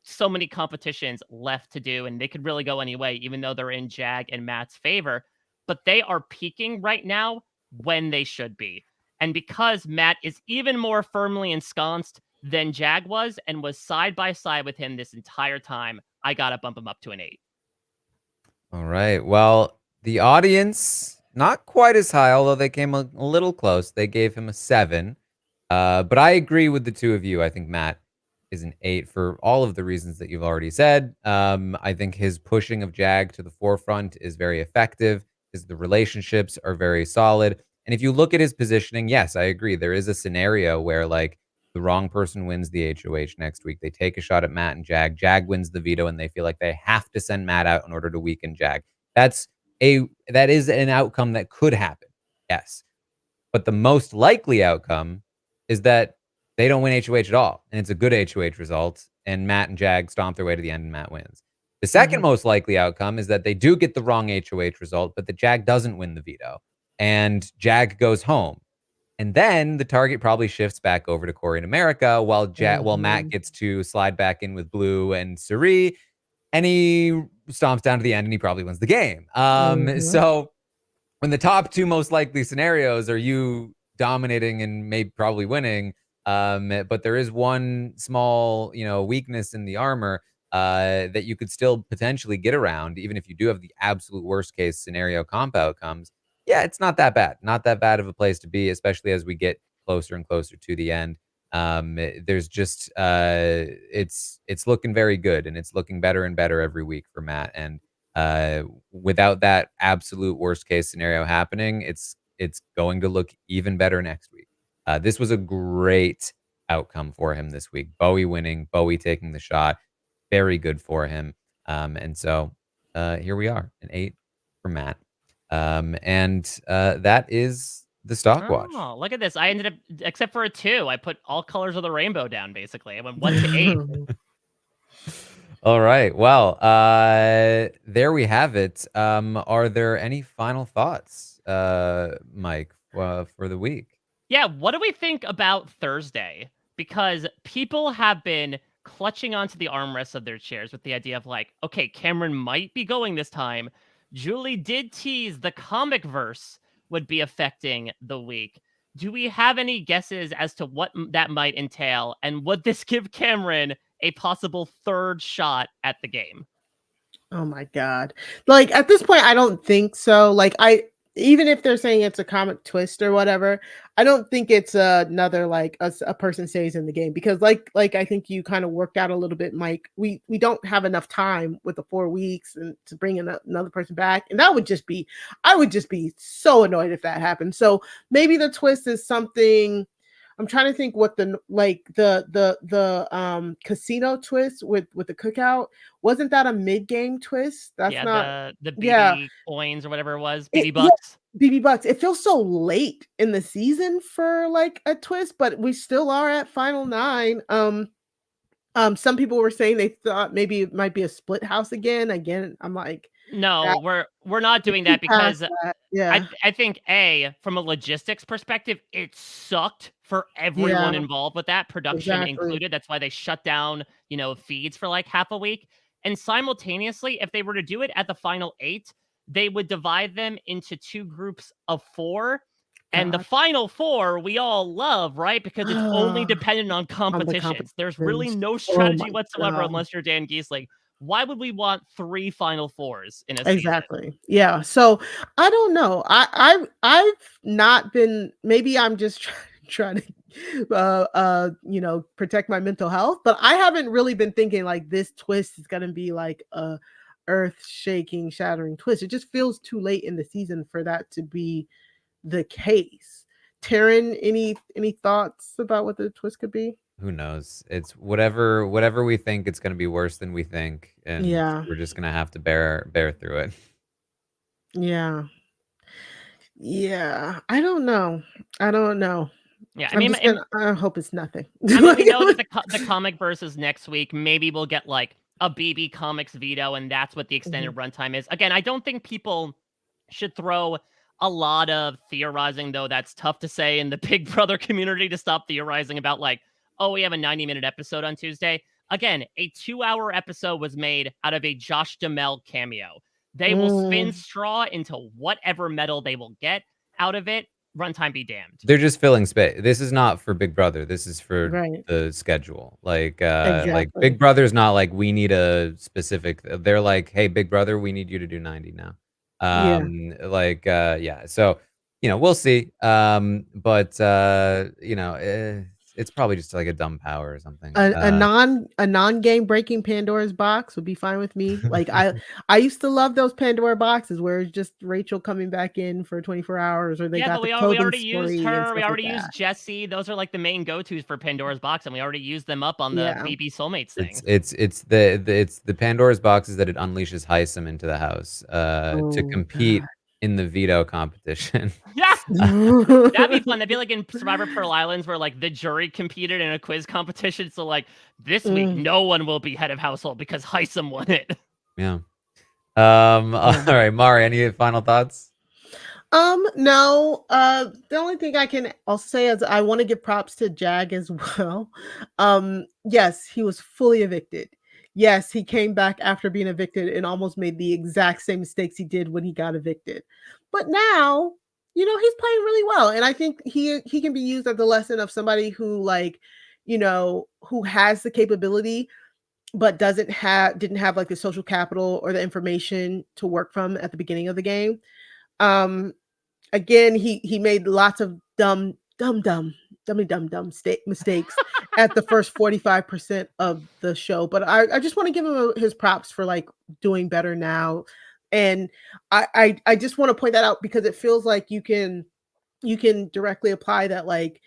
so many competitions left to do, and they could really go any way, even though they're in Jag and Matt's favor. But they are peaking right now when they should be. And because Matt is even more firmly ensconced than Jag was and was side by side with him this entire time, I got to bump him up to an 8. All right. Well, the audience, not quite as high, although they came a little close. They gave him a 7. But I agree with the two of you. I think Matt is an 8 for all of the reasons that you've already said. I think his pushing of Jag to the forefront is very effective. The relationships are very solid. And if you look at his positioning, yes, I agree. There is a scenario where like the wrong person wins the HOH next week. They take a shot at Matt and Jag. Jag wins the veto, and they feel like they have to send Matt out in order to weaken Jag. That is an outcome that could happen. Yes. But the most likely outcome is that they don't win HOH at all, and it's a good HOH result, and Matt and Jag stomp their way to the end, and Matt wins. The second most likely outcome is that they do get the wrong HOH result, but the Jag doesn't win the veto, and Jag goes home. And then the target probably shifts back over to Corey in America while Matt gets to slide back in with Blue and Suri, and he stomps down to the end and he probably wins the game. So when the top two most likely scenarios are you dominating and maybe probably winning, but there is one small, weakness in the armor that you could still potentially get around, even if you do have the absolute worst case scenario comp outcomes. Yeah, it's not that bad. Not that bad of a place to be, especially as we get closer and closer to the end. There's just it's looking very good, and it's looking better and better every week for Matt. And without that absolute worst case scenario happening, it's going to look even better next week. This was a great outcome for him this week. Bowie winning, Bowie taking the shot, very good for him. And so here we are, an 8 for Matt. And that is the Stockwatch. Oh, look at this. I ended up, except for a 2, I put all colors of the rainbow down, basically. I went 1 to 8. All right. Well, there we have it. Are there any final thoughts, Mike, for the week? Yeah, what do we think about Thursday? Because people have been clutching onto the armrests of their chairs with the idea of like, okay, Cameron might be going this time. Julie did tease the comic verse would be affecting the week. Do we have any guesses as to what that might entail? And would this give Cameron a possible 3rd shot at the game? Oh my God. Like at this point, I don't think so. Like even if they're saying it's a comic twist or whatever, I don't think it's another like a person stays in the game, because like I think you kind of worked out a little bit, Mike. We don't have enough time with the 4 weeks and to bring in another person back, and I would just be so annoyed if that happened. So maybe the twist is something. I'm trying to think what the casino twist with the cookout, wasn't that a mid-game twist? That's not the BB coins or whatever it was, BB bucks. BB bucks. It feels so late in the season for like a twist, but we still are at final 9. Some people were saying they thought maybe it might be a split house again. I'm like, no, we're not doing that because yeah. I think from a logistics perspective, it sucked for everyone involved with that, production included. That's why they shut down, feeds for like half a week. And simultaneously, if they were to do it at the final 8, they would divide them into 2 groups of 4. And the final 4 we all love, right? Because it's only dependent on competitions. There's really no strategy whatsoever unless you're Dan Giesling. Why would we want 3 final 4s in a season? Exactly. Yeah. So I don't know. I've not been. Maybe I'm just trying to protect my mental health, but I haven't really been thinking like this twist is gonna be like a earth-shaking, shattering twist. It just feels too late in the season for that to be the case. Taran, any thoughts about what the twist could be? Who knows? It's whatever we think it's going to be worse than we think, and we're just going to have to bear through it. Yeah. I don't know. Yeah, I hope it's nothing. I mean, we know that the comic verse is next week. Maybe we'll get like a BB Comics veto, and that's what the extended runtime is. Again, I don't think people should throw a lot of theorizing, though. That's tough to say in the Big Brother community, to stop theorizing about like, oh, we have a 90-minute episode on Tuesday. Again, a 2-hour episode was made out of a Josh Duhamel cameo. They will spin straw into whatever medal they will get out of it. Runtime be damned. They're just filling space. This is not for Big Brother. This is for the schedule. Like, like Big Brother's not like we need a specific. They're like, hey, Big Brother, we need you to do 90 now. So we'll see. It's probably just like a dumb power or something. A non-game breaking Pandora's box would be fine with me. Like I used to love those Pandora boxes where it's just Rachel coming back in for 24 hours, or they got we the already used her. We already like used Jessie. Those are like the main go-tos for Pandora's box, and we already used them up on the BB Soulmates thing. It's the Pandora's boxes that it unleashes Heisem into the house to compete in the veto competition. Yeah, that'd be fun. That'd be like in Survivor Pearl Islands, where like the jury competed in a quiz competition. So like this week, no one will be head of household because Heisem won it. Yeah. All right, Mari, any final thoughts? No. The only thing I can also say is I want to give props to Jag as well. Yes, he was fully evicted. Yes, he came back after being evicted and almost made the exact same mistakes he did when he got evicted. But now, he's playing really well. And I think he can be used as a lesson of somebody who who has the capability but didn't have like the social capital or the information to work from at the beginning of the game. Again, he made lots of dumb mistakes at the first 45% of the show. But I just want to give him his props for like doing better now. And I just want to point that out because it feels like you can directly apply that. Like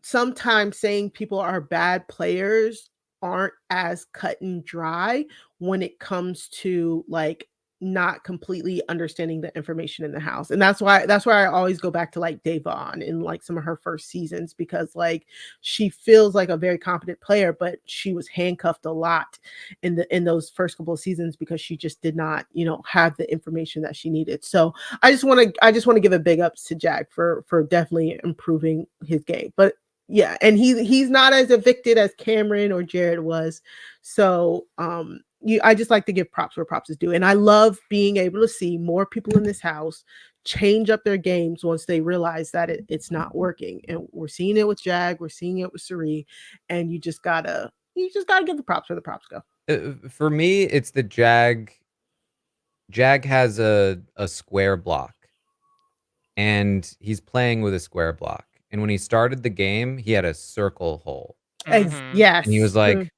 sometimes saying people are bad players aren't as cut and dry when it comes to like not completely understanding the information in the house. And that's why I always go back to like Devon in like some of her first seasons, because like she feels like a very competent player, but she was handcuffed a lot in those first couple of seasons because she just did not, have the information that she needed. So I just want to give a big ups to Jack for definitely improving his game. But yeah, and he's not as evicted as Cameron or Jared was. So I just like to give props where props is due. And I love being able to see more people in this house change up their games once they realize that it's not working. And we're seeing it with Jag, we're seeing it with Suri, and you just gotta give the props where the props go. For me, it's the Jag. Jag has a square block, and he's playing with a square block. And when he started the game, he had a circle hole. Yes. And he was like,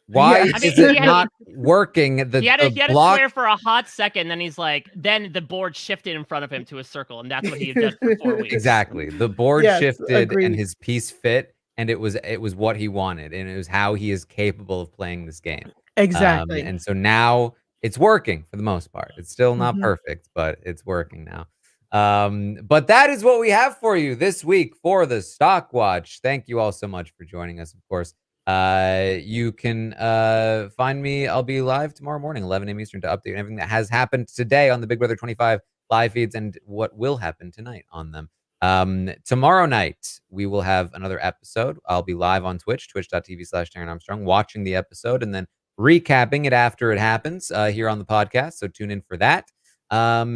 why is it not working? He had a square for a hot second, then he's like, then the board shifted in front of him to a circle, and that's what he had done for 4 weeks. Exactly. The board shifted and his piece fit, and it was what he wanted, and it was how he is capable of playing this game. Exactly. And so now it's working for the most part. It's still not perfect, but it's working now. But that is what we have for you this week for the Stockwatch. Thank you all so much for joining us. Of course, you can find me. I'll be live tomorrow morning, 11 a.m. Eastern, to update everything that has happened today on the Big Brother 25 live feeds and what will happen tonight on them. Tomorrow night, we will have another episode. I'll be live on Twitch, twitch.tv/Taran Armstrong, watching the episode and then recapping it after it happens here on the podcast. So tune in for that. And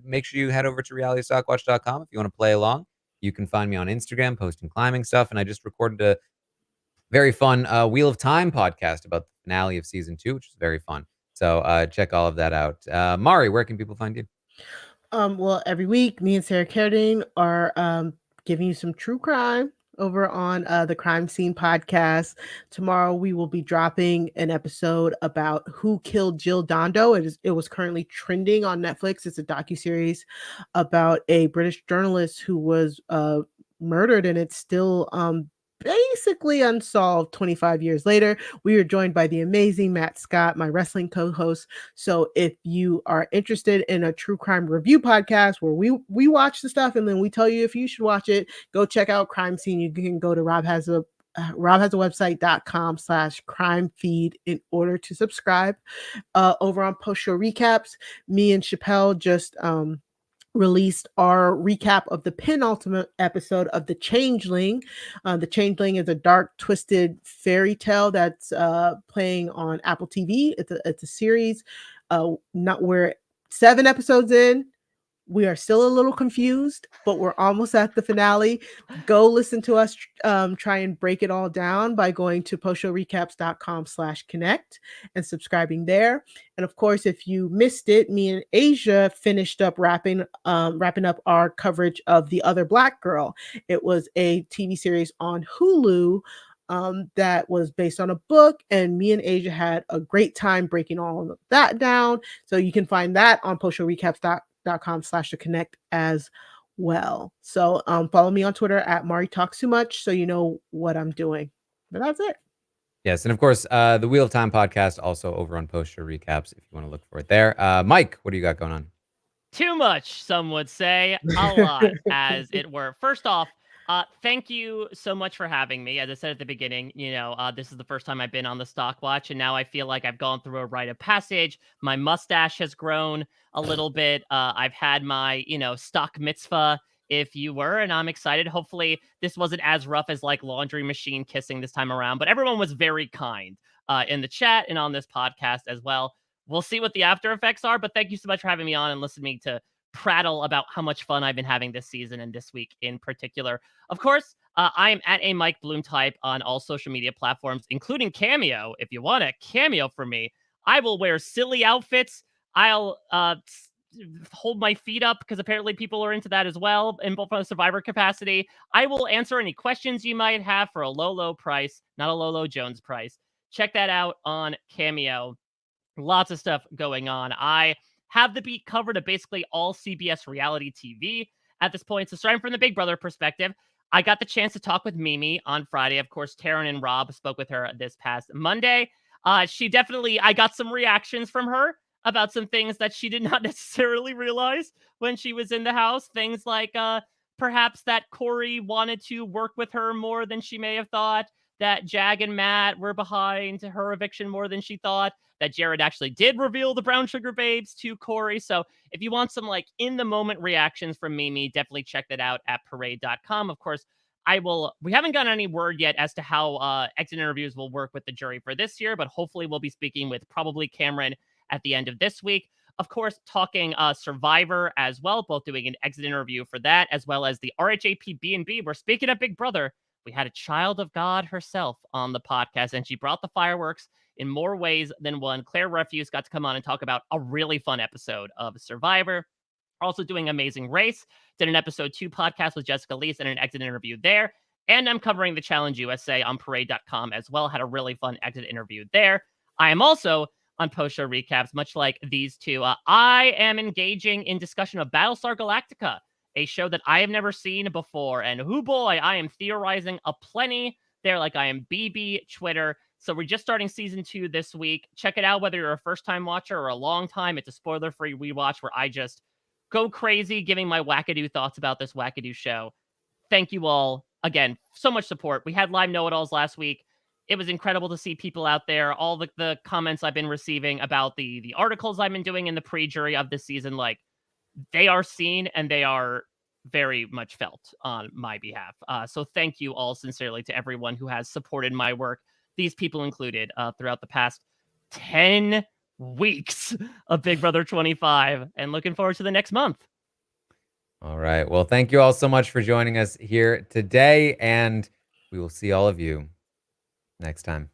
make sure you head over to realitystockwatch.com if you want to play along. You can find me on Instagram posting climbing stuff, and I just recorded a very fun Wheel of Time podcast about the finale of season 2, which is very fun. So check all of that out. Mari, where can people find you? Well, every week me and Sarah Carradine are giving you some true crime over on the Crime Scene podcast. Tomorrow we will be dropping an episode about who killed Jill Dondo. It was currently trending on Netflix. It's a docuseries about a British journalist who was murdered, and it's still basically unsolved 25 years later. We are joined by the amazing Matt Scott, my wrestling co-host. So if you are interested in a true crime review podcast where we watch the stuff and then we tell you if you should watch it, go check out Crime Scene. You can go to robhasawebsite.com/crime feed in order to subscribe. Over on post show recaps, me and Chappelle just released our recap of the penultimate episode of The Changeling. The Changeling is a dark, twisted fairy tale that's playing on Apple TV. It's a series. We're 7 episodes in. We are still a little confused, but we're almost at the finale. Go listen to us try and break it all down by going to postshowrecaps.com/connect and subscribing there. And of course, if you missed it, me and Asia finished up wrapping up our coverage of The Other Black Girl. It was a TV series on Hulu that was based on a book, and me and Asia had a great time breaking all of that down. So you can find that on postshowrecaps.com/connect as well. So follow me on Twitter at Mari Talks Too Much so you know what I'm doing. But that's it. Yes, and of course, the Wheel of Time podcast also over on Post Show Recaps if you want to look for it there. Mike, what do you got going on? Too much, some would say. A lot, as it were. First off, thank you so much for having me. As I said at the beginning, this is the first time I've been on the Stockwatch, and now I feel like I've gone through a rite of passage. My mustache has grown a little bit. I've had my, stock mitzvah, if you were, and I'm excited. Hopefully, this wasn't as rough as like laundry machine kissing this time around, but everyone was very kind in the chat and on this podcast as well. We'll see what the after effects are, but thank you so much for having me on and listening to prattle about how much fun I've been having this season and this week in particular. Of course, I am at a Mike Bloom type on all social media platforms, including Cameo. If you want a cameo from me, I will wear silly outfits. I'll hold my feet up because apparently people are into that as well in both a Survivor capacity. I will answer any questions you might have for a low price, not a Lolo Jones price. Check that out on Cameo. Lots of stuff going on. I have the beat covered of basically all CBS reality TV at this point. So starting from the Big Brother perspective, I got the chance to talk with Mimi on Friday. Of course, Taran and Rob spoke with her this past Monday. I got some reactions from her about some things that she did not necessarily realize when she was in the house. Things like perhaps that Corey wanted to work with her more than she may have thought, that Jag and Matt were behind her eviction more than she thought, that Jared actually did reveal the brown sugar babes to Corey. So if you want some like in the moment reactions from Mimi, definitely check that out at parade.com. Of course, we haven't gotten any word yet as to how exit interviews will work with the jury for this year, but hopefully we'll be speaking with probably Cameron at the end of this week. Of course, talking Survivor as well, both doing an exit interview for that, as well as the RHAP B&B. We're speaking of Big Brother. We had a child of God herself on the podcast, and she brought the fireworks in more ways than one. Claire Refuse got to come on and talk about a really fun episode of Survivor. Also doing Amazing Race. Did an episode 2 podcast with Jessica Lees and an exit interview there. And I'm covering the Challenge USA on parade.com as well. Had a really fun exit interview there. I am also on post-show recaps, much like these two. I am engaging in discussion of Battlestar Galactica, a show that I have never seen before. And oh boy, I am theorizing aplenty there like I am BB Twitter. So we're just starting season 2 this week. Check it out whether you're a first-time watcher or a long time. It's a spoiler-free rewatch where I just go crazy giving my wackadoo thoughts about this wackadoo show. Thank you all. Again, so much support. We had live know-it-alls last week. It was incredible to see people out there. All the comments I've been receiving about the articles I've been doing in the pre-jury of this season, like, they are seen and they are very much felt on my behalf. So thank you all sincerely to everyone who has supported my work, these people included, throughout the past 10 weeks of Big Brother 25, and looking forward to the next month. All right. Well, thank you all so much for joining us here today, and we will see all of you next time.